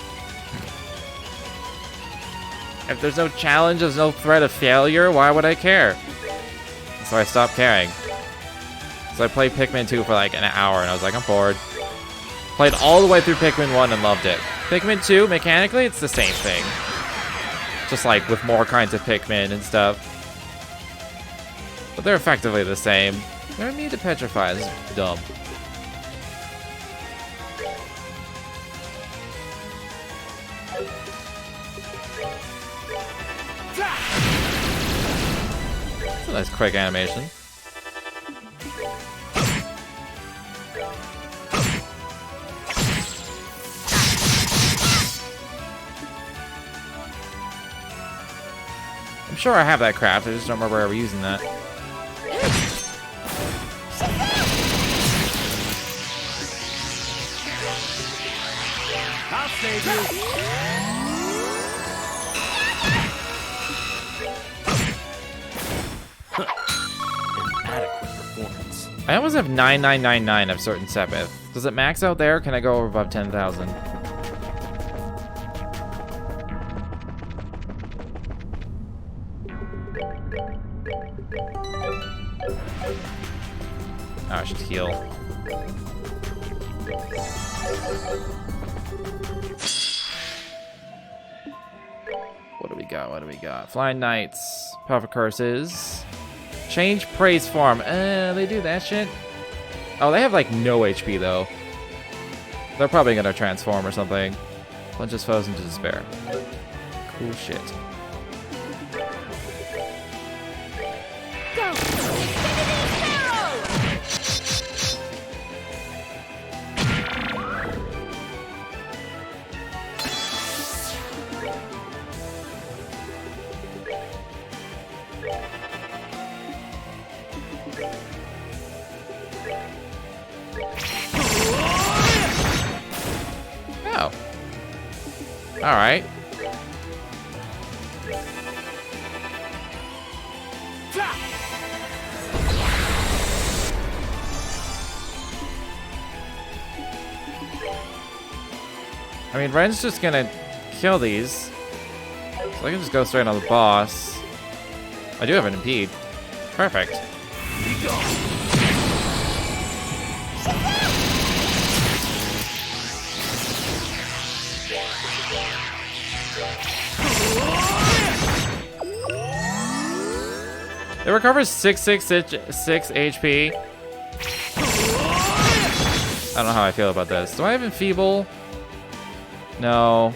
If there's no challenge, there's no threat of failure, why would I care? So I stopped caring. So I played Pikmin 2 for like an hour and I was like, I'm bored. Played all the way through Pikmin 1 and loved it. Pikmin 2, mechanically, it's the same thing. Just like with more kinds of Pikmin and stuff. But they're effectively the same. They're immune to petrify, this is dumb. That's a nice quick animation. I'm sure I have that craft, I just don't remember ever using that. I'll save you. Inadequate performance. I almost have 9999 of certain Sepith. Does it max out there? Can I go above 10,000? Oh, I should heal. What do we got? What do we got? Flying Knights, Powerful Curses, Change Praise Form. They do that shit? Oh, they have like no HP though. They're probably gonna transform or something. Plunges foes into despair. Cool shit. Go! Infinity Arrow! Oh. Alright. I mean, Ren's just gonna kill these. So I can just go straight on the boss. I do have an impede. Perfect. It recovers 6 HP. I don't know how I feel about this. Do I have Enfeeble? No.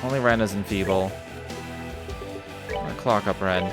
Only Ren is Enfeeble. I'm gonna clock up Ren.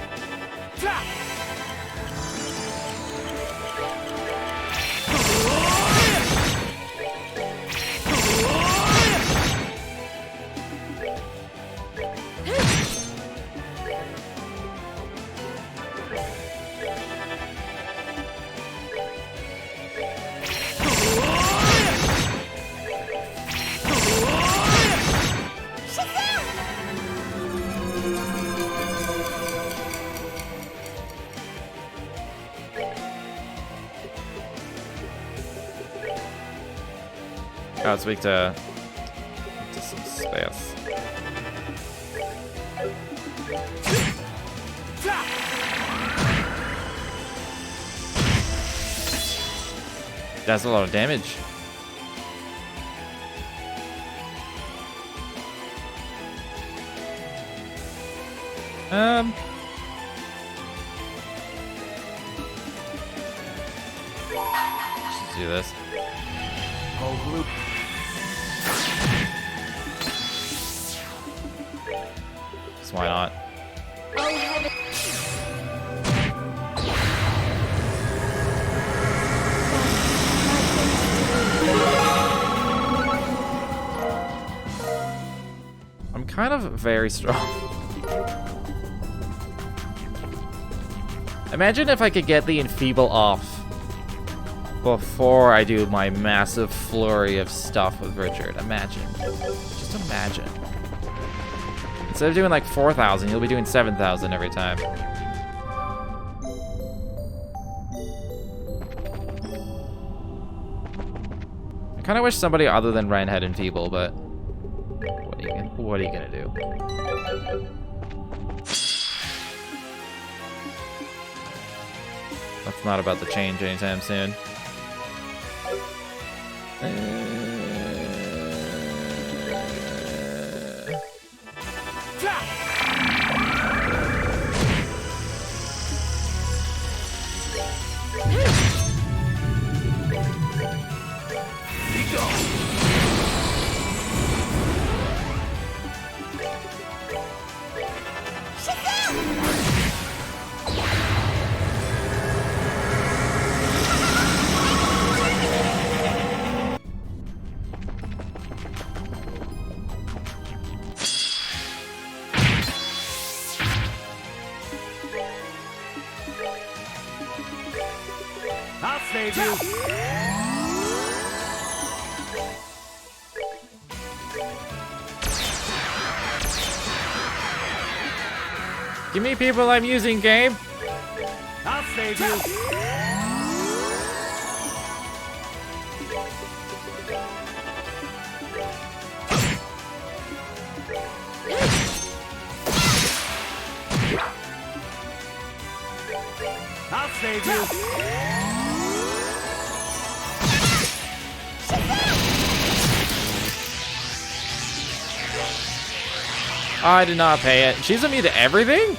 Oh, it's weak to some space. That's a lot of damage. Let's do this. Go blue. So why not? Oh, heaven. I'm kind of very strong. Imagine if I could get the Enfeeble off before I do my massive flurry of stuff with Richard. Imagine. Just imagine. Instead of doing like 4,000, you'll be doing 7,000 every time. I kind of wish somebody other than Ren had Enfeeble, but what are you gonna do? That's not about to change anytime soon. I'll save you. Give me people I'm using, game. I'll save you. I'll save you. I did not pay it. She's immune to everything?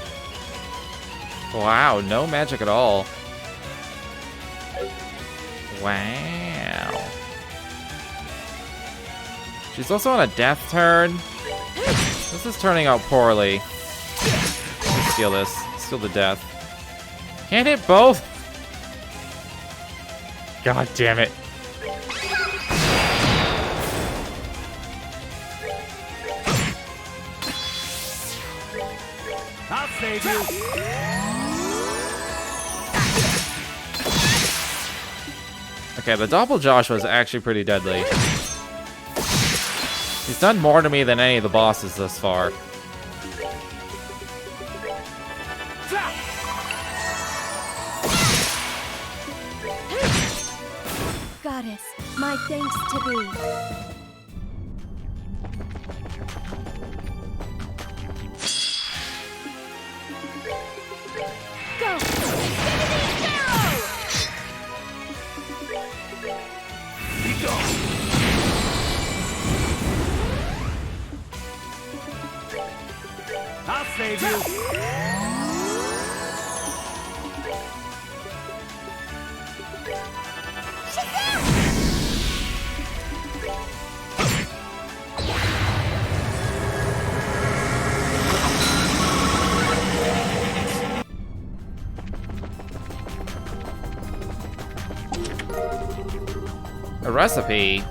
Wow, no magic at all. Wow. She's also on a death turn. This is turning out poorly. Let's steal this. Steal the death. Can't hit both. God damn it. I'll save you. Okay, the Doppel Joshua is actually pretty deadly. He's done more to me than any of the bosses thus far. Goddess, my thanks to thee. save you. A recipe.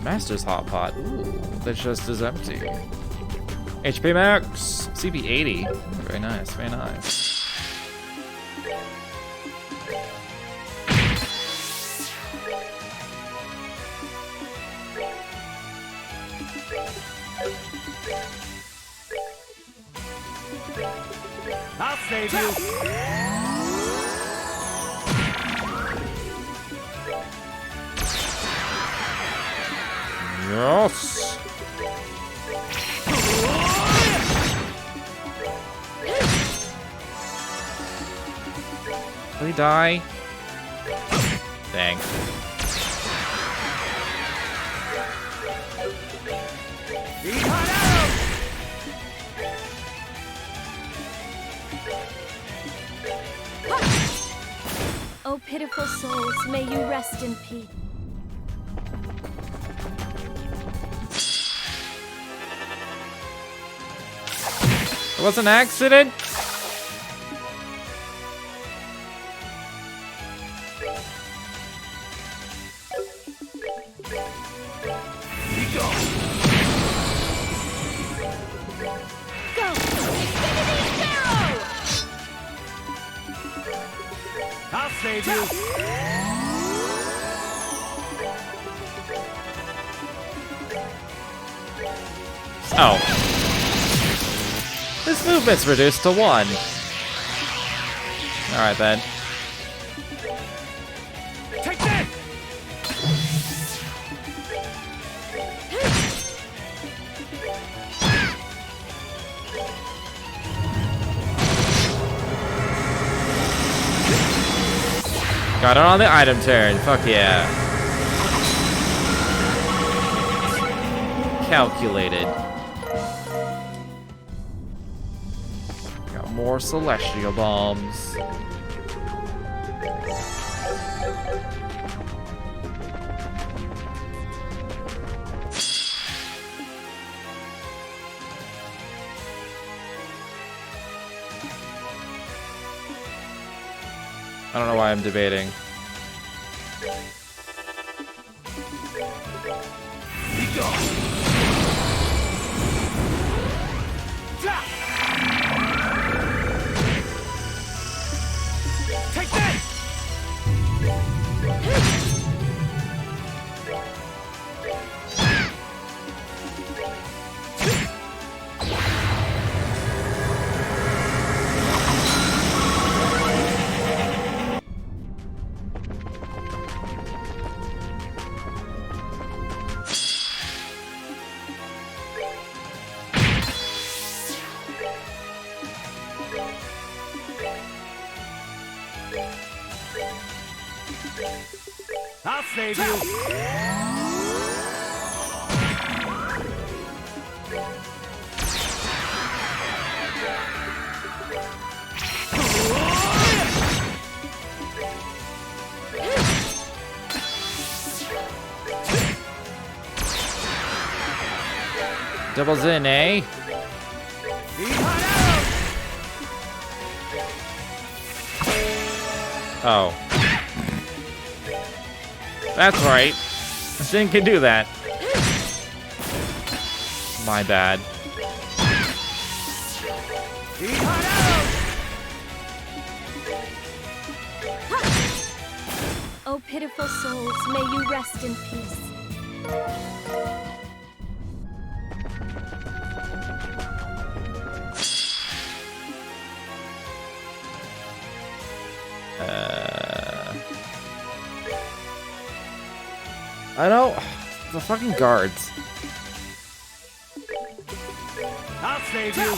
Master's hot pot. Ooh, that just is empty. HP max. CP 80. Very nice, very nice. I'll save you. Yes. Will he die? Dang. Oh, pitiful souls, may you rest in peace. It was an accident? Go! Infinity Arrow! I'll save you. Oh. His movement's reduced to 1. Alright then. Take that. Got it on the item turn. Fuck yeah. Calculated. Got more celestial bombs. I don't know why I'm debating. Take that. I'll save you. Doubles in, eh? Oh. That's right. Zin can do that. My bad. Oh, pitiful souls, may you rest in peace. I don't. The fucking guards. I'll save you.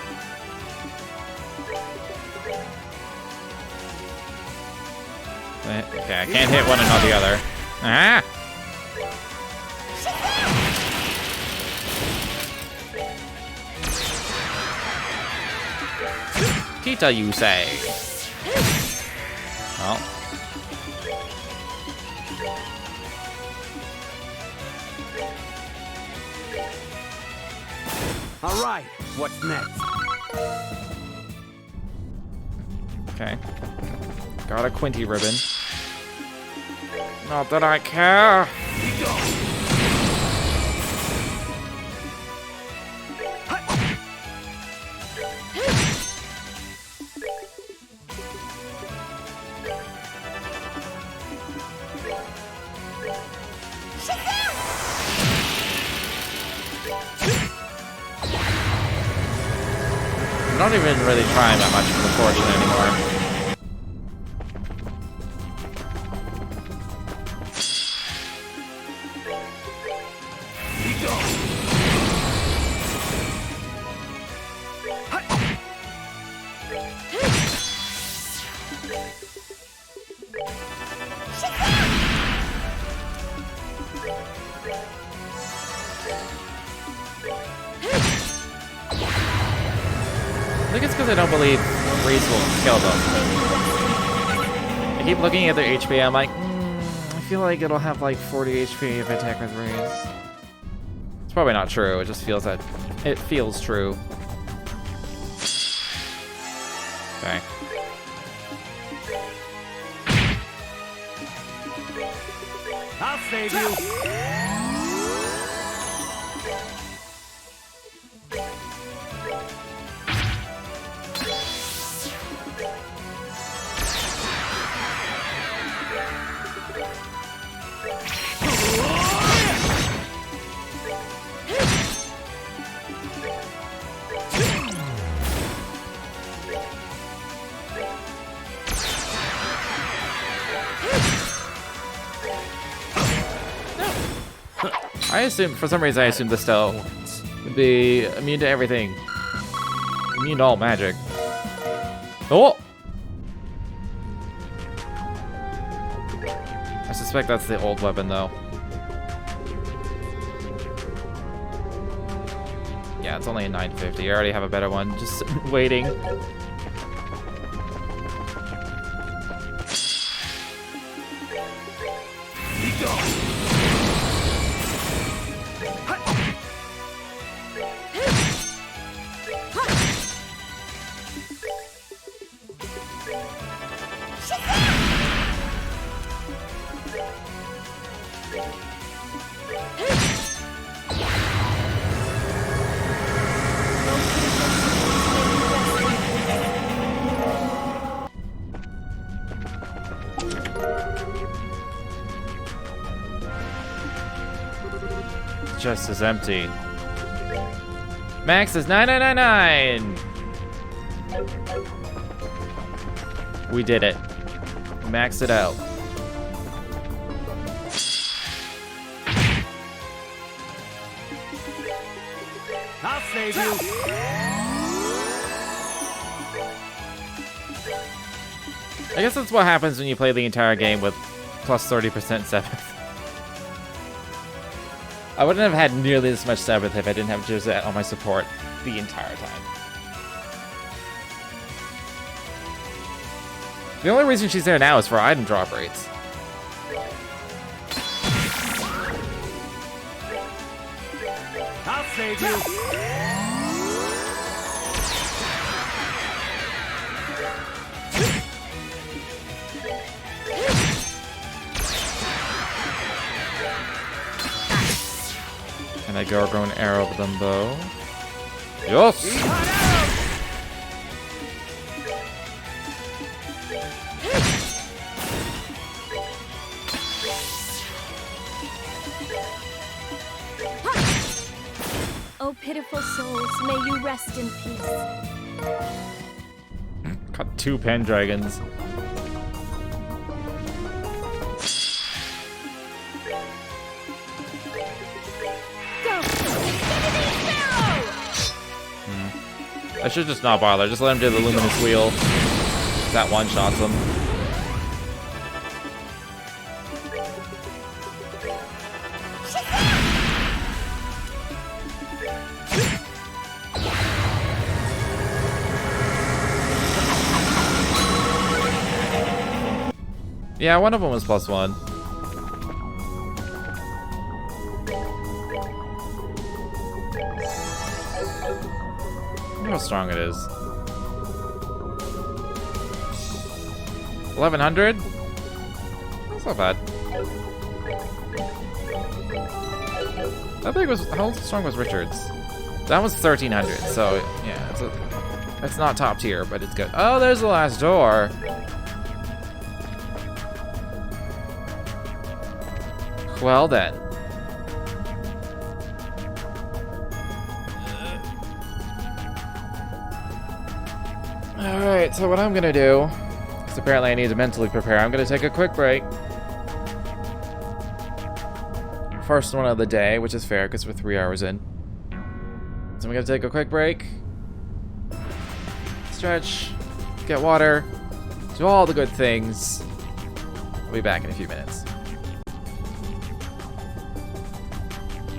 Okay, I can't hit one and not the other. Ah! Kita, you say? Well. All right, what's next? Okay. Got a Quinty ribbon. Not that I care. I'm not even really trying that much for the fortune anymore. I think it's because I don't believe Reese will kill them. I keep looking at their HP, I'm like, I feel like it'll have like 40 HP if I attack with Reese. It's probably not true, it just feels that it feels true. Okay. I'll save you. I assume, for some reason I assumed this Stell would be immune to everything. Immune to all magic. Oh! I suspect that's the old weapon though. Yeah, it's only a 950. I already have a better one, just waiting. Chest is empty. Max is 9999. We did it. Maxed it out. I'll save you. I guess that's what happens when you play the entire game with plus 30% 7th. I wouldn't have had nearly as much 7th if I didn't have Josette on my support the entire time. The only reason she's there now is for item drop rates. I'll save you. And I go grow an arrow with them bow. Yes! Oh, pitiful souls, may you rest in peace. Got 2 Pendragons. I should just not bother. Just let him do the luminous wheel. That one-shots him. Yeah, one of them was +1. I wonder how strong it is. 1100? That's not bad. How big was? How strong was Richard's? That was 1300. So yeah, it's not top tier, but it's good. Oh, there's the last door. Well then. Alright, so what I'm gonna do, because apparently I need to mentally prepare, I'm gonna take a quick break. First one of the day, which is fair because we're 3 hours in. So I'm gonna take a quick break. Stretch, get water, do all the good things. I'll be back in a few minutes.